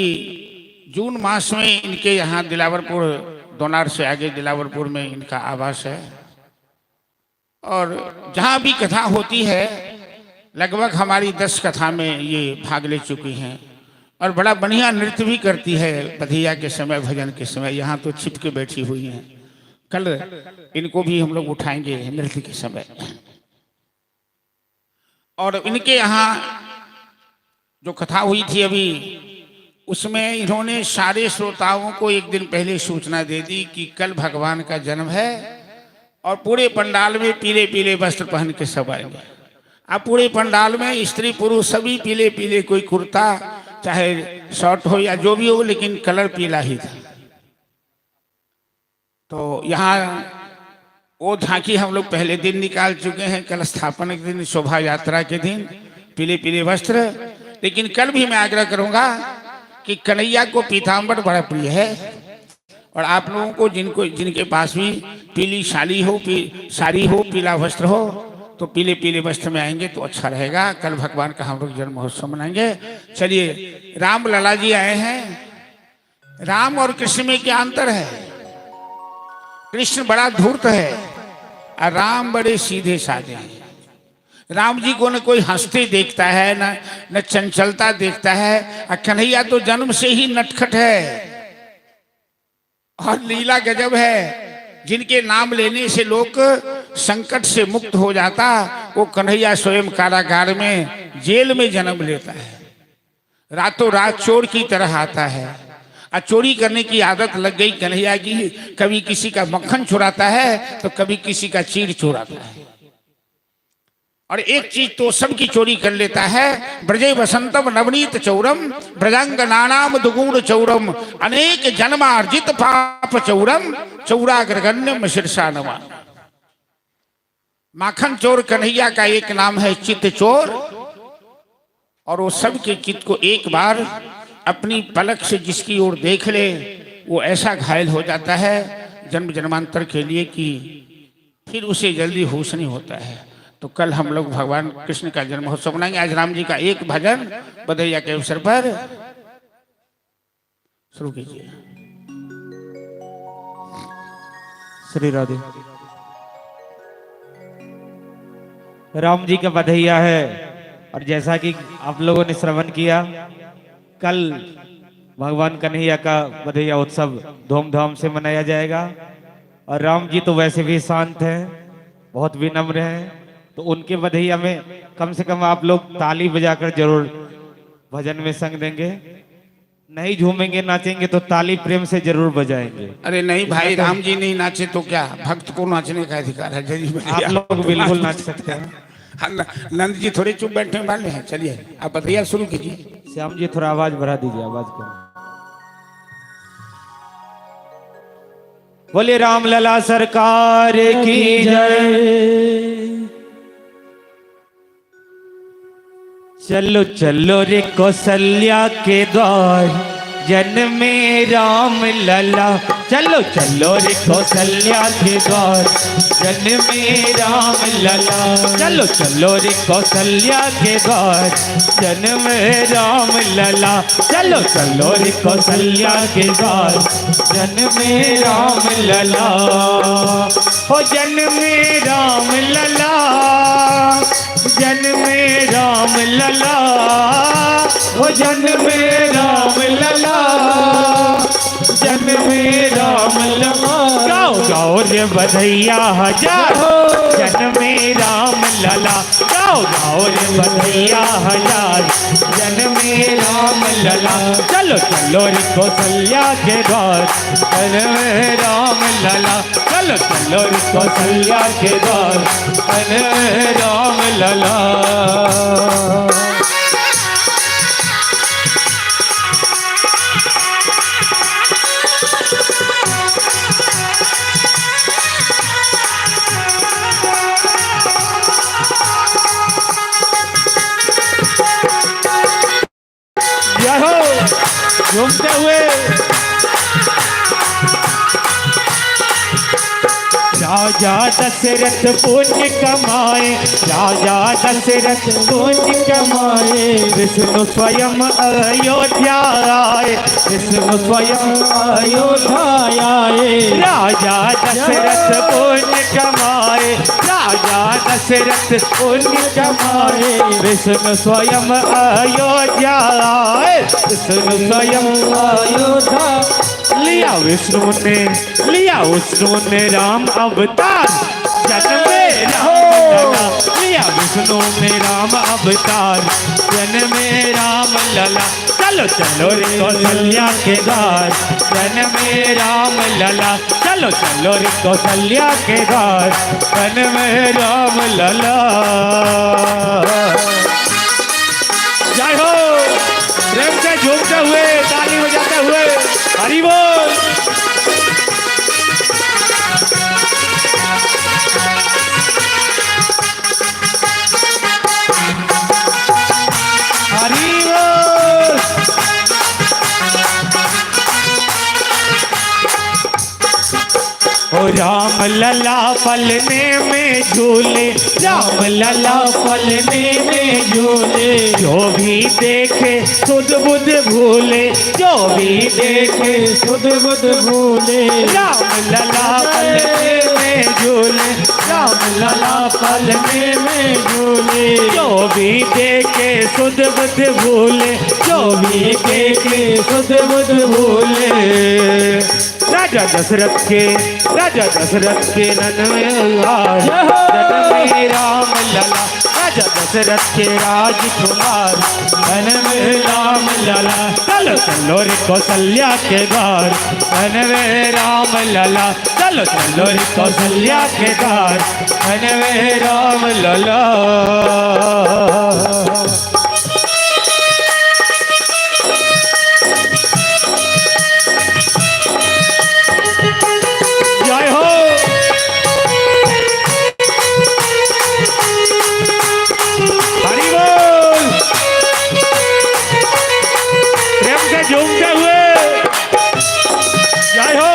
जून मास में इनके यहाँ दिलावरपुर, दोनार से आगे दिलावरपुर में इनका आवास है। और जहाँ भी कथा होती है, लगभग हमारी 10 कथा में ये भाग ले चुकी हैं। और बड़ा बढ़िया नृत्य भी करती है बधैया के समय, भजन के समय। यहाँ तो छिप के बैठी हुई हैं, कल इनको भी हम लोग उठाएंगे नृत्य के समय। और इनके यहाँ जो कथा हुई थी अभी, उसमें इन्होंने सारे श्रोताओं को एक दिन पहले सूचना दे दी कि कल भगवान का जन्म है और पूरे पंडाल में पीले पीले वस्त्र पहन के सब आएंगे। अब पूरे पंडाल में स्त्री पुरुष सभी पीले पीले, कोई कुर्ता चाहे शर्ट हो या जो भी हो, लेकिन कलर पीला ही था। तो यहाँ वो झांकी हम लोग पहले दिन निकाल चुके हैं, कल स्थापन के दिन, शोभा यात्रा के दिन, पीले पीले वस्त्र। लेकिन कल भी मैं आग्रह करूंगा कि कन्हैया को पीताम्बर बड़ा प्रिय है। और आप लोगों को जिनके पास भी पीली साड़ी हो, पीला वस्त्र हो, तो पीले पीले वस्त्र में आएंगे तो अच्छा रहेगा। कल भगवान का हम लोग जन्म महोत्सव मनाएंगे। चलिए, राम लला जी आए हैं। राम और कृष्ण में क्या अंतर है? कृष्ण बड़ा धूर्त है और राम बड़े सीधे साधे हैं। राम जी को न कोई हंसते देखता है, न चंचलता देखता है। और कन्हैया तो जन्म से ही नटखट है और लीला गजब है। जिनके नाम लेने से लोग संकट से मुक्त हो जाता, वो कन्हैया स्वयं कारागार में, जेल में जन्म लेता है। रातों रात चोर की तरह आता है और चोरी करने की आदत लग गई कन्हैया की। कभी किसी का मक्खन चुराता है तो कभी किसी का चीर चुराता है। और एक चीज तो सबकी चोरी कर लेता है। ब्रजे वसंतम नवनीत चौरम, ब्रजांगनानाम दुगुण चौरम, अनेक जन्मार्जित पाप चौरम, चौराग्रगण्यम शीर्षा नमा। माखन चोर कन्हैया का एक नाम है चित्त चोर। और वो सबके चित्त को एक बार अपनी पलक से जिसकी ओर देख ले, वो ऐसा घायल हो जाता है जन्म जन्मांतर के लिए कि फिर उसे जल्दी होश नहीं होता है। तो कल हम लोग भगवान कृष्ण का जन्म महोत्सव मनाएंगे। आज राम जी का एक भजन बधैया के अवसर पर शुरू कीजिए। श्री राधे। राम जी का बधैया है। और जैसा कि आप लोगों ने श्रवण किया, कल भगवान कन्हैया का बधैया उत्सव धूमधाम से मनाया जाएगा। और राम जी तो वैसे भी शांत हैं, बहुत विनम्र हैं, तो उनके बधैया में कम से कम आप लोग ताली बजाकर जरूर भजन में संग देंगे। नहीं झूमेंगे नाचेंगे तो ताली प्रेम से जरूर बजाएंगे। अरे नहीं भाई, राम जी नहीं नाचे तो क्या, भक्त को नाचने का अधिकार है। आप लोग बिल्कुल नाच सकते हैं। नंद जी थोड़े चुप बैठे वाले हैं। चलिए, आप बधैया शुरू कीजिए। श्याम जी थोड़ा आवाज बढ़ा दीजिए, आवाज करो। बोले राम लला सरकार की जय। चलो चलो रे कौशल्या के द्वार, जन्मे राम लला। चलो चलो रे कौशल्या के द्वार, जन्मे राम लला। चलो चलो रे कौशल्या के द्वार, जन्मे राम लला। चलो चलो रे कौशल्या के द्वार, जन्मे राम लला। हो जन्मे राम लला, जन्मे राम लला। हो जन्मे राम लला, जन्मे राम लला। गाओ गाओ रे बधैया हजार, जन्मे राम लला। गाओ गाओ रे बधैया हजार, जन्मे राम लला। चलो चलो रे कौशल्या के द्वार, जन्मे राम लला। चलो चलो रे कौशल्या के द्वार, जन्मे राम लला। घूमते हुए राजा दशरथ पुण्य कमाए, राजा दशरथ पुण्य कमाए। विष्णु स्वयं अयोध्या आए, विष्णु स्वयं अयोध्या आए। राजा दशरथ पुण्य कमाए, राजा दशरथ पुण्य कमाए। विष्णु स्वयं अयोध्या आए, विष्णु स्वयं अयोध्या। लिया विष्णु ने राम अवतार, जन्मे राम लला। लिया विष्णु ने राम अवतार, जन्मे राम लला। चलो चलो रे कौशल्या के द्वार, जन्मे राम लला। चलो चलो रे कौशल्या के द्वार, जन्मे राम लला। जय हो। प्रेम से झूमते हुए, ताली बजाते हुए, हरि बोल। हरि बोल। ओ राम लला पलने में झूले, राम लला पलने में झूले। जो भी देखे सुध बुध भूले, जो भी देखे सुध बुध भूले। राम लला पलने में झूले, राम लला पलने में झूले। जो भी देखे सुध बुध भूले, जो भी देखे सुध बुध भूले। राजा दशरथ के नन्हे लाल, जन्मे राम लला। राजा दशरथ के राजकुमार, जन्मे राम लला। चलो चलो रे कौशल्या के द्वार, जन्मे राम लला। चलो चलो रे कौशल्या के द्वार, जन्मे राम लला। झूमते हुए जय हो।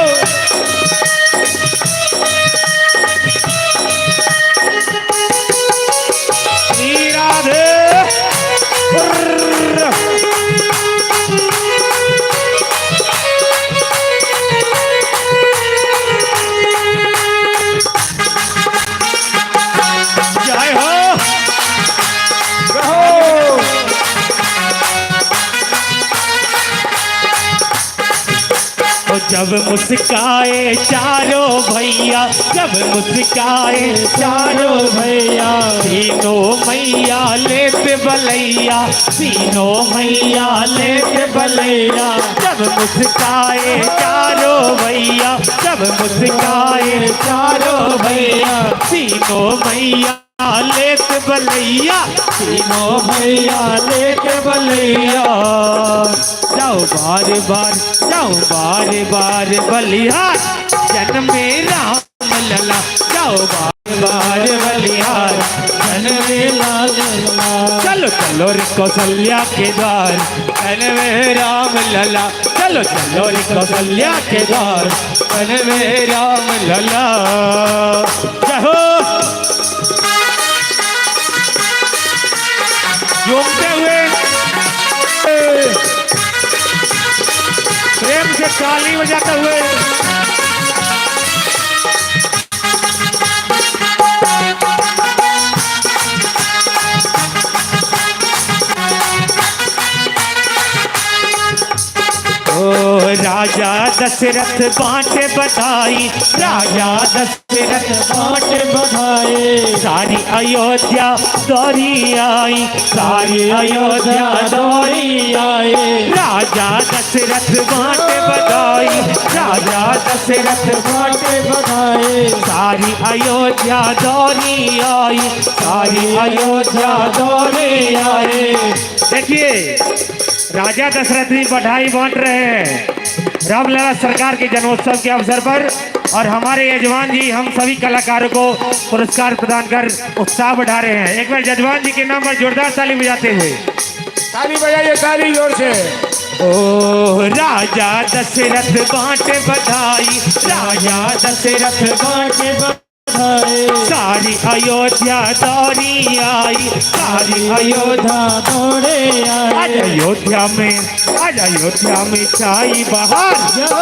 श्री राधे। जय हो। जब मुस्काए चारों भैया, जब मुस्काए चारों भैया। तीनों मैया लेते बलैया, तीनों मैया लेते बलैया। जब मुस्काए चारों भैया, जब मुस्काए चारों भैया। तीनों मैया लेत बलैया, तीनों भैया लेत बलैया। जाओ बार बार, जाओ बार बार बलिहार, जन्मे राम लला। जाओ बार बार बलिहार, जन्मे लाल लला। चलो चलो रे कौशल्या के द्वार, मन में राम लला। चलो चलो रे कौशल्या के द्वार, मन में राम लला। जय हो। झूमते हुए प्रेम से ताली बजाते हुए राजा दशरथ बांटे बधाई, राजा दशरथ बांटे बधाई। सारी अयोध्या दौड़ी आई, सारी अयोध्या दौड़ी आई। राजा दशरथ बांटे बधाई, राजा दशरथ बांटे बधाई। सारी अयोध्या दौड़ी आई, सारी अयोध्या दौड़ी आई। देखिए राजा दशरथ भी बधाई बांट रहे हैं रामलला सरकार के जन्मोत्सव के अवसर पर, और हमारे यजमान जी हम सभी कलाकारों को पुरस्कार प्रदान कर उत्साह बढ़ा रहे हैं। एक बार यजमान जी के नाम पर जोरदार ताली बजाते हुए। ताली बजाइए, ताली जोर से। ओ राजा दशरथ बांटे बधाई, राजा दशरथ बांटे बधाई। सारी अयोध्या दौड़ी आई, सारी अयोध्या दौड़े आई। आज अयोध्या में, आज अयोध्या में छाई बहार, जन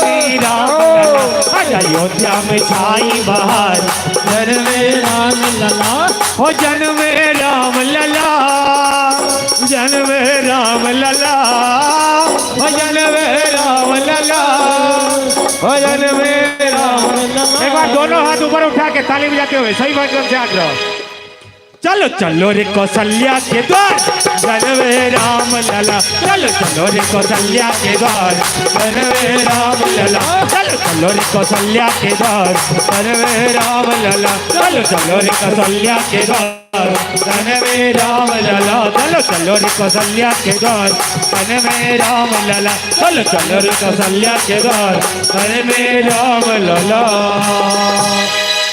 में राम लला। आज अयोध्या में छाई बहार, जन में राम लला। हो जन में राम लला, जन में राम लला। हो जन में राम लला, हो जन में राम लला। एक बार दोनों हाथ ऊपर उठा के ताली बजाते हुए सही बात से आग्रह। चलो चलो रे कौशल्या के द्वार, जन में राम लला। चलो चलो रे कौशल्या के द्वार, जन में राम लला। चलो चलो रे कौशल्या के द्वार, जन में राम लला। चलो चलो रे कौशल्या के द्वार, जन में राम लला। चलो चलो रे कौशल्या के द्वार, जन में राम लला। चलो चलो रे कौशल्या के द्वार, जन में राम लला।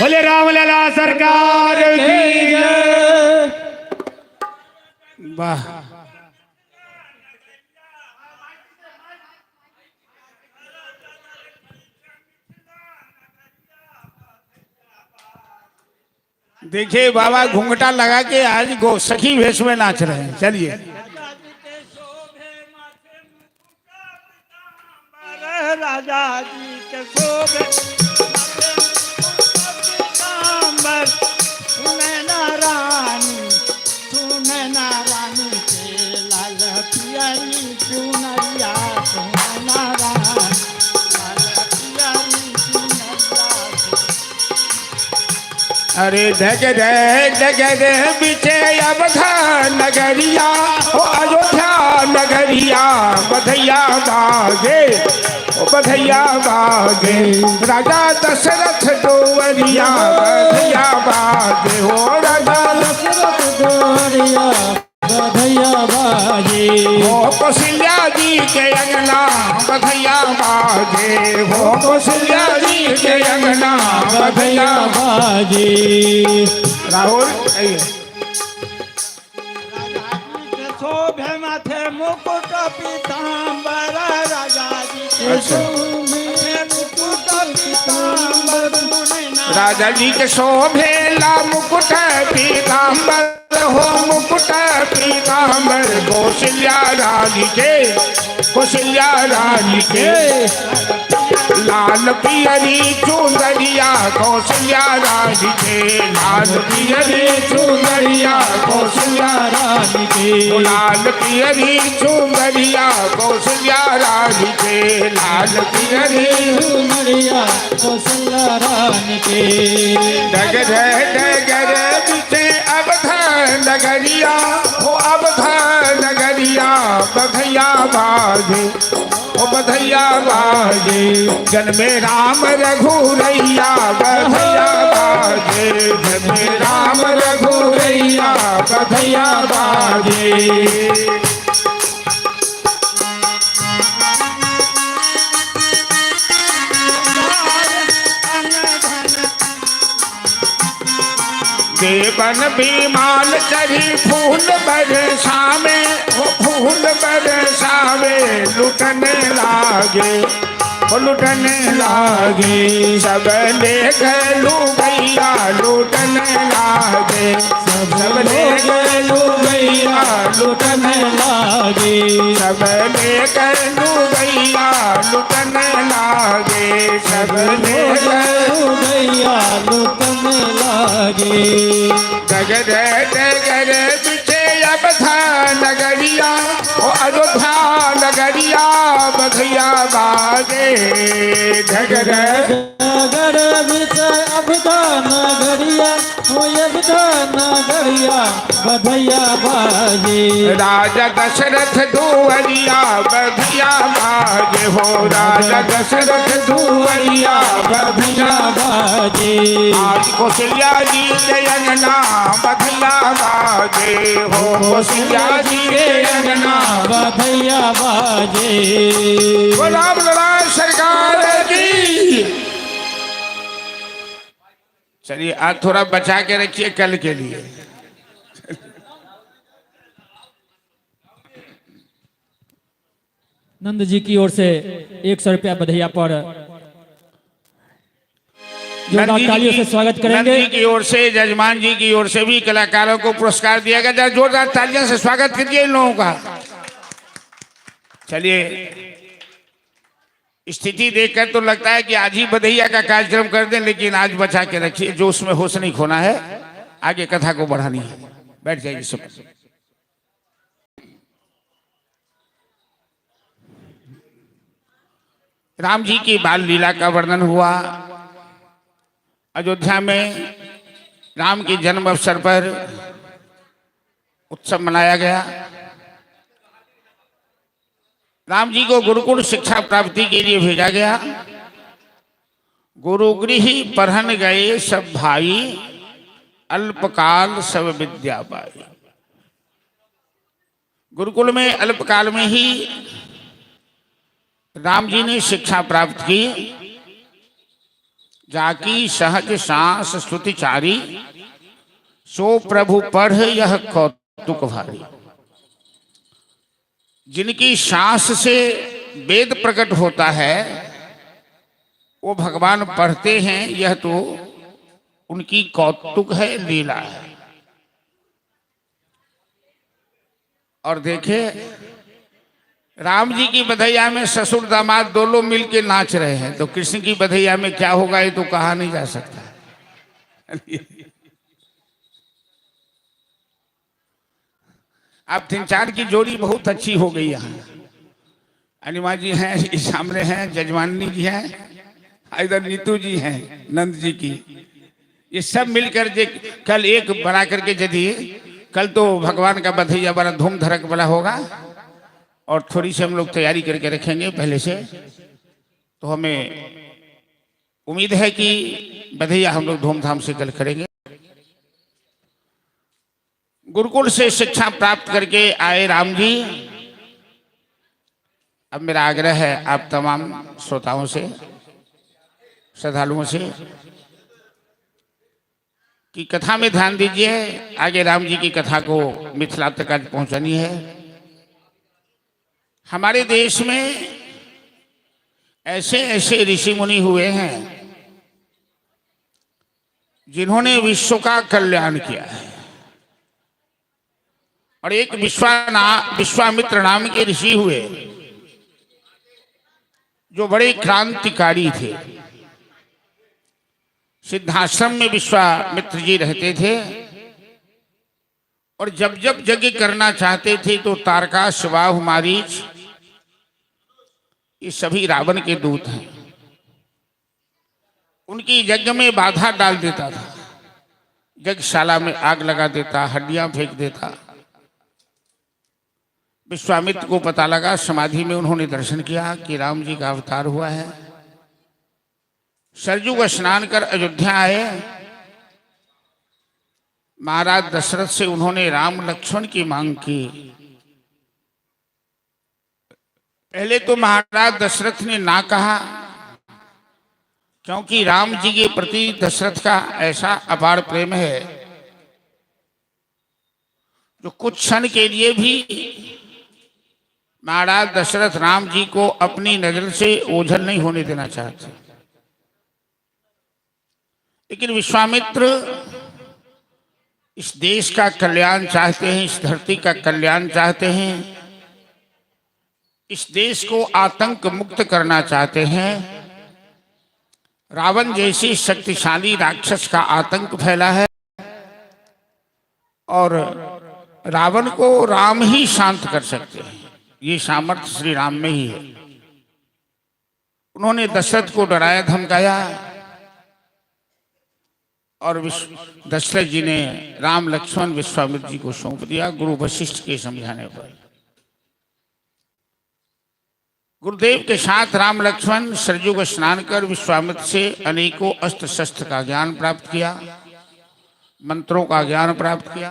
बोले रामलला सरकार की जय। वाह। देखिए बाबा घूंघटा लगा के आज गो सखी वेश में नाच रहे हैं। चलिए। राजा जी के शोभे सुनैना रानी, सुनैना रानी के लाल पियरी चुनरिया। सुनैना रानी लाल पियरी चुनरिया। अरे धग धग बिचे अवधा नगरिया, ओ अयोध्या नगरिया। बधैया बाजे, ओ बधैया बाजे। राजा दशरथ दोवरिया, बधैया बाजे। हो राजा दशरथ दोवरिया, बधैया बाजे। हो कौशल्या जी के अंगना, बधैया बाजे। हो कौशल्या जी के अंगना, बधैया बाजे। राहुल शोभे माथे मुकुट पीताम्बर, राजा जी के शोभे मुकुट पीताम्बर। राजा जी के शोभेला मुकुट पीताम्बर, हो मुकुट पीताम्बर। कौशल्या रानी के, कौशल्या रानी के लाल पियरी चुनरिया। कौशल्या रानी के लाल पियरी चुनरिया। कौशल्या रानी के लाल पियरी चुनरिया। कौशल्या रानी के लाल पियरी चुनरिया। कौशल्या रानी के डगर डगर बिचे अवधा नगरिया, हो अवधा नगरिया। बधैया बाजे, ओ बधैया बाजे। जन में राम रघुरैया, बधैया बाजे। जन में राम रघुरैया, बधैया बाजे। देवन विमान चढ़ी फूल बरसा में, हो फूल बरसावे लुटने लागे, लुटने लागे। सब ले गए लुगैया लुटने लागे, सब ले गए लुगैया लुटने लागे, सब ले गए लुगैया लुटने लागे, सब ले गए लुगैया लुटने लागे। डगर डगर बिछे अब था नगरिया, ओ अयोध्या नगरिया बधिया बागे। डगर डगर बिछे अब था नगरिया, ओ अयोध्या नगरिया बधिया बागे। राजा दशरथ दुआरिया बधिया बागे हो, राजा दशरथ दुआरिया बधिया बागे। आज कौशल्या जी के अंगना बधिया बाजे हो, कौशल्या जी के अंगना बधिया बाजे। गुलाब लड़ा सरकार की। चलिए आज थोड़ा बचा के रखिए कल के लिए। नंद जी की ओर से 100 रुपया बधैया पर जोरदार तालियों से स्वागत करेंगे। नंद जी की ओर से, जजमान जी की ओर से भी कलाकारों को पुरस्कार दिया गया। जोरदार तालियों से स्वागत कीजिए इन लोगों का। चलिए स्थिति देखकर तो लगता है कि आज ही बधैया का कार्यक्रम कर दें, लेकिन आज बचा के रखिए, जो उसमें होश नहीं खोना है, आगे कथा को बढ़ानी है। बैठ जाइए सब। राम जी की बाल लीला का वर्णन हुआ। अयोध्या में राम के जन्म अवसर पर उत्सव मनाया गया। राम जी को गुरुकुल शिक्षा प्राप्ति के लिए भेजा गया। गुरुगृह पढ़न गए सब भाई, अल्पकाल सब विद्या पाई। गुरुकुल में अल्पकाल में ही राम जी ने शिक्षा प्राप्त की। जाकी सहज सांस स्तुतिचारी, सो प्रभु पढ़ यह कौतुक भारी। जिनकी सांस से वेद प्रकट होता है वो भगवान पढ़ते हैं, यह तो उनकी कौतुक है, लीला है। और देखे राम जी की बधैया में ससुर दामाद दोनों मिलके नाच रहे हैं, तो कृष्ण की बधैया में क्या होगा ये तो कहा नहीं जा सकता। अब 3-4 की जोड़ी बहुत अच्छी हो गई। यहाँ अनिमा जी हैं, इस सामने हैं, जजमानी जी हैं, इधर नीतू जी हैं, नंद जी की। ये सब मिलकर कल एक बना करके, यदि कल तो भगवान का बधैया बड़ा धूम धड़क बड़ा होगा, और थोड़ी सी हम लोग तैयारी करके रखेंगे पहले से, तो हमें उम्मीद है कि बधैया हम लोग धूमधाम से कल करेंगे। गुरुकुल से शिक्षा प्राप्त करके आए राम जी। अब मेरा आग्रह है आप तमाम श्रोताओं से, श्रद्धालुओं से, कि कथा में ध्यान दीजिए। आगे राम जी की कथा को मिथिला तक आज पहुंचानी है। हमारे देश में ऐसे ऐसे ऋषि मुनि हुए हैं जिन्होंने विश्व का कल्याण किया है। और एक विश्वामित्र नाम के ऋषि हुए जो बड़े क्रांतिकारी थे। सिद्धाश्रम में विश्वामित्र जी रहते थे, और जब जब यज्ञ करना चाहते थे तो तारका, स्वाहु, मारीच, ये सभी रावण के दूत हैं, उनकी यज्ञ में बाधा डाल देता था। यज्ञशाला में आग लगा देता, हड्डियां फेंक देता। विश्वामित्र को पता लगा, समाधि में उन्होंने दर्शन किया कि राम जी का अवतार हुआ है। सरजू का स्नान कर अयोध्या आए। महाराज दशरथ से उन्होंने राम लक्ष्मण की मांग की। पहले तो महाराज दशरथ ने ना कहा, क्योंकि राम जी के प्रति दशरथ का ऐसा अपार प्रेम है जो कुछ क्षण के लिए भी महाराज दशरथ राम जी को अपनी नजर से ओझल नहीं होने देना चाहते, लेकिन विश्वामित्र इस देश का कल्याण चाहते हैं, इस धरती का कल्याण चाहते हैं, इस देश को आतंक मुक्त करना चाहते हैं। रावण जैसे शक्तिशाली राक्षस का आतंक फैला है और रावण को राम ही शांत कर सकते हैं। ये सामर्थ्य श्री राम में ही है। उन्होंने दशरथ को डराया धमकाया और दशरथ जी ने राम लक्ष्मण विश्वामित्र जी को सौंप दिया गुरु वशिष्ठ के समझाने पर। गुरुदेव के साथ राम लक्ष्मण सरयू का स्नान कर विश्वामित्र से अनेकों अस्त्र शस्त्र का ज्ञान प्राप्त किया, मंत्रों का ज्ञान प्राप्त किया।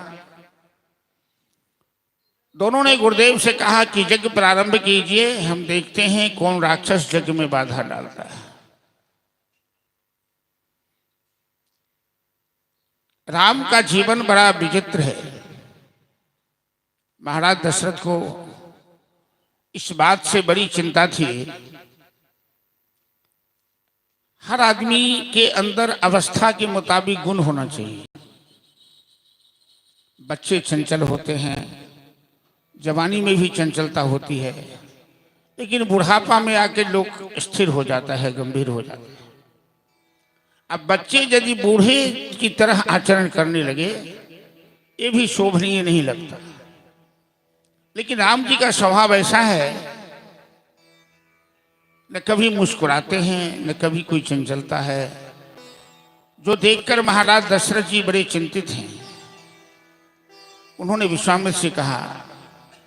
दोनों ने गुरुदेव से कहा कि यज्ञ प्रारंभ कीजिए, हम देखते हैं कौन राक्षस यज्ञ में बाधा डालता है। राम का जीवन बड़ा विचित्र है। महाराज दशरथ को इस बात से बड़ी चिंता थी, हर आदमी के अंदर अवस्था के मुताबिक गुण होना चाहिए। बच्चे चंचल होते हैं, जवानी में भी चंचलता होती है, लेकिन बुढ़ापा में आके लोग स्थिर हो जाता है, गंभीर हो जाता है। अब बच्चे यदि बूढ़े की तरह आचरण करने लगे, ये भी शोभनीय नहीं लगता। लेकिन राम जी का स्वभाव ऐसा है, न कभी मुस्कुराते हैं न कभी कोई चंचलता है, जो देखकर महाराज दशरथ जी बड़े चिंतित हैं। उन्होंने विश्वामित्र से कहा,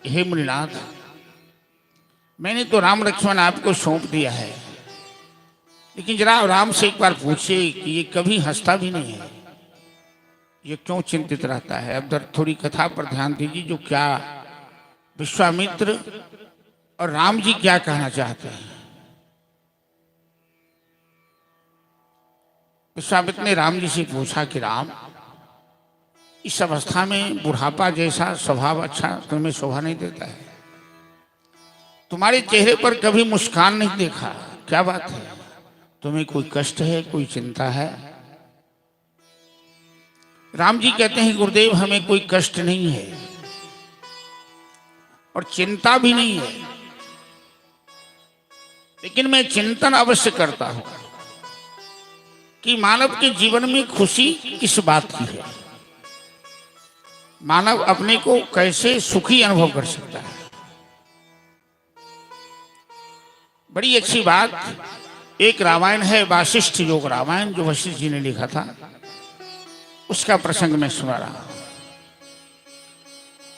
हे मुनिनाथ, मैंने तो राम लक्ष्मण आपको सौंप दिया है, लेकिन जरा राम से एक बार पूछिए कि ये कभी हंसता भी नहीं है, ये क्यों चिंतित रहता है। अब थोड़ी कथा पर ध्यान दीजिए, जो क्या विश्वामित्र और राम जी क्या कहना चाहते हैं। विश्वामित्र ने राम जी से पूछा कि राम, इस अवस्था में बुढ़ापा जैसा स्वभाव अच्छा तुम्हें शोभा नहीं देता है। तुम्हारे चेहरे पर कभी मुस्कान नहीं देखा, क्या बात है? तुम्हें कोई कष्ट है, कोई चिंता है? राम जी कहते हैं, गुरुदेव हमें कोई कष्ट नहीं है और चिंता भी नहीं है, लेकिन मैं चिंतन अवश्य करता हूं कि मानव के जीवन में खुशी किस बात की है, मानव अपने को कैसे सुखी अनुभव कर सकता है। बड़ी अच्छी बात, एक रामायण है वासिष्ठ योग रामायण, जो वशिष्ठ जी ने लिखा था, उसका प्रसंग मैं सुना रहा हूं।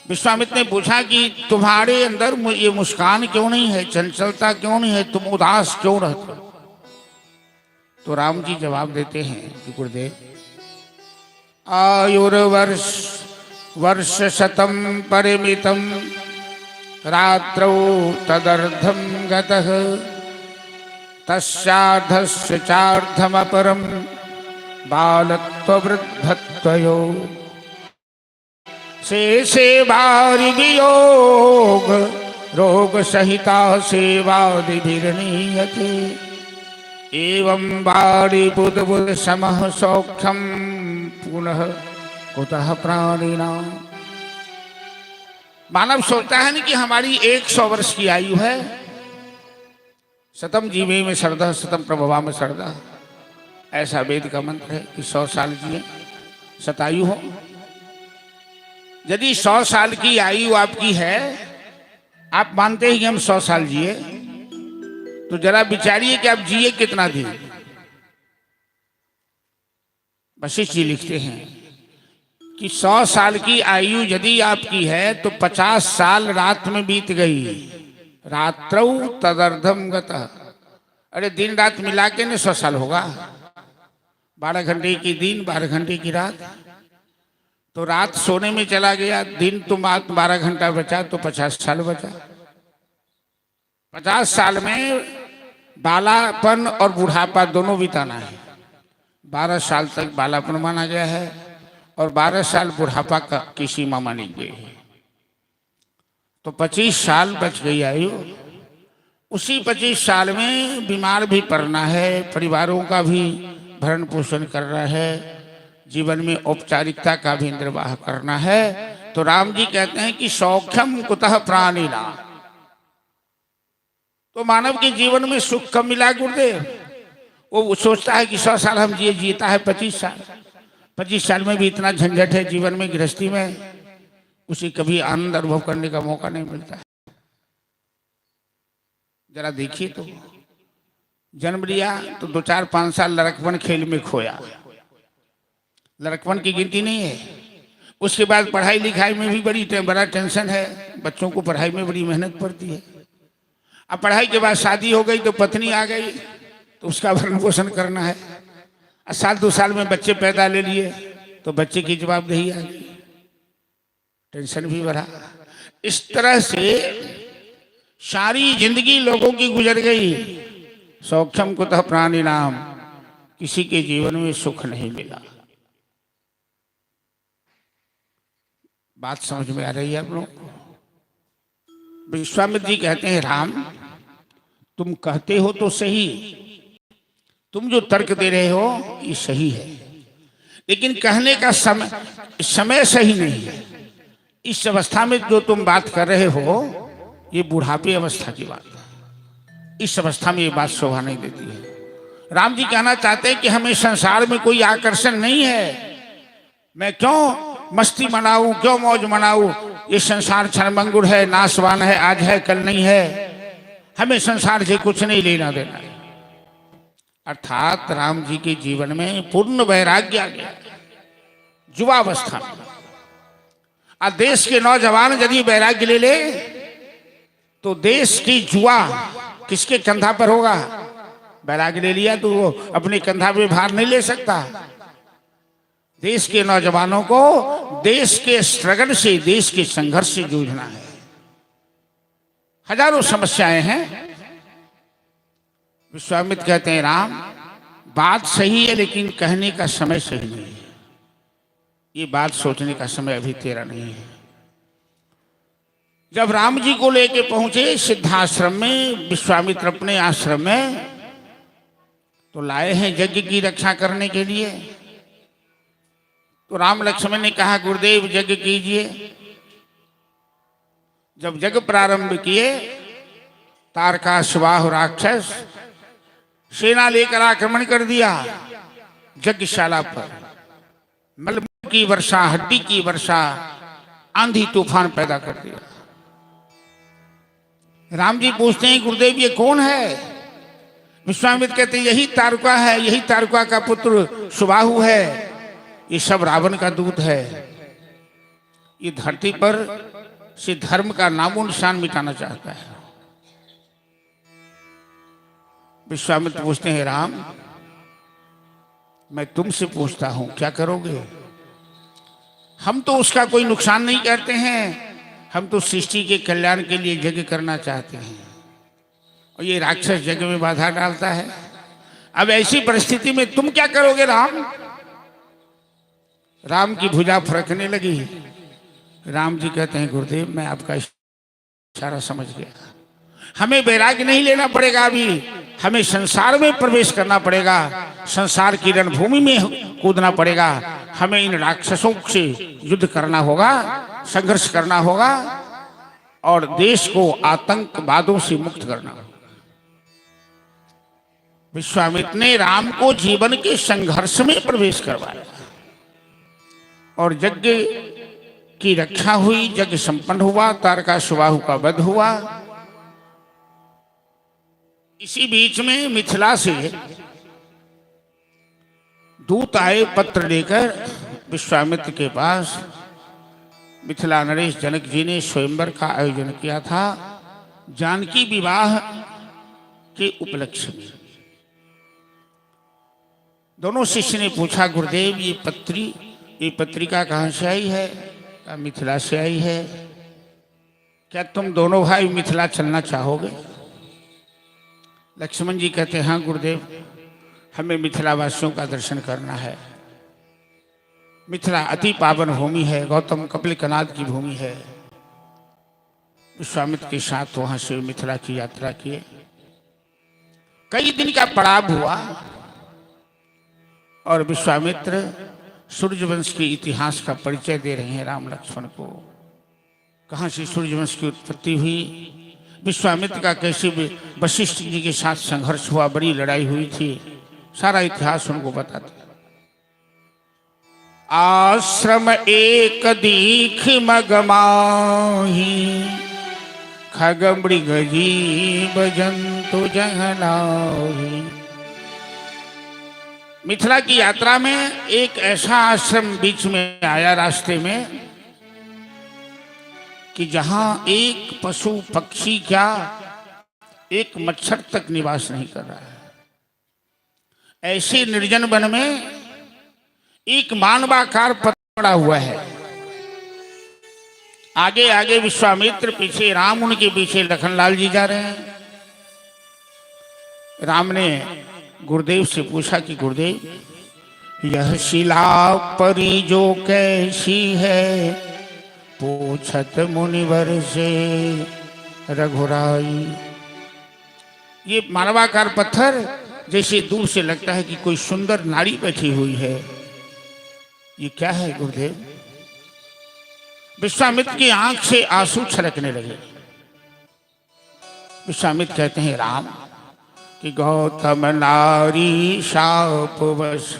विश्वामित्र ने पूछा कि तुम्हारे अंदर ये मुस्कान क्यों नहीं है, चंचलता क्यों नहीं है, तुम उदास क्यों रहते हो? तो राम जी जवाब देते हैं कि गुरुदेव, आयुर्वर्ष वर्ष शतम परिमितम रात्रौ तदर्धम गतः तस्यार्धस्य चार्धमपरम बालत्ववृद्धत्वयो शेषे वारि वियोग रोग सहिता सेवादिभिर्नीयते एवं वारि बुध बुध समः सौख्यम पुनः कुतः प्राणिना। मानव सोचता है ना कि हमारी 100 वर्ष की आयु है, शतम जीवे में शरदा शतम प्रभवा में शरदा, ऐसा वेद का मंत्र है कि 100 साल जिए, शतायु हो। यदि 100 साल की आयु आपकी है, आप मानते हैं कि हम 100 साल जिए, तो जरा विचारिए कि आप जिए कितना दिन। वशिष्ठ जी लिखते हैं कि 100 साल की आयु यदि आपकी है तो 50 साल रात में बीत गई, रात्रौ तदर्धम गतः। अरे दिन रात मिला के न 100 साल होगा, 12 घंटे की दिन 12 घंटे की रात, तो रात सोने में चला गया, दिन तो 12 घंटा बचा, तो 50 साल बचा। 50 साल में बालापन और बुढ़ापा दोनों बिताना है। 12 साल तक बालापन माना गया है और 12 साल बुढ़ापा की सीमा मानी गई है। तो 25 साल बच गई आयु। उसी 25 साल में बीमार भी पड़ना है, परिवारों का भी भरण पोषण करना है, जीवन में औपचारिकता का भी निर्वाह करना है। तो राम जी कहते हैं कि सौख्यम कुतः प्राणिना। तो मानव के जीवन में सुख कब मिला गुरुदेव? वो सोचता है कि 100 साल हम जीता है 25 साल। 25 साल में भी इतना झंझट है जीवन में, गृहस्थी में, उसे कभी आनंद अनुभव करने का मौका नहीं मिलता है। जरा देखिए तो, जन्म लिया तो 2, 4, 5 साल लड़कपन खेल में खोया। लड़कपन की गिनती नहीं है। उसके बाद पढ़ाई लिखाई में भी बड़ा टेंशन है, बच्चों को पढ़ाई में बड़ी मेहनत पड़ती है। अब पढ़ाई के बाद शादी हो गई तो पत्नी आ गई, तो उसका भरण पोषण करना है। साल 2 साल में बच्चे पैदा ले लिए तो बच्चे की जवाबदेही आ गई, टेंशन भी बढ़ा। इस तरह से सारी जिंदगी लोगों की गुजर गई। सौख्यम कुतः प्राणी नाम, किसी के जीवन में सुख नहीं मिला। बात समझ में आ रही है आप लोग? विश्वामित्र जी कहते हैं, राम तुम कहते हो तो सही, तुम जो तर्क दे रहे हो ये सही है, लेकिन कहने का समय सही नहीं है। इस अवस्था में जो तुम बात कर रहे हो ये बुढ़ापे अवस्था की बात है। इस अवस्था में ये बात शोभा नहीं देती है। राम जी कहना चाहते हैं कि हमें संसार में कोई आकर्षण नहीं है। मैं क्यों मस्ती मनाऊं, क्यों मौज मनाऊं? ये संसार क्षणभंगुर है, नाशवान है, आज है कल नहीं है। हमें संसार से कुछ नहीं लेना देना है। अर्थात राम जी के जीवन में पूर्ण वैराग्य आ गया युवावस्था में। और देश के नौजवान यदि वैराग्य ले ले तो देश की जुआ किसके कंधा पर होगा? वैराग्य ले लिया तो वो अपने कंधा पे भार नहीं ले सकता। देश के नौजवानों को देश के स्ट्रगल से, देश के संघर्ष से जूझना है। हजारों समस्याएं हैं। विश्वामित्र कहते हैं, राम बात सही है लेकिन कहने का समय सही नहीं है। ये बात सोचने का समय अभी तेरा नहीं है। जब राम जी को लेके पहुंचे सिद्धाश्रम में, विश्वामित्र अपने आश्रम में, तो लाए हैं यज्ञ की रक्षा करने के लिए। तो राम लक्ष्मण ने कहा, गुरुदेव यज्ञ कीजिए। जब यज्ञ प्रारंभ किए, तारकासुर राक्षस सेना लेकर आक्रमण कर दिया यज्ञशाला पर। मलमूत्र की वर्षा, हड्डी की वर्षा, आंधी तूफान पैदा कर दिया। राम जी पूछते हैं, गुरुदेव ये कौन है? विश्वामित्र कहते हैं, यही तारका है, यही तारका का पुत्र सुबाहु है। ये सब रावण का दूत है। ये धरती पर से धर्म का नामो निशान मिटाना चाहता है। विश्वामित्र पूछते हैं, राम मैं तुमसे पूछता हूं क्या करोगे? हम तो उसका कोई नुकसान नहीं करते हैं, हम तो सृष्टि के कल्याण के लिए यज्ञ करना चाहते हैं, और ये राक्षस यज्ञ में बाधा डालता है। अब ऐसी परिस्थिति में तुम क्या करोगे राम? राम की भुजा फरकने लगी। राम जी कहते हैं, गुरुदेव मैं आपका इशारा समझ गया। हमें वैराग्य नहीं लेना पड़ेगा, अभी हमें संसार में प्रवेश करना पड़ेगा, संसार की रणभूमि में कूदना पड़ेगा। हमें इन राक्षसों से युद्ध करना होगा, संघर्ष करना होगा, और देश को आतंकवादों से मुक्त करना होगा। विश्वामित्र ने राम को जीवन के संघर्ष में प्रवेश करवाया और यज्ञ की रक्षा हुई, यज्ञ संपन्न हुआ, तारकासुर का वध हुआ। इसी बीच में मिथिला से दूत आए पत्र लेकर विश्वामित्र के पास। मिथिला नरेश जनक जी ने स्वयंवर का आयोजन किया था जानकी विवाह के उपलक्ष्य में। दोनों शिष्य ने पूछा, गुरुदेव ये पत्रिका कहाँ से आई है? क्या मिथिला से आई है? क्या तुम दोनों भाई मिथिला चलना चाहोगे? लक्ष्मण जी कहते हैं, हाँ गुरुदेव, हमें मिथिला वासियों का दर्शन करना है। मिथिला अति पावन भूमि है, गौतम कपिल कनाद की भूमि है। विश्वामित्र के साथ वहां से मिथिला की यात्रा किए। कई दिन का पड़ाव हुआ और विश्वामित्र सूर्यवंश के इतिहास का परिचय दे रहे हैं राम लक्ष्मण को। कहां से सूर्यवंश की उत्पत्ति हुई, विश्वामित्र का कैसे वशिष्ठ जी के साथ संघर्ष हुआ, बड़ी लड़ाई हुई थी, सारा इतिहास उनको बताते। आश्रम एक दीख मगमाही, खग मृग जीव जंतु जहनाही। मिथिला की यात्रा में एक ऐसा आश्रम बीच में आया रास्ते में कि जहां एक पशु पक्षी क्या एक मच्छर तक निवास नहीं कर रहा है। ऐसे निर्जन वन में एक मानवाकार पत्थर पड़ा हुआ है। आगे आगे विश्वामित्र, पीछे राम, उनके पीछे लखनलाल जी जा रहे हैं। राम ने गुरुदेव से पूछा कि गुरुदेव, यह शिला परी जो कैसी है, पूछत मुनिवर से रघुराई। ये मानवाकार पत्थर जैसे दूर से लगता है कि कोई सुंदर नारी बैठी हुई है, ये क्या है गुरुदेव? विश्वामित्र की आंख से आंसू छलकने लगे। विश्वामित्र कहते हैं राम कि गौतम नारी शापवश,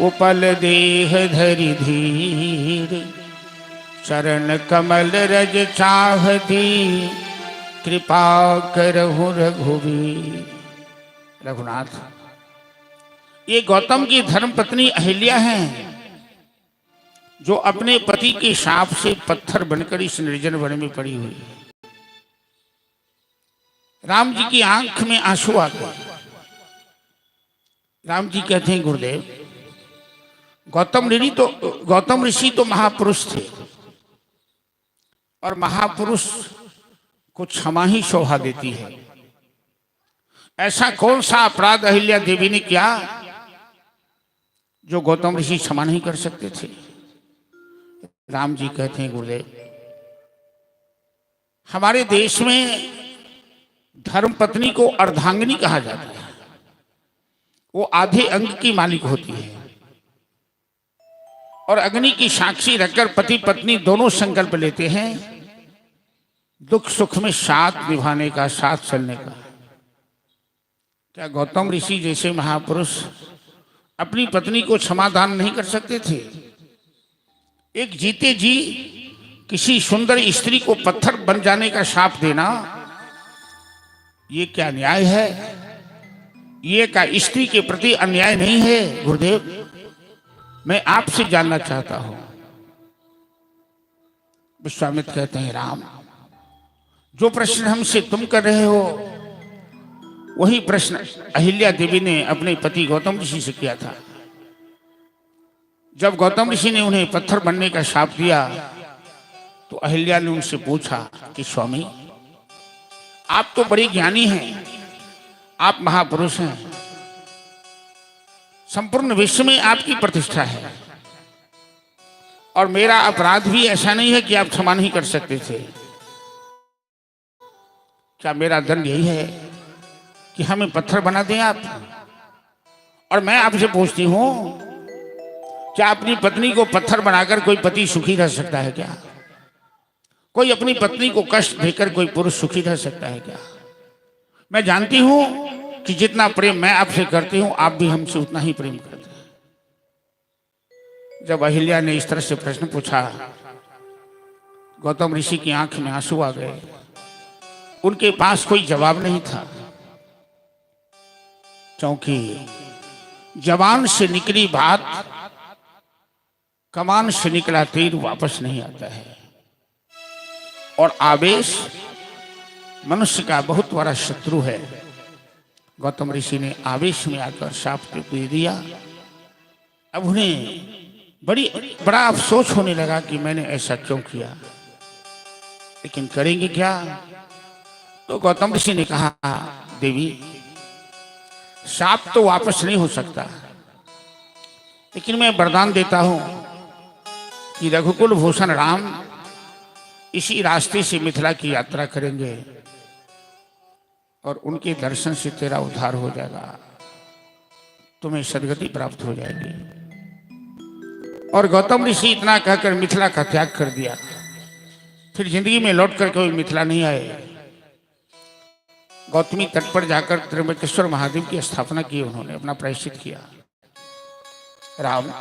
उपल देह धरि धीर, चरण कमल रज चाहती, कृपा करहु रघुवीर। रघुनाथ, ये गौतम की धर्म पत्नी अहिल्या हैं, जो अपने पति के शाप से पत्थर बनकर इस निर्जन वन में पड़ी हुई है। राम जी की आंख में आंसू आ गए। राम जी कहते हैं गुरुदेव, गौतम ऋषि तो महापुरुष थे और महापुरुष को क्षमा ही शोभा देती है। ऐसा कौन सा अपराध अहिल्या देवी ने किया जो गौतम ऋषि क्षमा नहीं कर सकते थे? राम जी कहते हैं गुरुदेव, हमारे देश में धर्म पत्नी को अर्धांगिनी कहा जाता है। वो आधे अंग की मालिक होती है और अग्नि की साक्षी रखकर पति पत्नी दोनों संकल्प लेते हैं दुख सुख में साथ निभाने का, साथ चलने का। क्या गौतम ऋषि जैसे महापुरुष अपनी पत्नी को क्षमादान नहीं कर सकते थे? एक जीते जी किसी सुंदर स्त्री को पत्थर बन जाने का शाप देना, ये क्या न्याय है? ये क्या स्त्री के प्रति अन्याय नहीं है? गुरुदेव, मैं आपसे जानना चाहता हूं। विश्वामित्र कहते हैं राम, जो प्रश्न हमसे तुम कर रहे हो वही प्रश्न अहिल्या देवी ने अपने पति गौतम ऋषि से किया था। जब गौतम ऋषि ने उन्हें पत्थर बनने का शाप दिया तो अहिल्या ने उनसे पूछा कि स्वामी, आप तो बड़े ज्ञानी हैं, आप महापुरुष हैं, संपूर्ण विश्व में आपकी प्रतिष्ठा है और मेरा अपराध भी ऐसा नहीं है कि आप क्षमा नहीं कर सकते थे। क्या मेरा दंड यही है कि हमें पत्थर बना दें आप? और मैं आपसे पूछती हूं, क्या अपनी पत्नी को पत्थर बनाकर कोई पति सुखी रह सकता है क्या? कोई अपनी पत्नी को कष्ट देकर कोई पुरुष सुखी रह सकता है क्या? मैं जानती हूं कि जितना प्रेम मैं आपसे करती हूं, आप भी हमसे उतना ही प्रेम करते हैं। जब अहिल्या ने इस तरह से प्रश्न पूछा, गौतम ऋषि की आंख में आंसू आ गए। उनके पास कोई जवाब नहीं था, क्योंकि जवान से निकली बात, कमान से निकला तीर वापस नहीं आता है। और आवेश मनुष्य का बहुत बड़ा शत्रु है। गौतम ऋषि ने आवेश में आकर शाप दे दिया। अब उन्हें बड़ा अफसोस होने लगा कि मैंने ऐसा क्यों किया, लेकिन करेंगे क्या? तो गौतम ऋषि ने कहा, देवी, शाप तो वापस नहीं हो सकता, लेकिन मैं वरदान देता हूं कि रघुकुल भूषण राम इसी रास्ते से मिथिला की यात्रा करेंगे और उनके दर्शन से तेरा उद्धार हो जाएगा, तुम्हें सदगति प्राप्त हो जाएगी। और गौतम ऋषि इतना कहकर मिथिला का त्याग कर दिया। फिर जिंदगी में लौट कर कोई मिथिला नहीं आए। गौतमी तट पर जाकर त्र्यंबकेश्वर महादेव की स्थापना की, उन्होंने अपना प्रायश्चित किया। राम,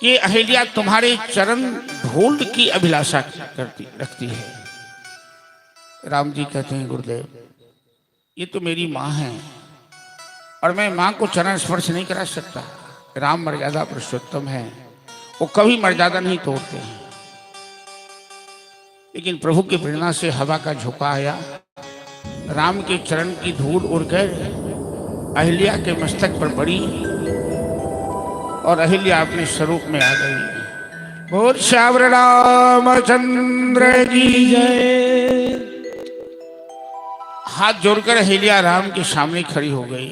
ये अहिल्या तुम्हारे चरण धूल की अभिलाषा रखती है। राम जी कहते हैं, गुरुदेव ये तो मेरी माँ है और मैं माँ को चरण स्पर्श नहीं करा सकता। राम मर्यादा पुरुषोत्तम है, वो कभी मर्यादा नहीं तोड़ते हैं। लेकिन प्रभु की प्रेरणा से हवा का झोंका आया, राम के चरण की धूल उड़कर अहिल्या के मस्तक पर पड़ी और अहिल्या अपने स्वरूप में आ गई। बोल श्यावर रामचंद्र की जय। हाथ जोड़कर अहिल्या राम के सामने खड़ी हो गई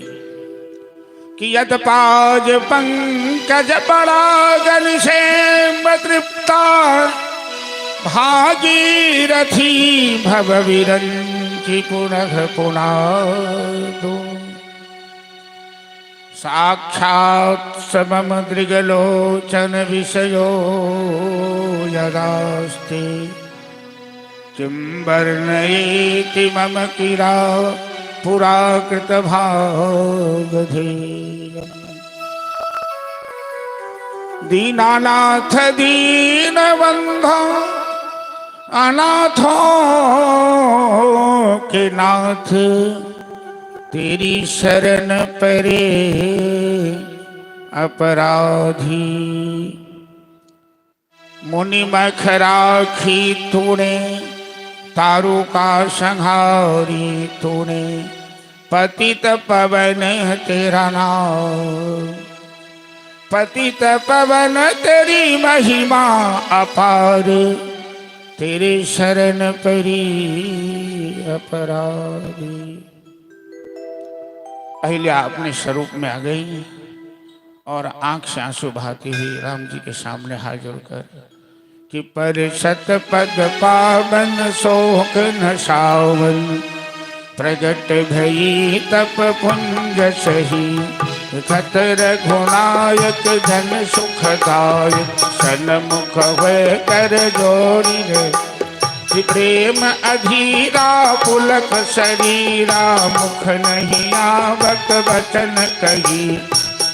कि यद पाज पंकज परागन से तृप्ता भागीरथी भव विरंचि पुनः पुनादो साक्षात् समम दृगलोचन विषयो यदास्ते किं वर्णयेति मम किरा पुराकृत भागधेय। दीनानाथ दीनबंधो अनाथों के नाथ, तेरी शरण परे अपराधी। मुनि मख राखी तूने, तारू का संहारी तूने, पतित पवन तेरा नाम। पतित पवन तेरी महिमा अपार, तेरे शरण परी अपराधी। अहिल्या अपने स्वरूप में आ गई और आंख से आंसू बहाती हुई राम जी के सामने हाथ जोड़कर कि पर शत पद पावन शोक न सावन, प्रगट भई तप पुंज सही। खत रघुनायक धन सुखदायक, सन्मुख हुए कर जोड़ी रे। प्रेम अधीरा पुलक शरीरा, मुख नहीं आवत वचन कही।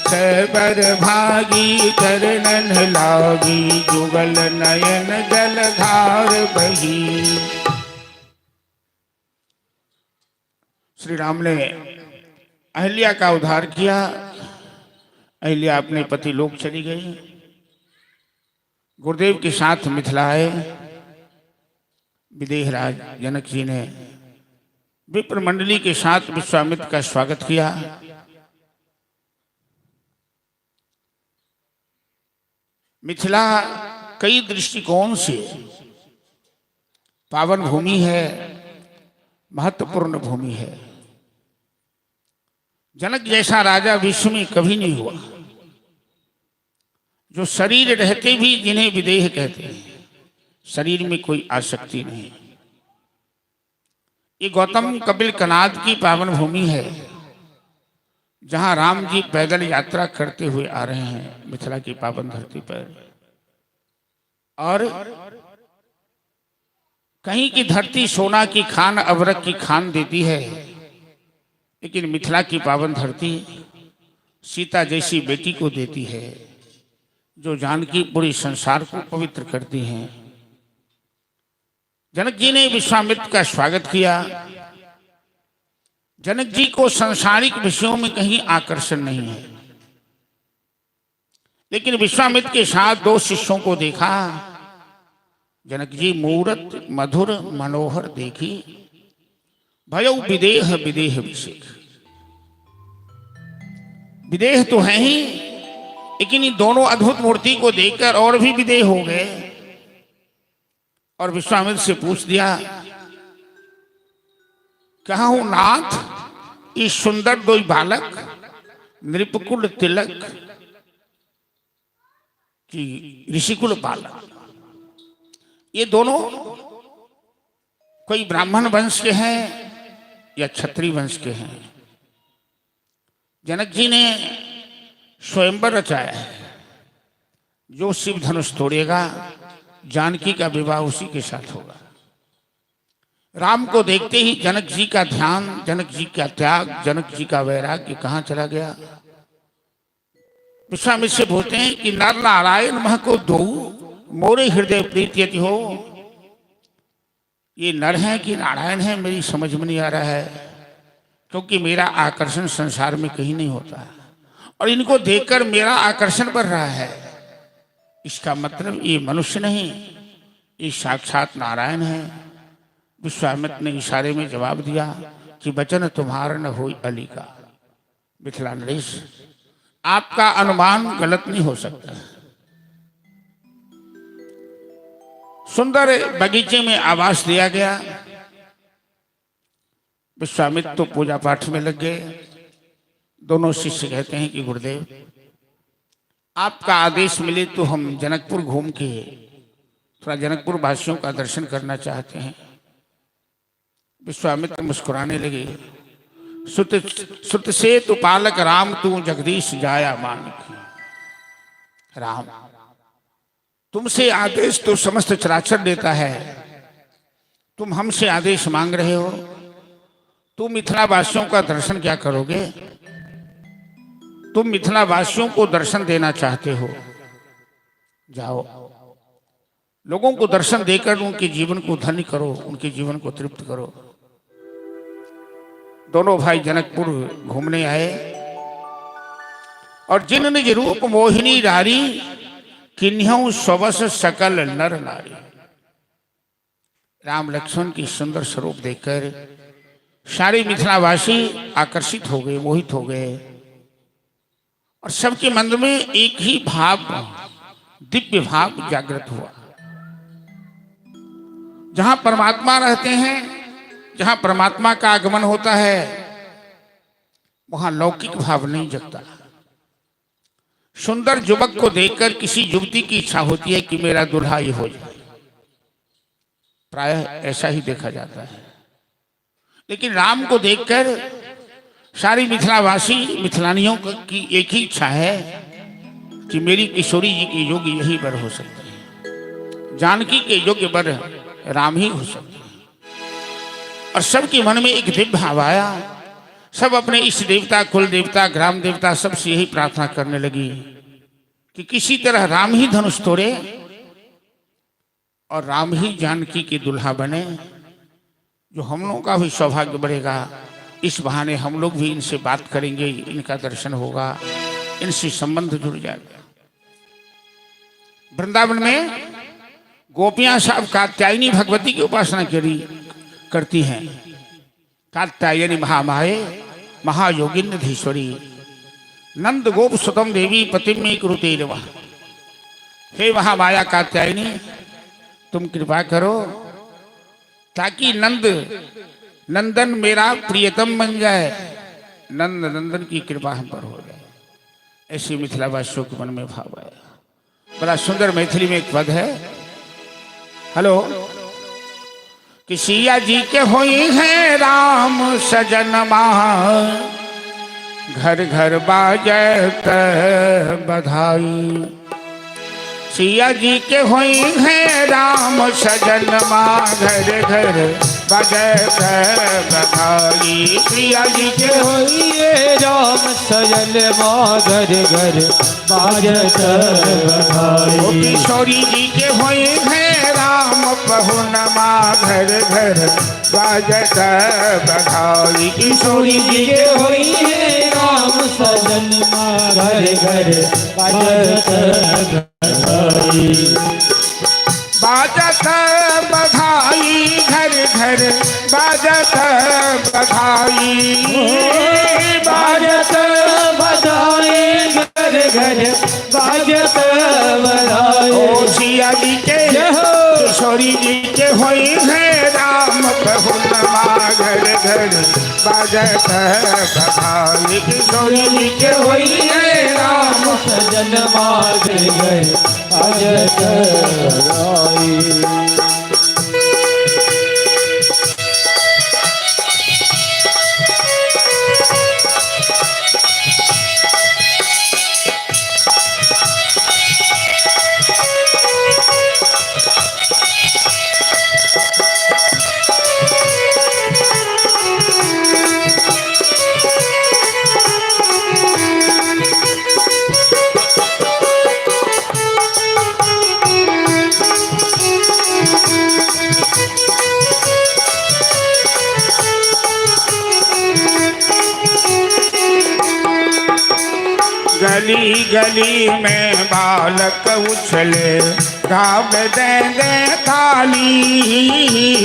सबर भागी चरणन लागी, जुगल नयन जलधार बही। श्री राम ने अहिल्या का उद्धार किया। अहिल्या अपने पति लोक चली गई। गुरुदेव के साथ मिथिला आए। विदेहराज जनक जी ने विप्र मंडली के साथ विश्वामित्र का स्वागत किया। मिथिला कई दृष्टिकोण से पावन भूमि है, महत्वपूर्ण भूमि है। जनक जैसा राजा विश्व में कभी नहीं हुआ, जो शरीर रहते भी जिन्हें विदेह कहते हैं, शरीर में कोई आसक्ति नहीं। ये गौतम कपिल कनाद की पावन भूमि है, जहां राम जी पैदल यात्रा करते हुए आ रहे हैं मिथिला की पावन धरती पर। और कहीं की धरती सोना की खान अबरक की खान देती है, लेकिन मिथिला की पावन धरती सीता जैसी बेटी को देती है, जो जानकी पूरे संसार को पवित्र करती हैं। जनक जी ने विश्वामित्र का स्वागत किया। जनक जी को सांसारिक विषयों में कहीं आकर्षण नहीं है, लेकिन विश्वामित्र के साथ दो शिष्यों को देखा। जनक जी मूरत मधुर मनोहर देखी, भयौ विदेह विदेह विषेक। विदेह तो है ही, लेकिन इन दोनों अद्भुत मूर्ति को देखकर और भी विदेह हो गए। और विश्वामित्र से पूछ दिया, कहा हूं नाथ, इस सुंदर दो बालक नृपकुल तिलक की ऋषिकुल बालक ये दोनों कोई ब्राह्मण वंश के हैं या क्षत्रिय वंश के हैं। जनक जी ने स्वयंवर रचाया है। जो शिव धनुष तोड़ेगा जानकी का विवाह उसी के साथ होगा। राम को देखते ही जनक जी का ध्यान, जनक जी का त्याग, जनक जी का वैराग्य कहाँ चला गया। विश्वामित्र से बोलते हैं कि नर नारायण मह को दो मोरे हृदय प्रीति हो। ये नर है कि नारायण है मेरी समझ में नहीं आ रहा है, क्योंकि मेरा आकर्षण संसार में कहीं नहीं होता और इनको देखकर मेरा आकर्षण बढ़ रहा है। इसका मतलब ये मनुष्य नहीं, ये साक्षात नारायण है। विश्वामित्र ने इशारे में जवाब दिया कि वचन तुम्हारा न हो अली का। मिथिला नरेश, आपका अनुमान गलत नहीं हो सकता। सुंदर बगीचे में आवास दिया गया। विश्वामित्र तो पूजा पाठ में लग गए। दोनों शिष्य कहते हैं कि गुरुदेव, आपका आदेश मिले तो हम जनकपुर घूम के थोड़ा जनकपुर वासियों का दर्शन करना चाहते हैं। विश्वामित्र मुस्कुराने लगे। सुत से तु पालक राम तू जगदीश जाया मानक। राम, तुमसे आदेश तो समस्त चराचर देता है, तुम हमसे आदेश मांग रहे हो। तुम मिथिला वासियों का दर्शन क्या करोगे? तुम मिथिला वासियों को दर्शन देना चाहते हो, जाओ लोगों को दर्शन देकर उनके जीवन को धन्य करो, उनके जीवन को तृप्त करो। दोनों भाई जनकपुर घूमने आए और जिन निज रूप मोहिनी नारी किन्हऊ स्वस सकल नर नारी। राम लक्ष्मण की सुंदर स्वरूप देखकर सारे मिथिलावासी आकर्षित हो गए, मोहित हो गए और सबके मन में एक ही भाव, दिव्य भाव जागृत हुआ। जहां परमात्मा रहते हैं, जहां परमात्मा का आगमन होता है, वहां लौकिक भाव नहीं जगता। सुंदर युवक को देखकर किसी युवती की इच्छा होती है कि मेरा दुल्हा ये हो जाए। प्रायः ऐसा ही देखा जाता है। लेकिन राम को देखकर सारी मिथिलावासी, मिथिलानियों की एक ही इच्छा है कि मेरी किशोरी जी के योग्य यही वर हो सकते हैं। जानकी के योग्य वर राम ही हो सकते हैं। और सबके मन में एक दिव्य भाव आया। सब अपने इष्ट देवता, कुल देवता, ग्राम देवता, सबसे यही प्रार्थना करने लगी कि किसी तरह राम ही धनुष तोड़े और राम ही जानकी के दुल्हा बने। जो हम लोगों का भी सौभाग्य बढ़ेगा। इस बहाने हम लोग भी इनसे बात करेंगे, इनका दर्शन होगा, इनसे संबंध जुड़ जाएगा। वृंदावन में गोपियां साहब कात्यायनी भगवती की उपासना करती हैं। कात्यायनी महामाये महायोगिन्धीश्वरी नंद गोप सुतम देवी पतिम में कुरुते नमः। हे महामाया कात्यायनी, तुम कृपा करो ताकि नंदन मेरा प्रियतम बन जाए, नंद नंदन की कृपा हम पर हो जाए। ऐसी मिथिलावासियों के मन में भाव आया। बड़ा सुंदर मैथिली में एक पद है। हेलो, कि सिया जी के होई हैं राम सजनमा, घर घर बाजत बधाई। सिया जी के होई हैं राम सजनमा, घर घर बाजत बधाई। सिया जी के होई राम सजनमा, घर घर बाजत बधाई। किशोरी जी के होई हैं राम पहुनमा, घर घर बाजत बधाई। किशोरी जी के होई है राम सजनमा, घर घर बाजत बधाई। बाजत बधाई, घर घर बाजत बधाई। बाजत बधाई, घर घर बाजत बधाई। ओ सिया जी के, किशोरी जी के होई है राम पहुनमा, घर घर बाजत बधाई। किशोरी जी के होई है राम सजनमा, घर घर बाजत बधाई। गली में बालक उछले गाँव दे दे ताली।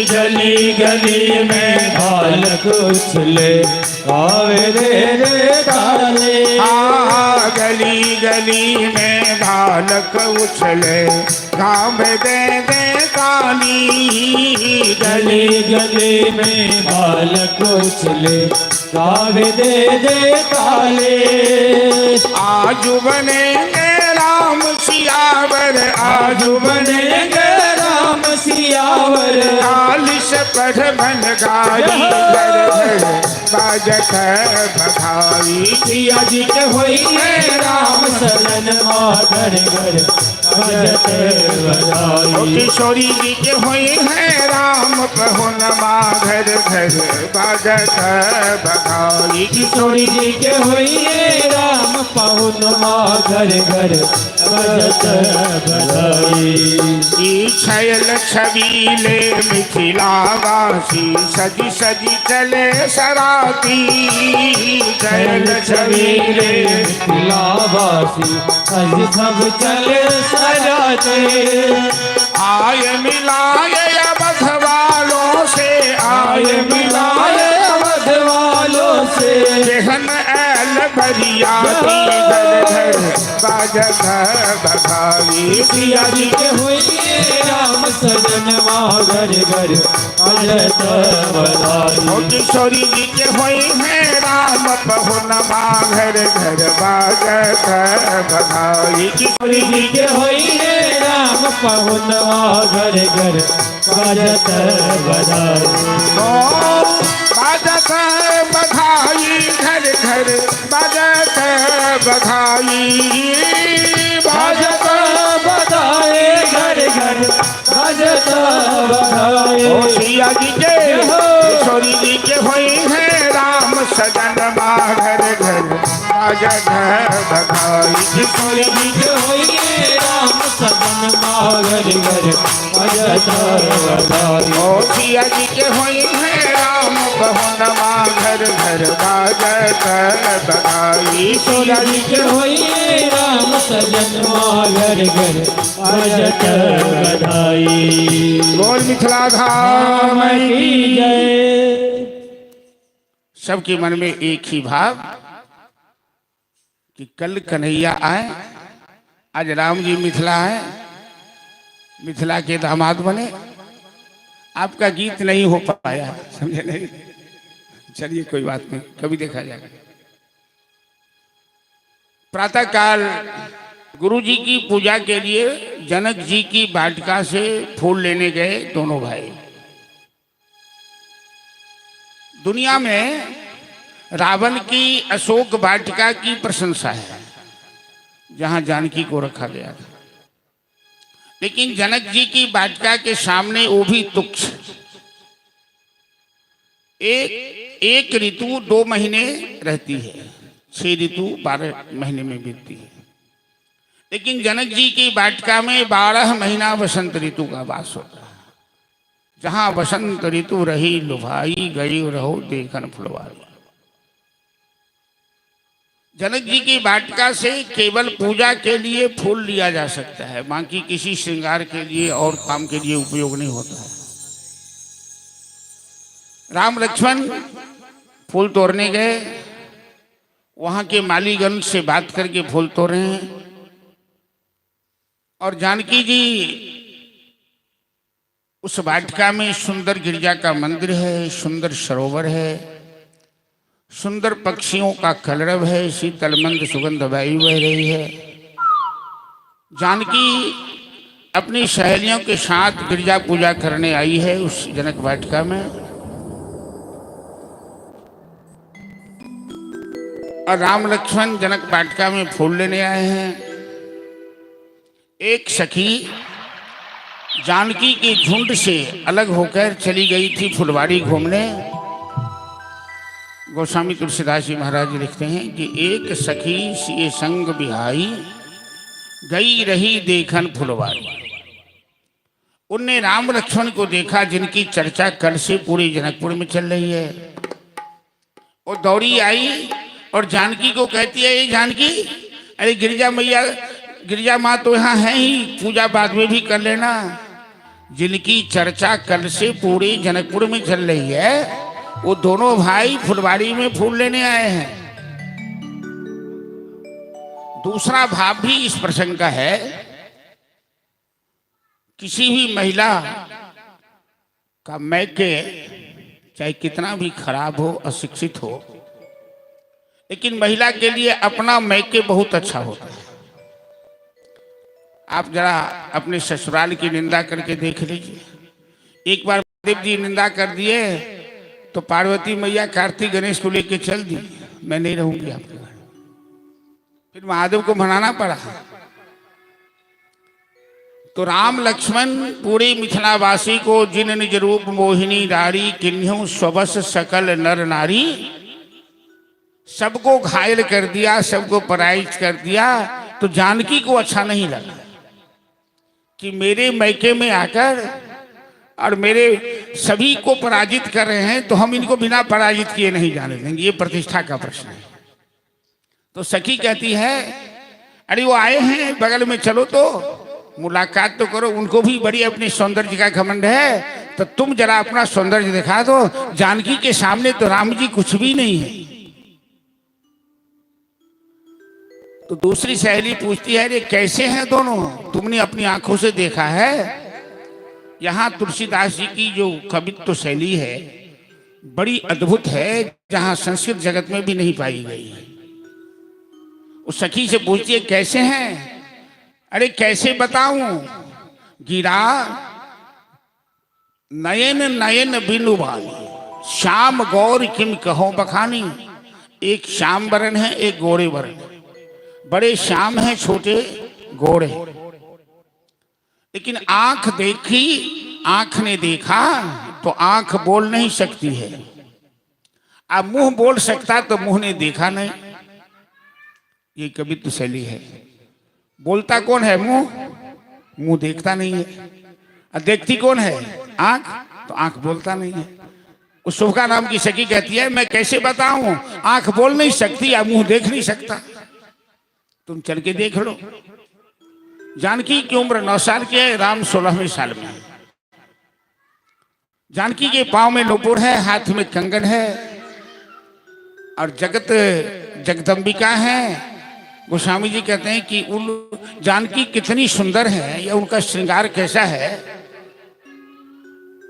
गली गली में बालक उछले गावे दे दे ताली। हाँ गली गली में बालक उछले गाँव दे दे ताली। गली गली में बालक उछले गावे दे दे ताले। आज बनेंगे राम सियावर, आज बनेंगे राम सियावर। चालीस पढ़ बन गाई घर घर बाजत बधाई। सिया जी के होई है राम सलन घर घर बाजत बधाई। किशोरी जी के हुई है राम पहुनमा घर घर बाजत बधाई। किशोरी जी के होई है राम पहुनमा घर घर बाजत बधाई। छैल छबीले मिथिलावासी सजी सजी चले सराती। छैल छबीले मिथिलावासी सज सब चले सराते। आय मिलाए अवध वालों से, आय मिलाए अवध वालों से। जहन ऐल बरियाती घर घर बाजत बधाई। सिया जी के हुई राम सजन घर घर बाजत बधाई। किशोरी जी के हुई है राम पहुनमा घर घर बाजत बधाई। किशोरी जी के हुई राम पहुनवा घर घर बाजत बधाई। बाजत बधाई घर घर बाजत बधाई। बाजत बधाई घर घर बाजत बधाई। सिया जी के किशोरी जी के हुई है राम सजन घर घर बाजत बधाई। किशोरी जी के हुई राम सजन घर घर बाजत बधाई। सिया जी के हुई है राम पहुनमा घर घर बाजत बधाई। किशोरी जी के हुई राम सजन घर घर बाजत बधाई। बोल मिथिला धाम की जय। सबके मन में एक ही भाव कि कल कन्हैया आए, आज राम जी मिथिला आए, मिथिला के दामाद बने। आपका गीत नहीं हो पाया, समझे नहीं? चलिए कोई बात नहीं, कभी देखा जाएगा। प्रातः काल गुरु जी की पूजा के लिए जनक जी की वाटिका से फूल लेने गए दोनों भाई। दुनिया में रावण की अशोक वाटिका की प्रशंसा है, जहां जानकी को रखा गया था। लेकिन जनक जी की वाटिका के सामने वो भी तुच्छ। एक ऋतु 2 महीने रहती है, 6 ऋतु 12 महीने में बीतती है। लेकिन जनक जी की वाटिका में 12 महीना वसंत ऋतु का वास होता है। जहां वसंत ऋतु रही लुभाई, गई रहो देखन फुलवाई। जनक जी की वाटिका से केवल पूजा के लिए फूल लिया जा सकता है, बाकी किसी श्रृंगार के लिए और काम के लिए उपयोग नहीं होता है। राम लक्ष्मण फूल तोड़ने गए, वहां के मालीगण से बात करके फूल तोड़ रहे हैं। और जानकी जी उस वाटिका में सुंदर गिरजा का मंदिर है, सुंदर सरोवर है, सुंदर पक्षियों का कलरव है, शीतल मंद सुगंध वायु बह रही है। जानकी अपनी सहेलियों के साथ गिरजा पूजा करने आई है उस जनक वाटिका में। और राम लक्ष्मण जनक वाटिका में फूल लेने आए हैं। एक सखी जानकी के झुंड से अलग होकर चली गई थी फुलवाड़ी घूमने। गोस्वामी तुलसीदास जी महाराज लिखते हैं कि एक सखी ये संग बिहाई, गई रही देखन फुलवाड़ी। उनने राम लक्ष्मण को देखा जिनकी चर्चा कल से पूरे जनकपुर में चल रही है। वो दौड़ी आई और जानकी को कहती है, ये जानकी अरे गिरिजा मैया, गिरिजा माँ तो यहाँ है ही, पूजा बाद में भी कर लेना। जिनकी चर्चा कल से पूरे जनकपुर में चल रही है, वो दोनों भाई फुलवाड़ी में फूल लेने आए हैं। दूसरा भाव भी इस प्रसंग का है, किसी भी महिला का मैके चाहे कितना भी खराब हो, अशिक्षित हो, लेकिन महिला के लिए अपना मैके बहुत अच्छा होता है। आप जरा अपने ससुराल की निंदा करके देख लीजिए। एक बार महादेव जी निंदा कर दिए तो पार्वती मैया कार्तिक गणेश को लेके चल दी, मैं नहीं रहूंगी आपके घर। फिर महादेव को मनाना पड़ा। तो राम लक्ष्मण पूरे मिथिलावासी को जिन निज रूप मोहिनी नारी किन्हु स्वबस सकल नर नारी, सबको घायल कर दिया, सबको पराजित कर दिया। तो जानकी को अच्छा नहीं लगा कि मेरे मैके में आकर और मेरे सभी को पराजित कर रहे हैं, तो हम इनको बिना पराजित किए नहीं जाने देंगे। ये प्रतिष्ठा का प्रश्न है। तो सखी कहती है, अरे वो आए हैं बगल में, चलो तो मुलाकात तो करो। उनको भी बड़ी अपने सौंदर्य का घमंड है, तो तुम जरा अपना सौंदर्य दिखा दो। जानकी के सामने तो राम जी कुछ भी नहीं है। तो दूसरी सहेली पूछती है, अरे कैसे हैं दोनों, तुमने अपनी आंखों से देखा है? यहाँ तुलसीदास जी की जो कवित्व शैली है बड़ी अद्भुत है, जहाँ संस्कृत जगत में भी नहीं पाई गई है। उस सखी से पूछती है, कैसे हैं? अरे कैसे बताऊं, गिरा नयन नयन बिनु बाली, श्याम गौर किम कहो बखानी। एक श्याम वरण है, एक गोरे वरण। बड़े श्याम हैं, छोटे गोरे। लेकिन आंख देखी, आंख ने देखा तो आंख बोल नहीं सकती है। अब मुंह बोल सकता तो मुंह ने देखा नहीं। ये कवित्व शैली है। बोलता कौन है? मुंह। मुंह देखता नहीं है। और देखती कौन है? आंख। तो आंख बोलता नहीं है। उस शुभका नाम की सखी कहती है, मैं कैसे बताऊं, आंख बोल नहीं सकती या मुंह देख नहीं सकता। तुम चल के देख लो। जानकी की उम्र 9 साल की है, राम 16वें साल में। जानकी के पांव में नूपुर है, हाथ में कंगन है, और जगत जगदम्बिका है। गोस्वामी जी कहते हैं कि उन जानकी कितनी सुंदर है, या उनका श्रृंगार कैसा है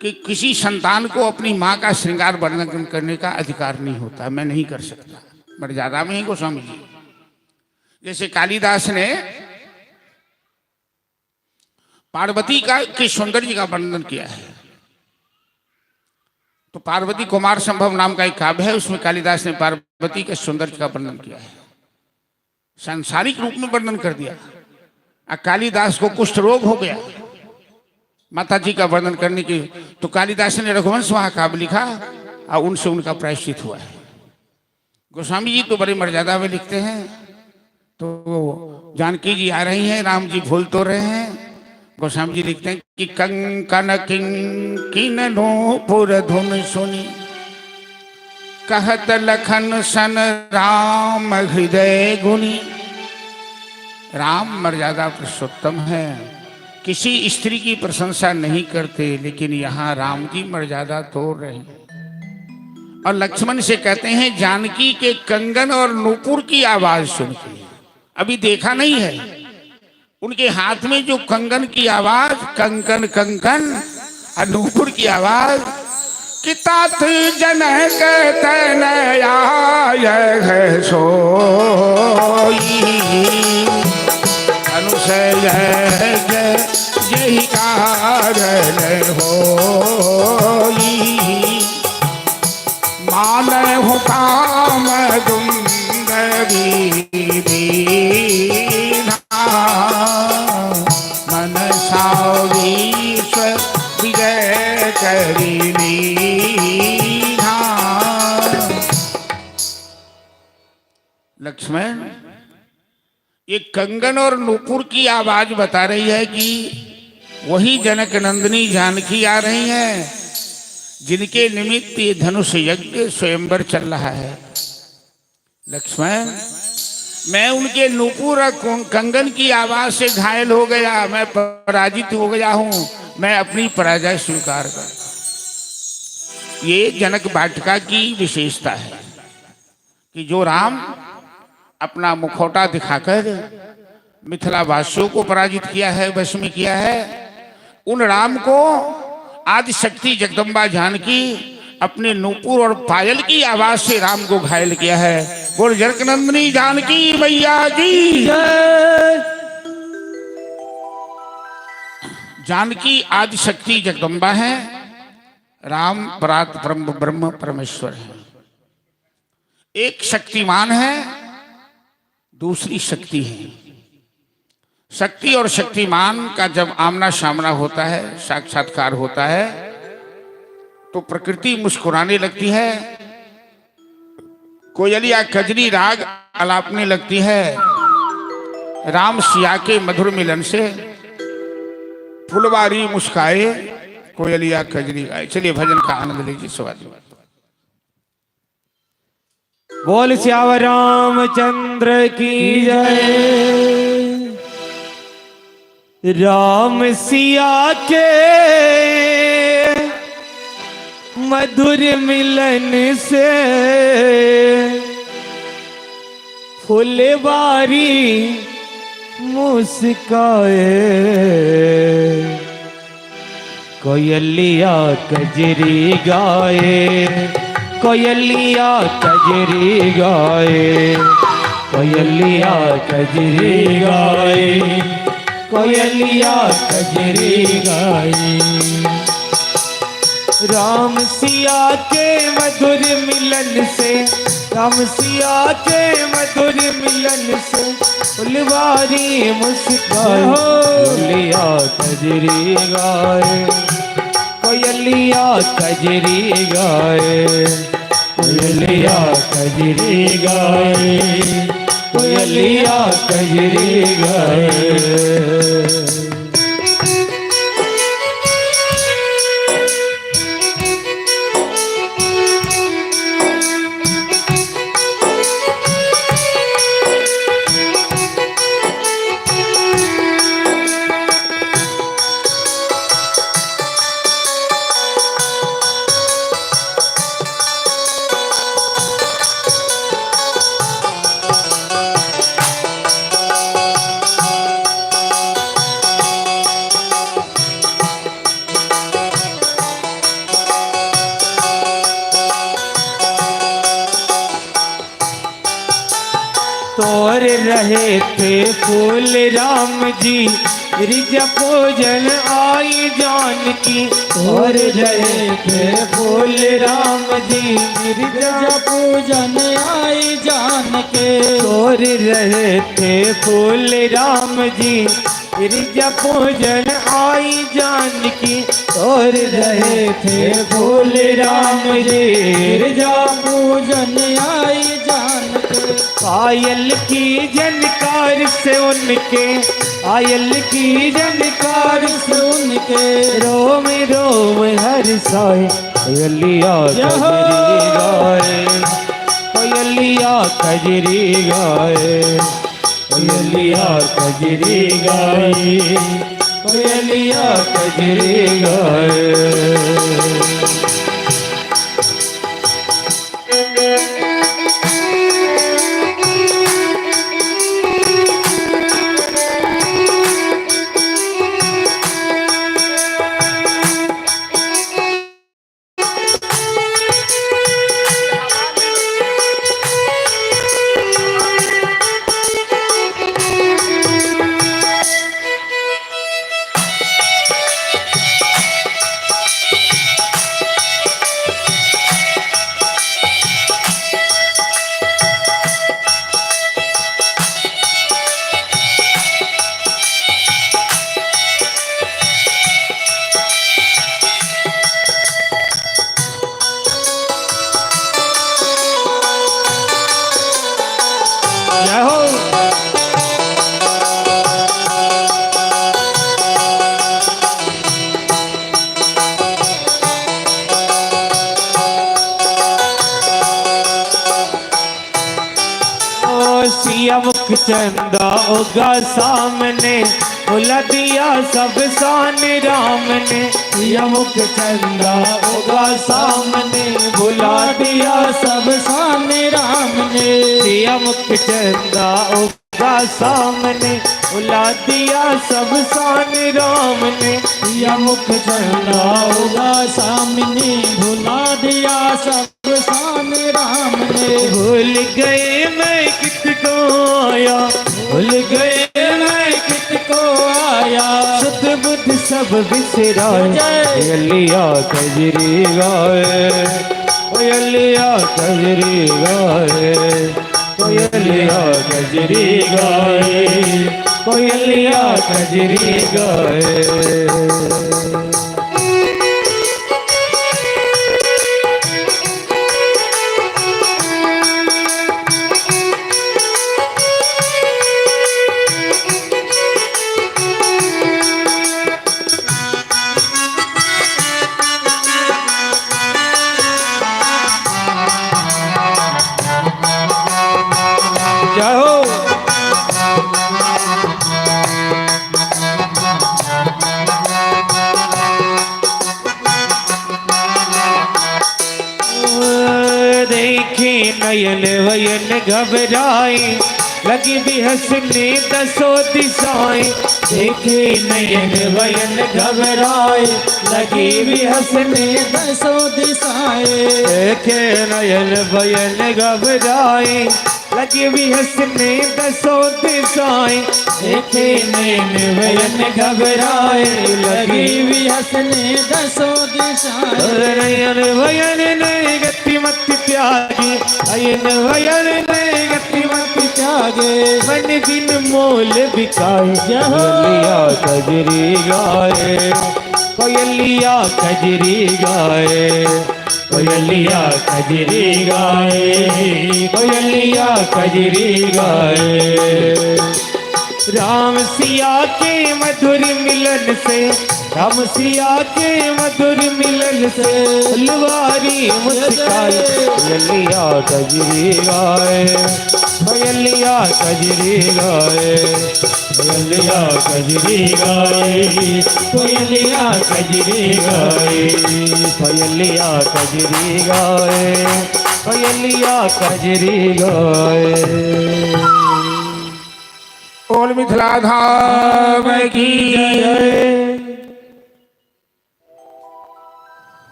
कि किसी संतान को अपनी माँ का श्रृंगार वर्णन करने का अधिकार नहीं होता। मैं नहीं कर सकता, मर्यादा में ही गोस्वामी जी। जैसे कालिदास ने पार्वती का के सौंदर्य का वर्णन किया है, तो पार्वती कुमार संभव नाम का एक काव्य है, उसमें कालिदास ने पार्वती के सौंदर्य का वर्णन किया है, सांसारिक रूप में वर्णन कर दिया। कालिदास को कुष्ठ रोग हो गया माता जी का वर्णन करने की, तो कालिदास ने रघुवंश महाकाव्य लिखा और उनसे उनका प्रायश्चित हुआ है। गोस्वामी जी तो बड़ी मर्यादा में लिखते हैं। तो जानकी जी आ रही हैं, राम जी भूल तो रहे हैं। गोस्वामी जी लिखते हैं कि कंकन किंकिन नूपुर धुन सुनी, कहत लखन सन राम हृदय गुनी। राम मर्यादा पुरुषोत्तम है, किसी स्त्री की प्रशंसा नहीं करते, लेकिन यहाँ राम की मर्यादा तोड़ रहे हैं। और लक्ष्मण से कहते हैं, जानकी के कंगन और नूपुर की आवाज सुनती। अभी देखा नहीं है, उनके हाथ में जो कंगन की आवाज, कंकन कंकन, और नूपुर की आवाज, कि तात जनक तनया है सोई, अनुसय जय कारण होई, मान हो काम दुंदरी मन सावीश्वर विजय करी। लक्ष्मण, ये कंगन और नूपुर की आवाज बता रही है कि वही जनक नंदिनी जानकी आ रही हैं, जिनके निमित्त ये धनुष यज्ञ स्वयंवर चल रहा है। लक्ष्मण, मैं उनके नूपुर और कंगन की आवाज से घायल हो गया, मैं पराजित हो गया हूं, मैं अपनी पराजय स्वीकार कर। ये जनक वाटिका की विशेषता है कि जो राम अपना मुखौटा दिखाकर मिथिला वासियों को पराजित किया है, वश में किया है, उन राम को आदि शक्ति जगदम्बा जानकी अपने नूपुर और पायल की आवाज से राम को घायल किया है। बोल जनकनंदनी जानकी मैया की जय। जानकी आदि शक्ति जगदम्बा है, राम परात ब्रह्म ब्रह्म परमेश्वर है। एक शक्तिमान है, दूसरी शक्ति है। शक्ति और शक्तिमान का जब आमना सामना होता है, साक्षात्कार होता है, तो प्रकृति मुस्कुराने लगती है, कोयलिया कजरी राग अलापने लगती है। राम सिया के मधुर मिलन से फुलवारी मुस्काए, कोयलिया कजरी गाए। चलिए भजन का आनंद लीजिए स्वाद। बोल श्याम रामचंद्र की जय। राम सिया के मधुर मिलन से फुलवारी मुस्काए, कोयलिया कजरी गाए, कोयलिया कजरी गाए, कोयलिया कजरी गाए, कोयलिया कजरी गाए। राम सिया के मधुर मिलन से, राम सिया के मधुर मिलन से फुलवारी मुस्काए, कोयलिया कजरी गाए, कोयलिया कजरी गाए, कोयलिया कजरी गाए, कोयलिया कजरी गाए। तोर रहे थे फूल राम जी, रिज पूजन आई जानकी। तोर रहे थे फूल राम जी, रिज पूजन आई जानके। तोर रहे थे फूल राम जी, रिज पूजन आई जानकी। तोर रहे थे फूल राम जी, रिज पूजन आई जानके। पायल की जनकार से उनके, पायल की जनकार से उनके, रोम रोम हर साए, कोयलिया कजरी गाए, कोयलिया कजरी गाए, कोयलिया कजरी गाए, कोयलिया कजरी गाए। सिया मुख चंदा उगा सामने बुला दिया सब सान राम ने। सिया मुख चंदा उगा सामने बुला दिया सब सामने राम ने। सिया मुख चंदा उगा सामने बुला दिया सब सान राम ने। सिया मुख चंदा उगा सामने बुला दिया सब सामने राम ने। भूल गए मैं किसको आया, भूल गए मैं किसको आया, सुध बुध सब बिसराए। अलिया कजरी गाए, कोयलिया कजरी गाए, कोयलिया कजरी गाए, कोयलिया कजरी गाए। जाओ देखे नयन वयन घबराए, लगी भी हंसने दसो दिशाएं। देखे नयन वयन घबराए, लगी भी हंसने दसों दिशाएं। देखे नयन वयन घबराए, लगी भी हंसने दसो दिशाएं। देखे नयन वयन घबराए, लगी भी हंसने दसों दिशाएं। नयन वयन ने गति मत त्यागी, नयन वयन ने गति मत त्यागे, मन बिन मोल बिकाए। कोयलिया कजरी गाए, कोयलिया कजरी गाए, कोयलिया कजरी गाए, कोयलिया कजरी गाए। राम सिया के मधुर मिलन से, राम सिया के मधुर मिलन से फुलवारी मुस्काए। कोयलिया कजरी गाए, कोयलिया कजरी गाए, कोयलिया कजरी गाए, कोयलिया कजरी गाए, कोयलिया कजरी गाए, कोयलिया कजरी गाए। बोल मिथिला धाम की जय।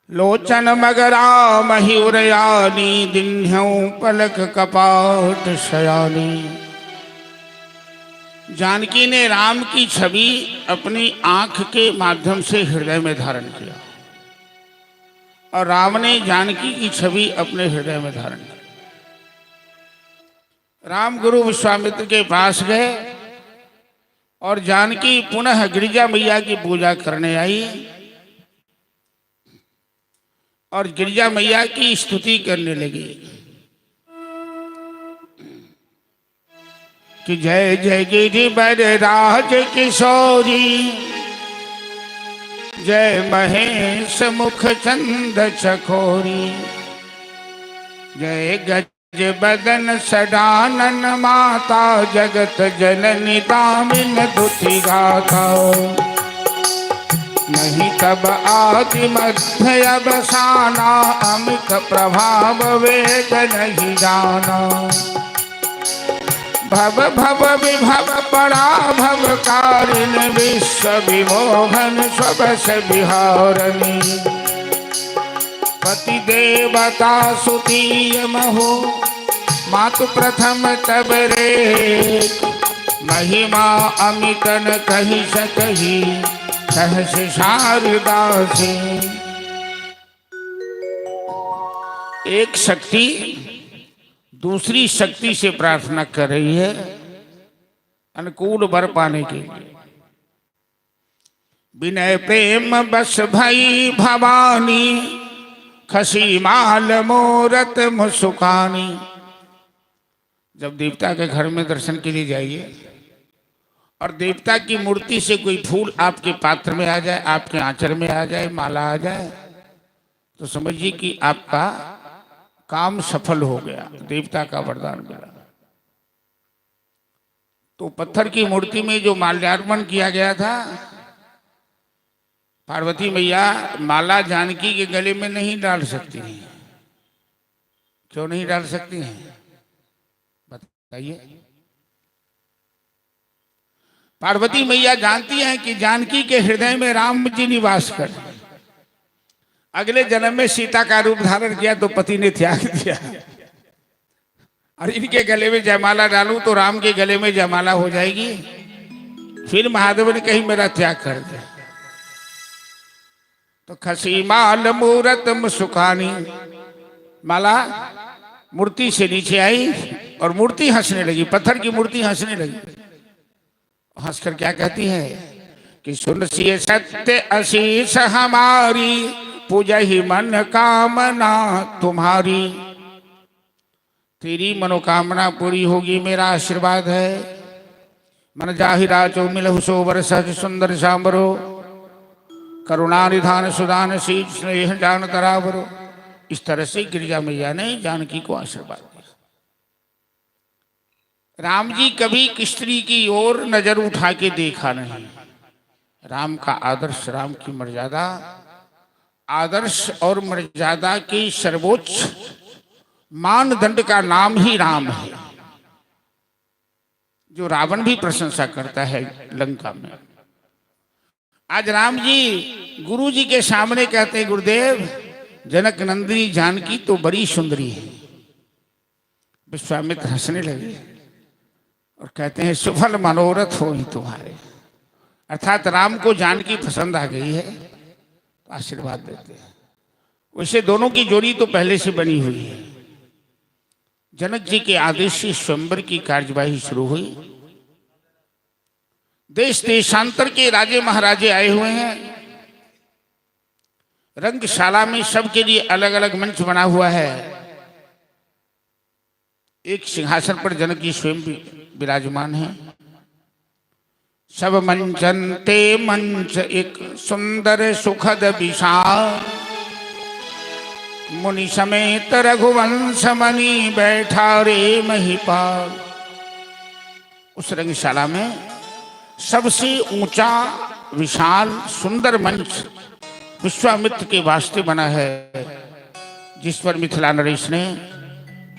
लोचन मगरा मयूरयानी, दिन्ह्यों पलक कपाट शयानी। जानकी ने राम की छवि अपनी आंख के माध्यम से हृदय में धारण किया और राम ने जानकी की छवि अपने हृदय में धारण की। राम गुरु विश्वामित्र के पास गए और जानकी पुनः गिरिजा मैया की पूजा करने आई और गिरिजा मैया की स्तुति करने लगी कि जय जय गिरिवर राज किशोरी, जय महेश मुख चंद चकोरी, जय गज बदन सडानन माता, जगत जननी दामिन दुति गाता। नहीं तब आदि मध्य अवसाना, अमित प्रभाव वेद नहीं जाना। भव भव विभव बड़ा भव कारिण, विश्व विमोहन स्वबस विहारणी। पति देवता सुतीय महो, मातु प्रथम तब रे। महिमा अमितन कही सकही, सहस शारदा से। एक शक्ति दूसरी शक्ति से प्रार्थना कर रही है अनुकूल वर पाने के लिए। विनय प्रेम बस भई भवानी, खसी माल मोरत मुसुकानी। जब देवता के घर में दर्शन के लिए जाइए और देवता की मूर्ति से कोई फूल आपके पात्र में आ जाए, आपके आंचल में आ जाए, माला आ जाए, तो समझिए कि आपका काम सफल हो गया, देवता का वरदान मिला। तो पत्थर की मूर्ति में जो माल्यार्पण किया गया था, पार्वती मैया माला जानकी के गले में नहीं डाल सकती हैं। क्यों नहीं डाल सकती हैं बताइए? पार्वती मैया जानती हैं कि जानकी के हृदय में राम जी निवास कर, अगले जन्म में सीता का रूप धारण किया तो पति ने त्याग दिया, और इनके गले में जयमाला डालूं तो राम के गले में जयमाला हो जाएगी। फिर महादेव ने कहीं मेरा त्याग कर दिया, तो खसी माल मूरत सुखानी, माला मूर्ति से नीचे आई और मूर्ति हंसने लगी, पत्थर की मूर्ति हंसने लगी। हंसकर क्या कहती है कि सुन सी सत्य अशीष हमारी, पूजा ही मन कामना तुम्हारी। तेरी मनोकामना पूरी होगी, मेरा आशीर्वाद है। मन जाहिरा चो मिलहु सो वर्ष सुंदर सांबरो, करुणा निधान सुदान शील स्नेह जान तरावरो। इस तरह से गिरिजा मैया ने जानकी को आशीर्वाद दिया। राम जी कभी किस स्त्री की ओर नजर उठा के देखा नहीं। राम का आदर्श, राम की मर्यादा, आदर्श और मर्यादा के सर्वोच्च मानदंड का नाम ही राम है, जो रावण भी प्रशंसा करता है लंका में। आज राम जी गुरु जी के सामने कहते हैं, गुरुदेव जनक नंदिनी जानकी तो बड़ी सुंदरी है। विश्वामित्र हंसने लगे और कहते हैं, सुफल मनोरथ हो ही तुम्हारे। अर्थात राम को जानकी पसंद आ गई है तो आशीर्वाद देते हैं। वैसे दोनों की जोड़ी तो पहले से बनी हुई है। जनक जी के आदेश से स्वयंवर की कार्यवाही शुरू हुई। देश देशांतर के राजे महाराजे आए हुए हैं। रंगशाला में सबके लिए अलग अलग मंच बना हुआ है। एक सिंहासन पर जनक जी स्वयं विराजमान है। सब मंचन ते मंच एक सुंदर सुखद विशाल, मुनि समेत रघुवंश मणि बैठा रे महिपाल। उस रंगशाला में सबसे ऊंचा विशाल सुंदर मंच विश्वामित्र के वास्ते बना है, जिस पर मिथिला नरेश ने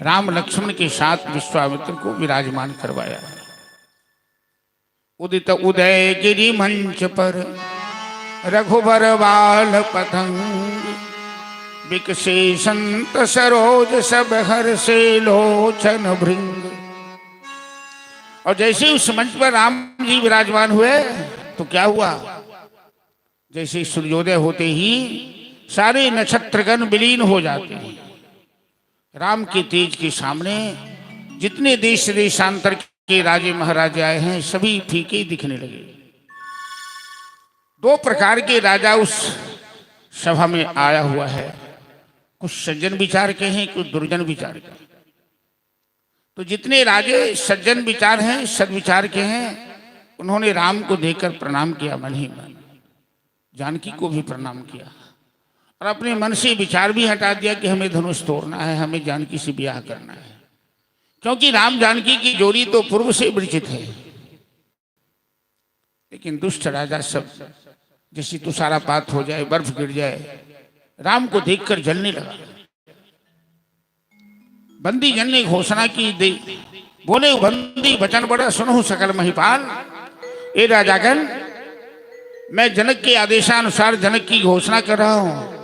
राम लक्ष्मण के साथ विश्वामित्र को विराजमान करवाया। उदित उदय गिरि मंच पर रघुबर बाल पतंग, बिकसे संत सरोज सब हर से लोचन भृंग। और जैसे उस मंच पर राम जी विराजमान हुए तो क्या हुआ, जैसे सूर्योदय होते ही सारे नक्षत्रगण विलीन हो जाते हैं। राम के तेज के सामने जितने देश देशांतर के राजे महाराजे आए हैं सभी फीके दिखने लगे। दो प्रकार के राजा उस सभा में आया हुआ है, कुछ सज्जन विचार के हैं, कुछ दुर्जन विचार के। तो जितने राजे सज्जन विचार हैं, सद्विचार के हैं, उन्होंने राम को देखकर प्रणाम किया मन ही मन। जानकी को भी प्रणाम किया और अपने मन से विचार भी हटा दिया कि हमें धनुष तोड़ना है, हमें जानकी से ब्याह करना है। क्योंकि राम जानकी की जोड़ी तो पूर्व से परिचित है। लेकिन दुष्ट राजा सब जैसी तुषारापात हो जाए, बर्फ गिर जाए, राम को देखकर जलने लगा। बंदी जन ने घोषणा की दे, बोले बंदी वचन बड़ा सुनो सकल महिपाल। ए राजागण, मैं जनक के आदेशानुसार जनक की घोषणा कर रहा हूं।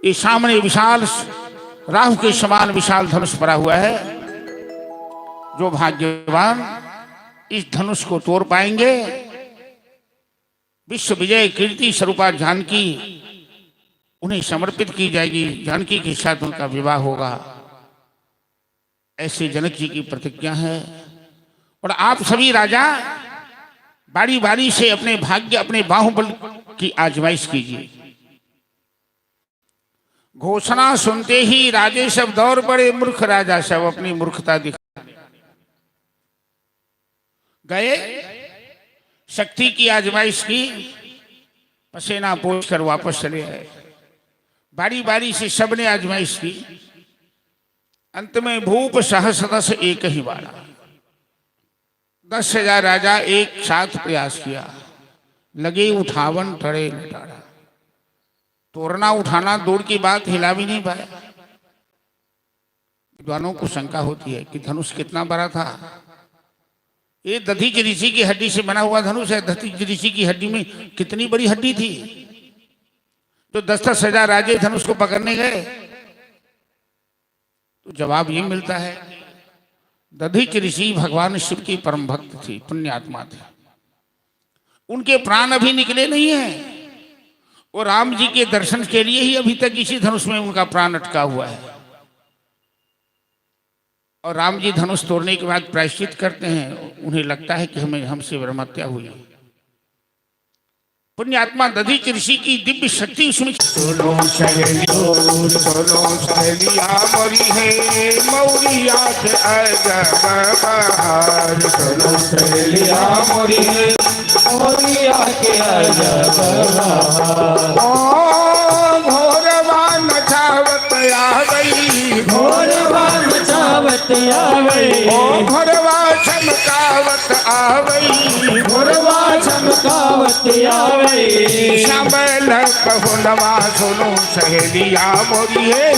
इस सामने विशाल राहु के समान विशाल धनुष पड़ा हुआ है। जो भाग्यवान इस धनुष को तोड़ पाएंगे, विश्व विजय कीर्ति स्वरूपा जानकी उन्हें समर्पित की जाएगी, जानकी के साथ उनका विवाह होगा। ऐसे जनक जी की प्रतिज्ञा है। और आप सभी राजा बारी बारी से अपने भाग्य, अपने बाहुबल की आजमाइश कीजिए। घोषणा सुनते ही राजे सब दौड़ पड़े, मूर्ख राजा सब अपनी मूर्खता दिखा गए। शक्ति की आजमाइश की, पसीना पोंछ कर वापस चले आए। बारी बारी से सबने आजमाइश की। अंत में भूप सहस्रदश एक ही बाड़ा। 10,000 राजा एक साथ प्रयास किया, लगे उठावन टड़े लटाड़ा। तोरना उठाना दूर की बात, हिला भी नहीं पाया। विद्वानों को शंका होती है कि धनुष कितना बड़ा था। ये दधीच ऋषि की हड्डी से बना हुआ धनुष है। दधीच ऋषि की हड्डी में कितनी बड़ी हड्डी थी। तो 10,000 राजे धनुष को पकड़ने गए तो जवाब ये मिलता है, दधीच ऋषि भगवान शिव की परम भक्त थी, पुण्यात्मा थे। उनके प्राण अभी निकले नहीं हैं। वो राम जी के दर्शन के लिए ही अभी तक इसी धनुष में उनका प्राण अटका हुआ है। और राम जी धनुष तोड़ने के बाद प्रायश्चित करते हैं। उन्हें लगता है कि हमसे ब्रह्महत्या हुई। पुण्यात्मा दधीच ऋषि की दिव्य शक्ति उसमें। सुनो सहेलिया मोरी है मौरिया के अजब बहार। सुनो सहेलिया मोरी है मौरिया के अजब बहार। ओ भोरवा नचावत आ गई, भोरवा नचावत आवै, ओ भोरवा चमकावत आ गई, भोरवा चमकावत आवै। श्यामल कहुनवा सुनो सहेलिया मोरी है,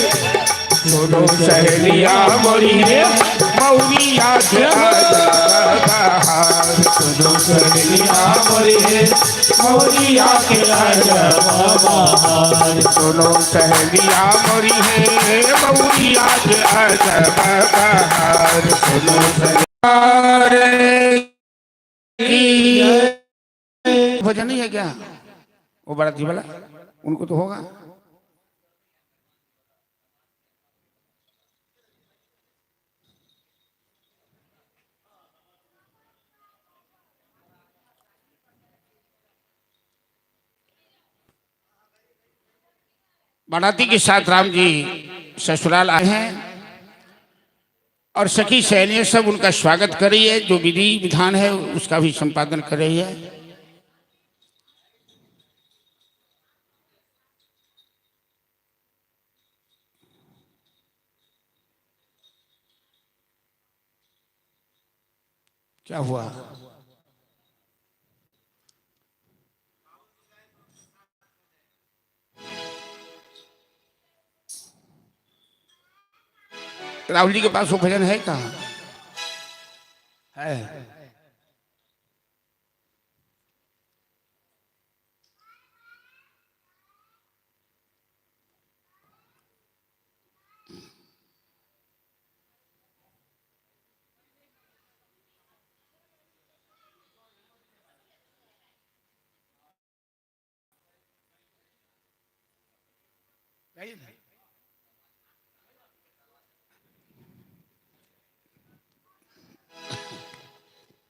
सुनो सहेलिया मोरी है मौरिया के अजब बहार। सुनो सहेलिया मोरी है मौरिया के अजब बहार। सुनो सहेलिया मोरी है मौरिया के अजब बहार। सुनो सहेलिया भजन नहीं है क्या? वो बड़ा जी वाला उनको तो होगा। बाराती के साथ राम जी ससुराल आए हैं और सखी सहेलियां सब उनका स्वागत कर रही है। जो विधि विधान है उसका भी संपादन कर रही है। क्या हुआ? राहुल जी के पास वो भजन है कहाँ? है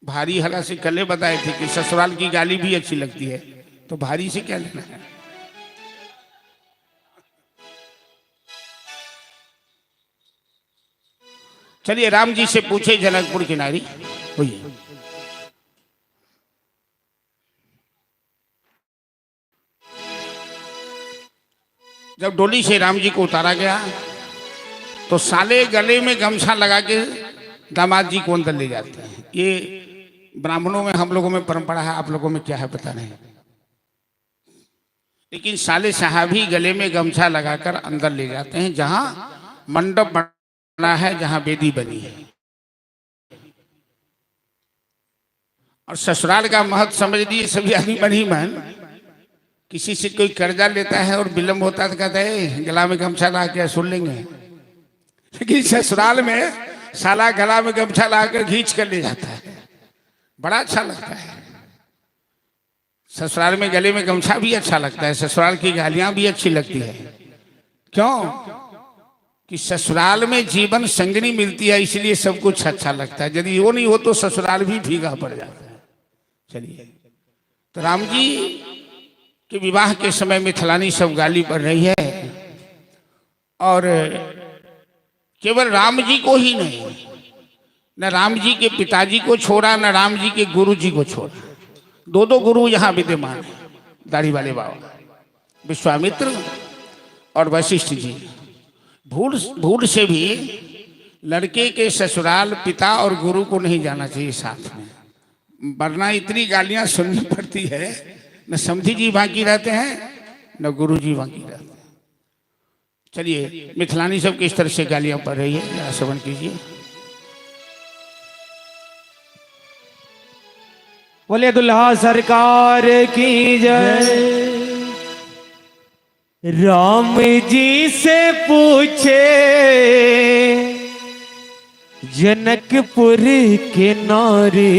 भारी हला से कल बताए थे कि ससुराल की गाली भी अच्छी लगती है, तो भारी से क्या लेना है। चलिए राम जी से पूछे जनकपुर की नारी हुई। जब डोली से राम जी को उतारा गया तो साले गले में गमछा लगा के दामाद जी को अंदर ले जाते हैं। ये ब्राह्मणों में, हम लोगों में परंपरा है, आप लोगों में क्या है पता नहीं। लेकिन साले साहबी गले में गमछा लगाकर अंदर ले जाते हैं जहां मंडप बना है, जहां वेदी बनी है। और ससुराल का महत्व समझ लिए सभी आदमी मन ही मन। किसी से कोई कर्जा लेता है और विलम्ब होता है तो कहता है गला में गमछा ला के सुन लेंगे। लेकिन ससुराल में साला गला में गमछा लाकर खींच कर ले जाता है, बड़ा अच्छा लगता है। ससुराल में गले में गमछा भी अच्छा लगता है, ससुराल की गालियां भी अच्छी लगती है। क्यों? कि ससुराल में जीवन संगनी मिलती है, इसलिए सब कुछ अच्छा लगता है। यदि वो नहीं हो तो ससुराल भी फीका पड़ जाता है। चलिए, तो राम जी के विवाह के समय मिथिलानी सब गाली पड़ रही है। और केवल राम जी को ही नहीं, न राम जी के पिताजी को छोड़ा, न राम जी के गुरु जी को छोड़ा। दो गुरु यहाँ विद्यमान है, दाढ़ी वाले बाबा विश्वामित्र और वशिष्ठ जी। भूल से भी लड़के के ससुराल पिता और गुरु को नहीं जाना चाहिए साथ में। वरना इतनी गालियां सुननी पड़ती है, न समधी जी बाकी रहते हैं न गुरु जी बाकी रहते हैं। चलिए मिथिलानी सब किस तरह से गालियां पढ़ रही है, जरा श्रवण कीजिए। बोले दुल्हा सरकार की जय। राम जी से पूछे जनकपुर के नारे,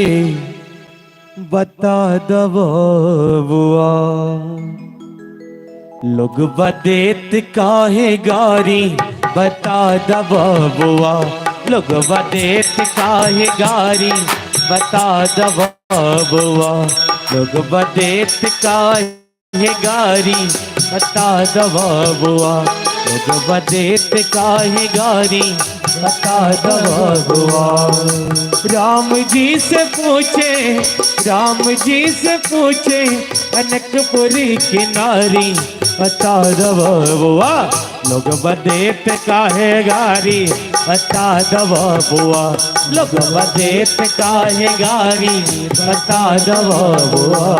बता दबुआ लोग बदेत काहे गारी, बता दबुआ लोग बदेत काहे गारी, बता दबुआ लोग बदेत काहे गारी, बता दबुआ लोग बदेत काहे गारी, बता दबुआ। राम जी से पूछे, राम जी से पूछे जनकपुर की नारी, बता दबुआ लोग बदेत काहे गारी, बता दबुआ लोग बदेत काहे गारी, बता दबुआ।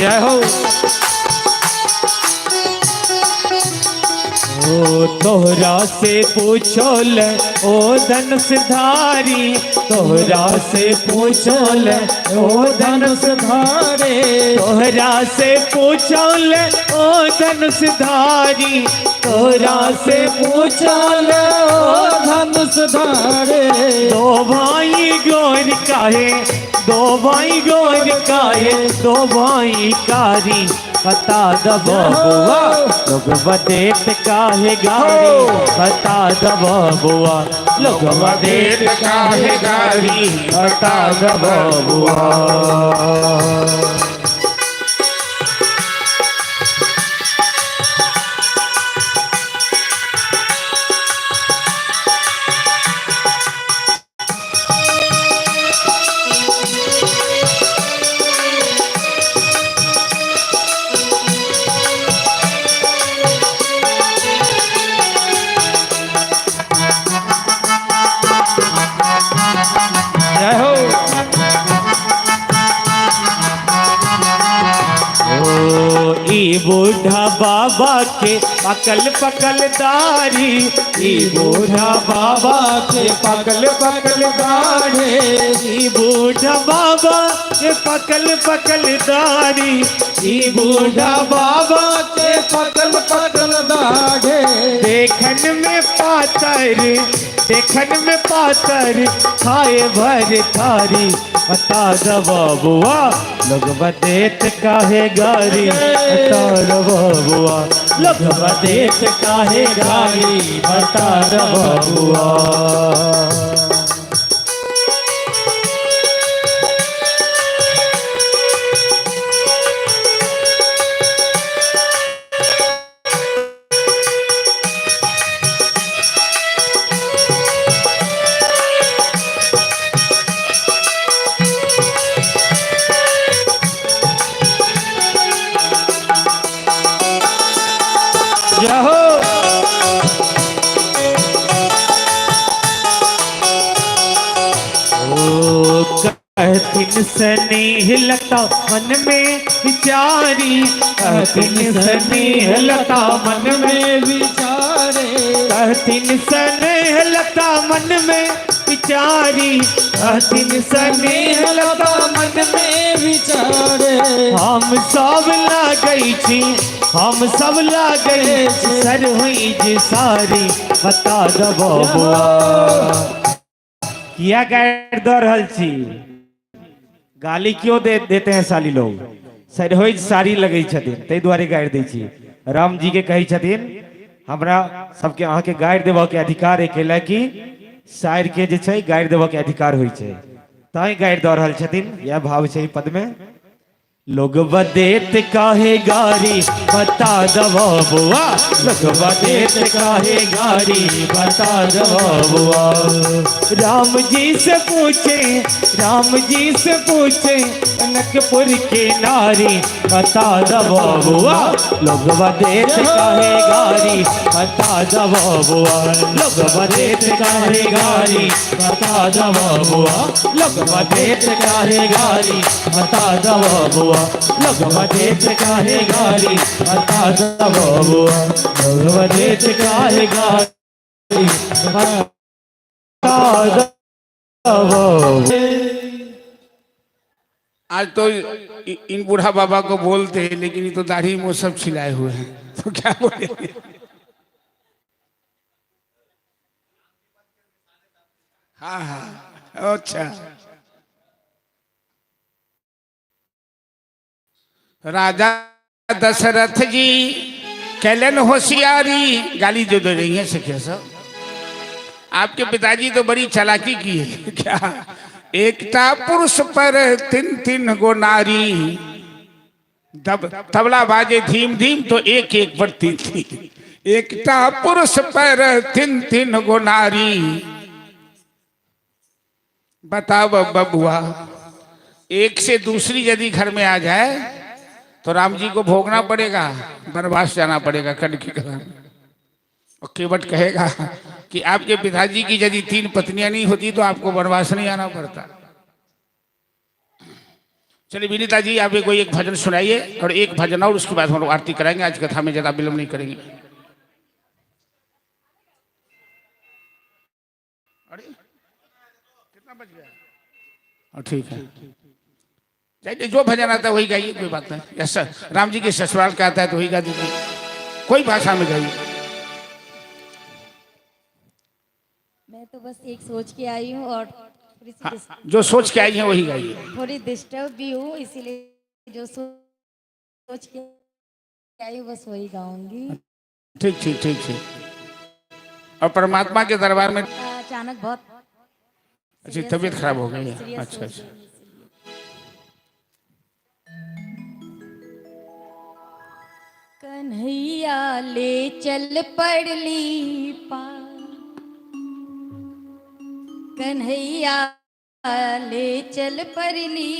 जय हो। ओ तोहरा से पूछो ले ओ धनुषधारी, तोहरा से पूछो ले ओ धनुषधारी, तोहरा से पूछो ले ओ धनुषधारी, तोहरा से पूछो ले ओ धनुषधारी। दो भाई गोर काहे, दो भाई गोर काहे, दो भाई कारी, बता दबुआ लोग बदेत काहे गारी, बता दबुआ लोग बदेत काहे गारी, बता दबुआ। जय हो। ओ ई बूढ़ा बाबा के पकल पकल दाढ़ी, ई बूढ़ा बाबा के पकल पकल दाढ़ी, ई बूढ़ा बाबा के पकल पकल दाढ़ी, ई बूढ़ा बाबा के पकल पकल दाढ़ी। देखन में पातर, देखन में पातर, खाए भर थारी, बता दबुआ लोग बदेत काहे गारी, बता दबुआ लोग बदेत काहे गारी, बता दबुआ। जहो। ओ कहतिन स्नेह लता मन में विचारी, कहतिन स्नेह लता मन में विचारे, कहतिन स्नेह लता मन में विचारी, कहतिन स्नेह लता मन में विचारे। हम सब लागई छी, हम सब लागई सर हुई जी सारी, बता दबुआ किया गाड़ दो रहल छी, गाली क्यों देते हैं साली लोग, सर हुई सारी लगई छथिन तै द्वारे गाड़ दै छी। राम जी के कही छथिन हमरा सबके अहाँ के गाड़ देबऽ के अधिकार है, कैला कि शायर के जे छै गाड़ देबऽ के अधिकार होइ छै। ताई गाइड दौड़ रहल छथिन यह भाव छै पद में। लोग बदेत काहे गारी बता दबो बुआ, लोग बदेत काहे गारी बता दबो बुआ। राम जी से पूछे, राम जी से पूछे कनकपुर की नारी बता दबो बुआ, लोग बदेत काहे गारी बता दबो बुआ, लोग बदेत काहे गारी बता दबो बुआ, लोग बदेत काहे गारी बता दबो बुआ, लोग बदेत काहे गारी बता दबो बुआ, लोग बदेत काहे गारी बता दबो। आज तो इन बूढ़ा बाबा को बोलते हैं, लेकिन ये तो दाढ़ी में सब छिलाए हुए हैं, तो क्या बोले। हाँ हाँ, अच्छा। राजा दशरथ जी कैलन होशियारी, गाली जो दे रही है सखिया सब। आपके पिताजी तो बड़ी चालाकी की है क्या। एकता पुरुष पर तीन तीन गो नारी, तबला बाजे धीम धीम तो एक एक बढ़ती थी। एकता पुरुष पर तीन तीन गो नारी, बताओ बबुआ, एक से दूसरी यदि घर में आ जाए तो राम जी को भोगना पड़ेगा, वनवास जाना पड़ेगा कनकी कला में। और केवट कहेगा कि आपके पिताजी की यदि तीन पत्नियां नहीं होती तो आपको वनवास नहीं आना पड़ता। चलिए विनीता जी, आप कोई एक भजन सुनाइए, और एक भजन और उसके बाद हम लोग आरती कराएंगे। आज कथा में ज्यादा विलंब नहीं करेंगे। अरे कितना बज गया? ठीक है, चाहिए जो भजन आता है वही गाइए, कोई बात नहीं। ऐसा राम जी के ससुराल का आता है तो वही गा दीजिए, कोई भाषा में गाइए। मैं तो बस एक सोच के आई हूँ और जो सोच के आई है वही गाइए। थोड़ी डिस्टर्ब भी हूँ, इसीलिए जो सोच के आई हूँ बस वही गाऊंगी। ठीक ठीक ठीक ठीक। और परमात्मा के दरबार में अचानक बहुत अच्छी तबीयत खराब हो गई है। अच्छा अच्छा। कन्हैया ले चल पड़ली पार, कन्हैया ले चल पड़ली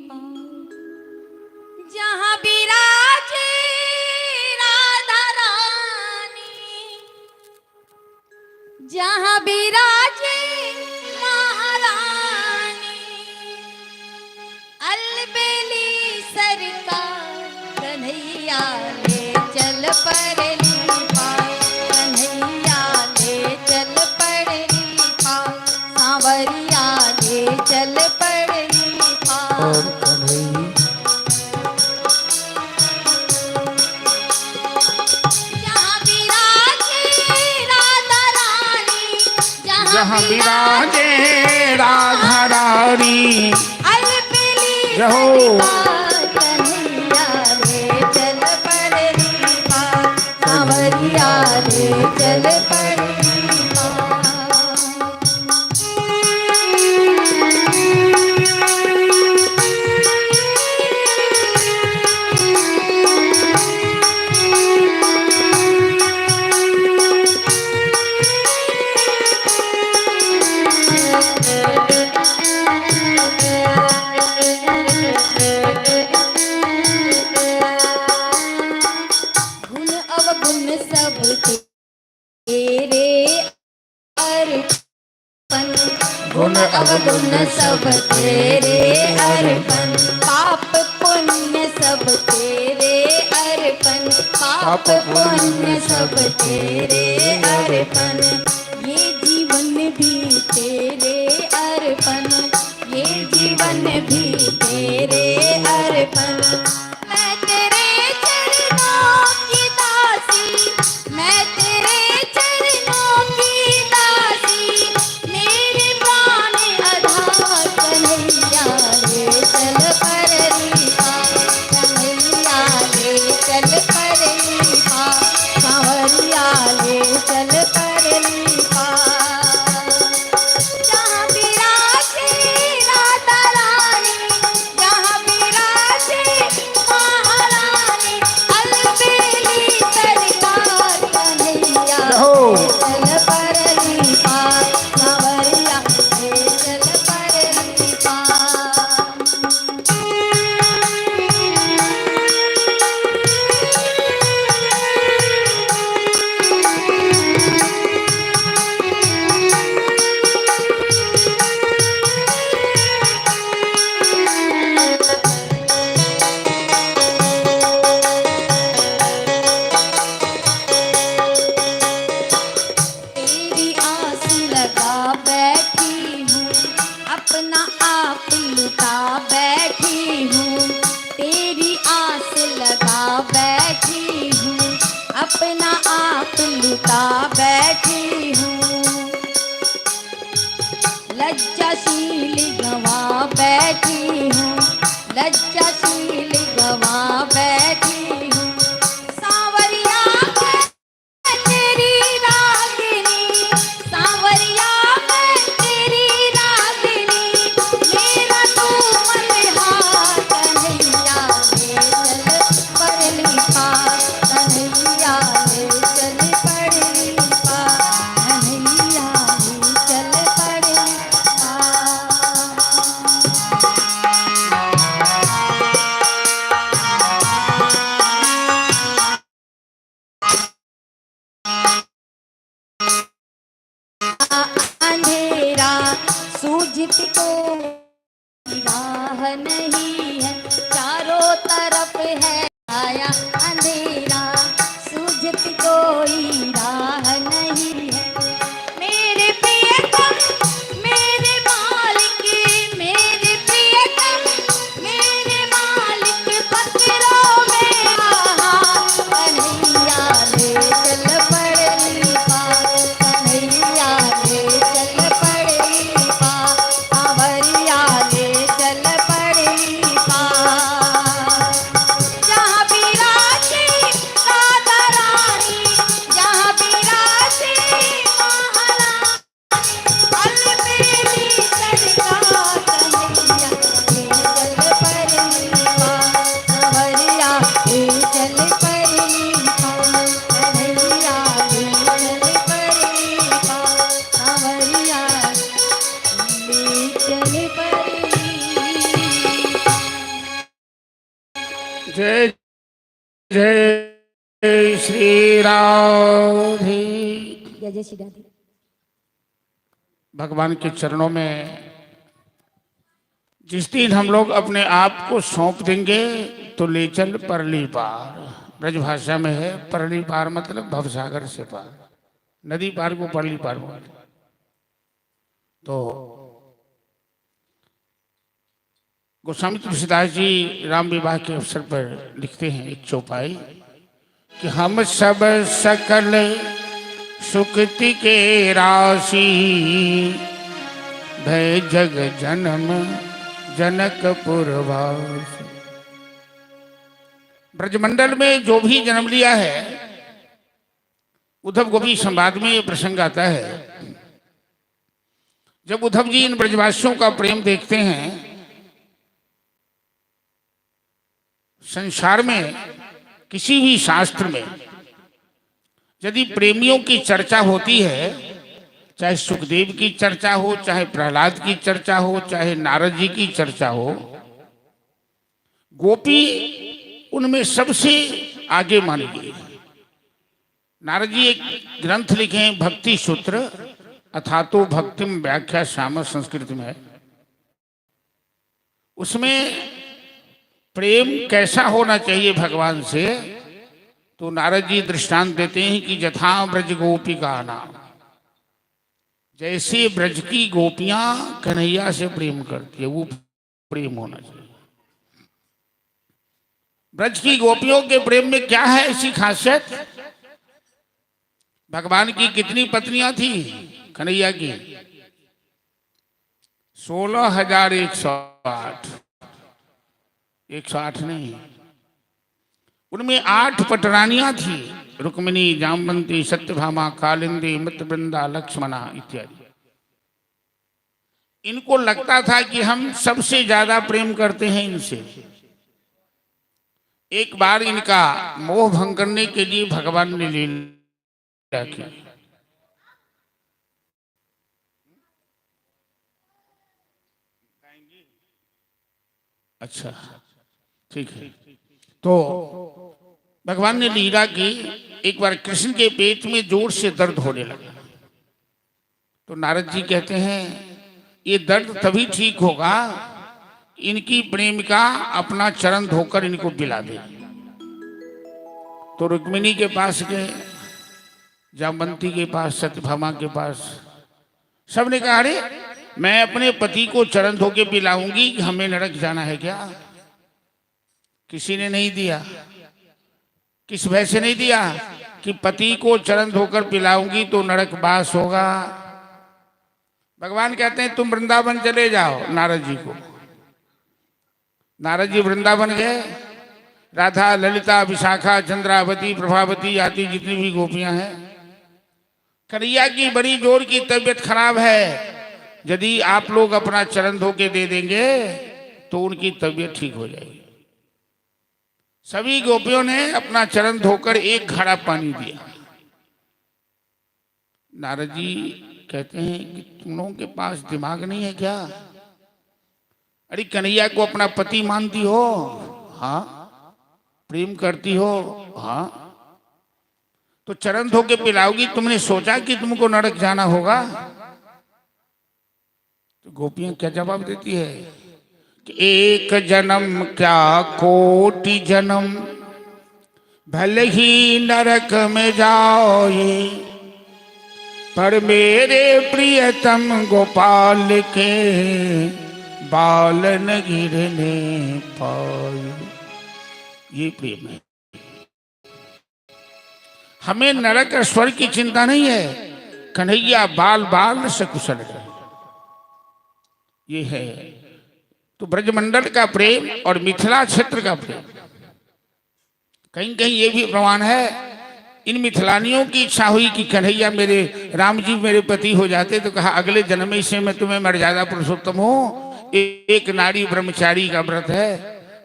पार, जहाँ विराजे राधा रानी, जहाँ विराजे महारानी, अलबेली सरकार, कन्हैया ले चल पड़ली पार, कन्हैया ले चल पड़ली पार, सांवरिया ले चल पड़ली पार। जहाँ विराजे राधा रानी, जहाँ विराजे राधा रानी, अलबेली रहो। कन्हैया ले चल पड़ली पार, सांवरिया ले चल पड़ली पार। गुण अवगुण सब तेरे अर्पण, गुण अवगुण सब तेरे अर्पण, पाप पुण्य सब तेरे अर्पण, पाप पुण्य सब तेरे अर्पण, ये जीवन भी तेरे अर्पण, ये जीवन भी तेरे अर्पण। मैं तेरे चरणों की दासी, मैं तेरे चरणों की दासी, मेरे प्राण आधार, कन्हैया ले चल पड़ली पार, कन्हैया ले चल पड़ली पार, सांवरिया ले चल पड़ली पार। जहाँ विराजे लज्जाता बैठी हूँ, लज्जाशील गवा बैठी हूँ, लज्जाशील गवा बैठी हूँ। सांवरिया मैं तेरी रागिनी, सांवरिया मैं तेरी रागिनी, मेरा तू मल्हार कन्हैया ले चल परली पार, कन्हैया ले चल परली पार, कन्हैया ले चल परली अंधेरा सूझत को राह नहीं है, चारों तरफ है आया अंधेरा, सूझत कोई राह नहीं है। मेरे प्रियतम मेरे मालिक, मेरे प्रियतम मेरे मालिक, पत्थरों में आहा, कन्हैया ले चल परली पार, कन्हैया ले चल परली पार, सांवरिया ले चल परली पार। जहाँ बिराजे राधा रानी, जहाँ बिराजे महारानी, अलबेली सड़का कन्हैया ले चल परली पार, सांवरिया ले चल परली पार, कन्हैया ले चल परली पार, सांवरिया ले चल परली जय जय श्री राधे। जय जय श्री राधे। भगवान के चरणों में जिस दिन हम लोग अपने आप को सौंप देंगे तो ले चल परली पार। ब्रजभाषा में है परली पार मतलब भवसागर से पार, नदी पार को परली पार बोलते। तो गोस्वामी तुलसीदास जी राम विवाह के अवसर पर लिखते हैं एक चौपाई कि हम सब सकल सुकृति के राशि, भय जग जन्म जनकपुर वासी। ब्रजमंडल में जो भी जन्म लिया है, उद्धव गोपी संवाद में ये प्रसंग आता है। जब उद्धव जी इन ब्रजवासियों का प्रेम देखते हैं, संसार में किसी भी शास्त्र में यदि प्रेमियों की चर्चा होती है, चाहे सुखदेव की चर्चा हो, चाहे प्रहलाद की चर्चा हो, चाहे नारद जी की चर्चा हो, गोपी उनमें सबसे आगे मानी गई। नारद जी एक ग्रंथ लिखे हैं भक्ति सूत्र, अथातो भक्तिम व्याख्या श्याम, संस्कृत में है। उसमें प्रेम कैसा होना चाहिए भगवान से, तो नारद जी दृष्टांत देते हैं कि यथा ब्रज गोपिका नाम, जैसे ब्रज की गोपियां कन्हैया से प्रेम करती है, वो प्रेम होना चाहिए। ब्रज की गोपियों के प्रेम में क्या है ऐसी खासियत? भगवान की कितनी पत्नियां थी कन्हैया की? 16,108। 108 नहीं, उनमें 8 पटरानियां थी, रुक्मिणी, जामवंती, सत्यभामा, कालिंदी, मित्रवृंदा, लक्ष्मणा इत्यादि। इनको लगता था कि हम सबसे ज्यादा प्रेम करते हैं इनसे। एक बार इनका मोह भंग करने के लिए भगवान ने लीला की। अच्छा ठीक है। तो भगवान ने लीला की, एक बार कृष्ण के पेट में जोर से दर्द होने लगा। तो नारद जी कहते हैं ये दर्द तभी ठीक होगा इनकी प्रेमिका अपना चरण धोकर इनको पिला दे। तो रुक्मिणी के पास गए, जामवंती के पास, सत्यभामा के पास, सबने कहा अरे मैं अपने पति को चरण धो के पिलाऊंगी, हमें नरक जाना है क्या? किसी ने नहीं दिया। किस भय से नहीं दिया कि पति को चरण धोकर पिलाऊंगी तो नरकवास होगा। भगवान कहते हैं तुम वृंदावन चले जाओ नारद जी को। नारद जी वृंदावन गए। राधा, ललिता, विशाखा, चंद्रावती, प्रभावती आदि जितनी भी गोपियां हैं। कन्हैया की बड़ी जोर की तबीयत खराब है, यदि आप लोग अपना चरण धो के दे देंगे तो उनकी तबीयत ठीक हो जाएगी। सभी गोपियों ने अपना चरण धोकर एक घड़ा पानी दिया। नारद जी कहते हैं कि तुम लोगों के पास दिमाग नहीं है क्या? अरे कन्हैया को अपना पति मानती हो? हाँ। प्रेम करती हो? हाँ। तो चरण धो के पिलाओगी, तुमने सोचा कि तुमको नरक जाना होगा? तो गोपियां क्या जवाब देती है कि एक जन्म क्या कोटि जन्म, भले ही नरक में जाओ पर मेरे प्रियतम गोपाल के बाल न गिरने पाए। ये प्रेम है। हमें नरक और स्वर्ग की चिंता नहीं है, कन्हैया बाल बाल से कुशल है। ये है तो ब्रजमंडल का प्रेम और मिथिला क्षेत्र का प्रेम। कहीं कहीं ये भी प्रमाण है, इन मिथिलानियों की इच्छा हुई कि कन्हैया मेरे राम जी मेरे पति हो जाते तो कहा अगले जन्म से मैं तुम्हें मर्यादा पुरुषोत्तम हूं, एक नारी ब्रह्मचारी का व्रत है,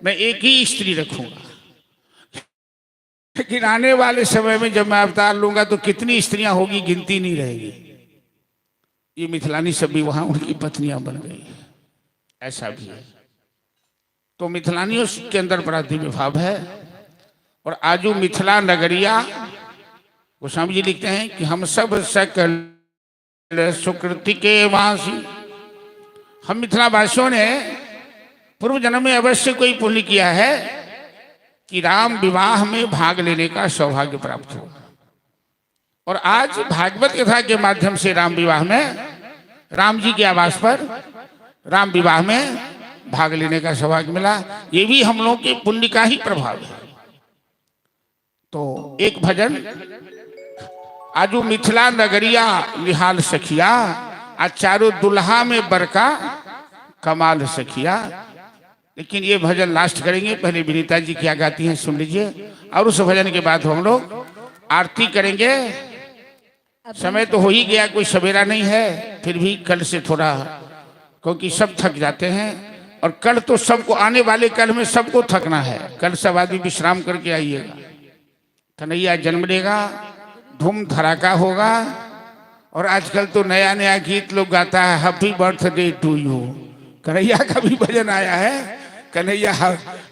मैं एक ही स्त्री रखूंगा। लेकिन आने वाले समय में जब मैं अवतार लूंगा तो कितनी स्त्रियां होगी गिनती नहीं रहेगी। ये मिथिलानी सभी वहां उनकी पत्नियां बन गई। ऐसा भी है। तो मिथिलानियों के अंदर बड़ा दिव्य भाव है। और आजू मिथिला नगरिया गोस्वामी जी लिखते हैं कि हम सब सकल सुकृति के वासी। हम मिथिला वासियों ने पूर्व जन्म में अवश्य कोई पुण्य किया है कि राम विवाह में भाग लेने का सौभाग्य प्राप्त हो। और आज भागवत कथा के माध्यम से राम विवाह में, राम जी के आवास पर राम विवाह में भाग लेने का सौभाग्य मिला। ये भी हम लोगों के पुण्य का ही प्रभाव है। तो एक भजन आजू मिथिला नगरिया निहाल सखिया, आज चारों दुल्हा में बरका कमाल सखिया। लेकिन ये भजन लास्ट करेंगे, पहले विनीता जी क्या गाती हैं सुन लीजिए, और उस भजन के बाद हम लोग आरती करेंगे। समय तो हो ही गया, कोई सवेरा नहीं है, फिर भी कल से थोड़ा, क्योंकि सब थक जाते हैं और कल तो सबको, आने वाले कल में सबको थकना है। कल सब आदमी विश्राम करके आइएगा। कन्हैया जन्म लेगा, धूम धड़ाका होगा। और आजकल तो नया नया गीत लोग गाता है, happy birthday to you. Kanhaiya का भी भजन आया है, कन्हैया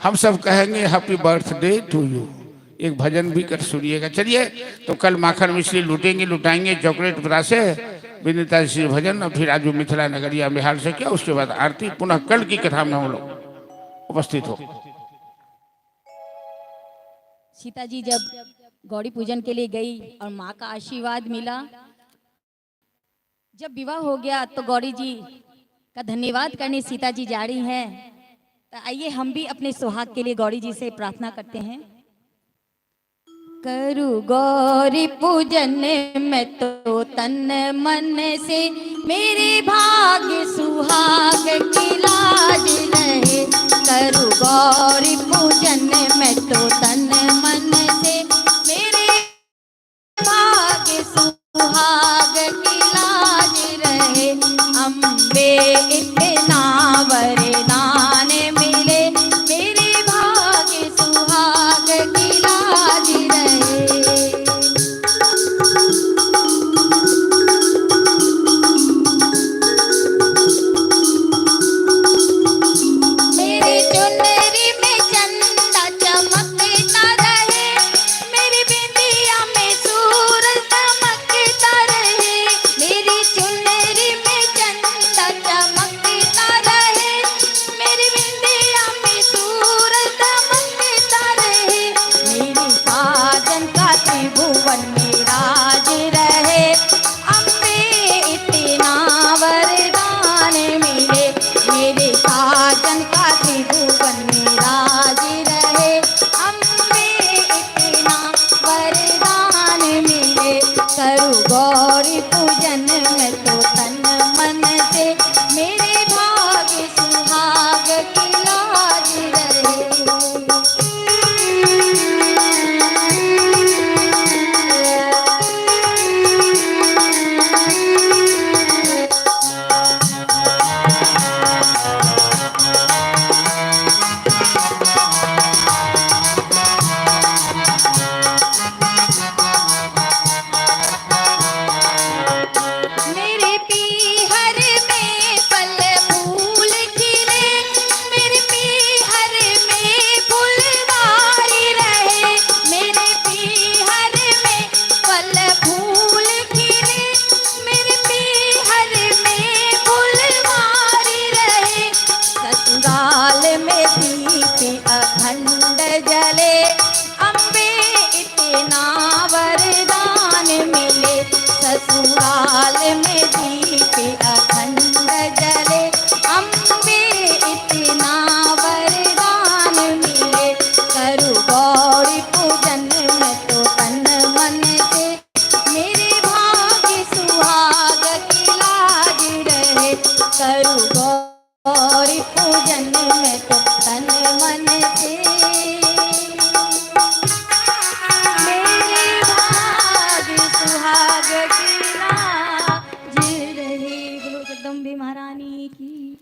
हम सब कहेंगे हैप्पी बर्थडे टू यू। एक भजन भी कर सुनिएगा। चलिए, तो कल माखन मिश्री लूटेंगे, लुटाएंगे चॉकलेट बरा से विनीता जी भजन, और फिर आजू मिथिला नगरिया बिहार से क्या, उसके बाद आरती। पुनः कल की कथा में हम लोग उपस्थित हो। सीता जी जब गौरी पूजन के लिए गई और माँ का आशीर्वाद मिला, जब विवाह हो गया तो गौरी जी का धन्यवाद करने सीता जी जा रही हैं। तो आइए हम भी अपने सुहाग के लिए गौरी जी से प्रार्थना करते हैं। करूँ गौरी पूजन में तो तन मन से, मेरे भाग्य सुहाग की लाज रहे। करूँ गौरी पूजन में तो तन मन से, मेरे भाग्य सुहाग की लाज रहे। अम्बे इतना वरदान मिले, मेरे भाग्य सुहाग की लाज रहे। मेरे चुनरी में चंदा चमकता रहे, अम्बे महारानी की।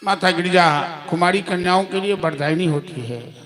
माता गिरिजा कुमारी कन्याओं के लिए वरदायिनी होती है।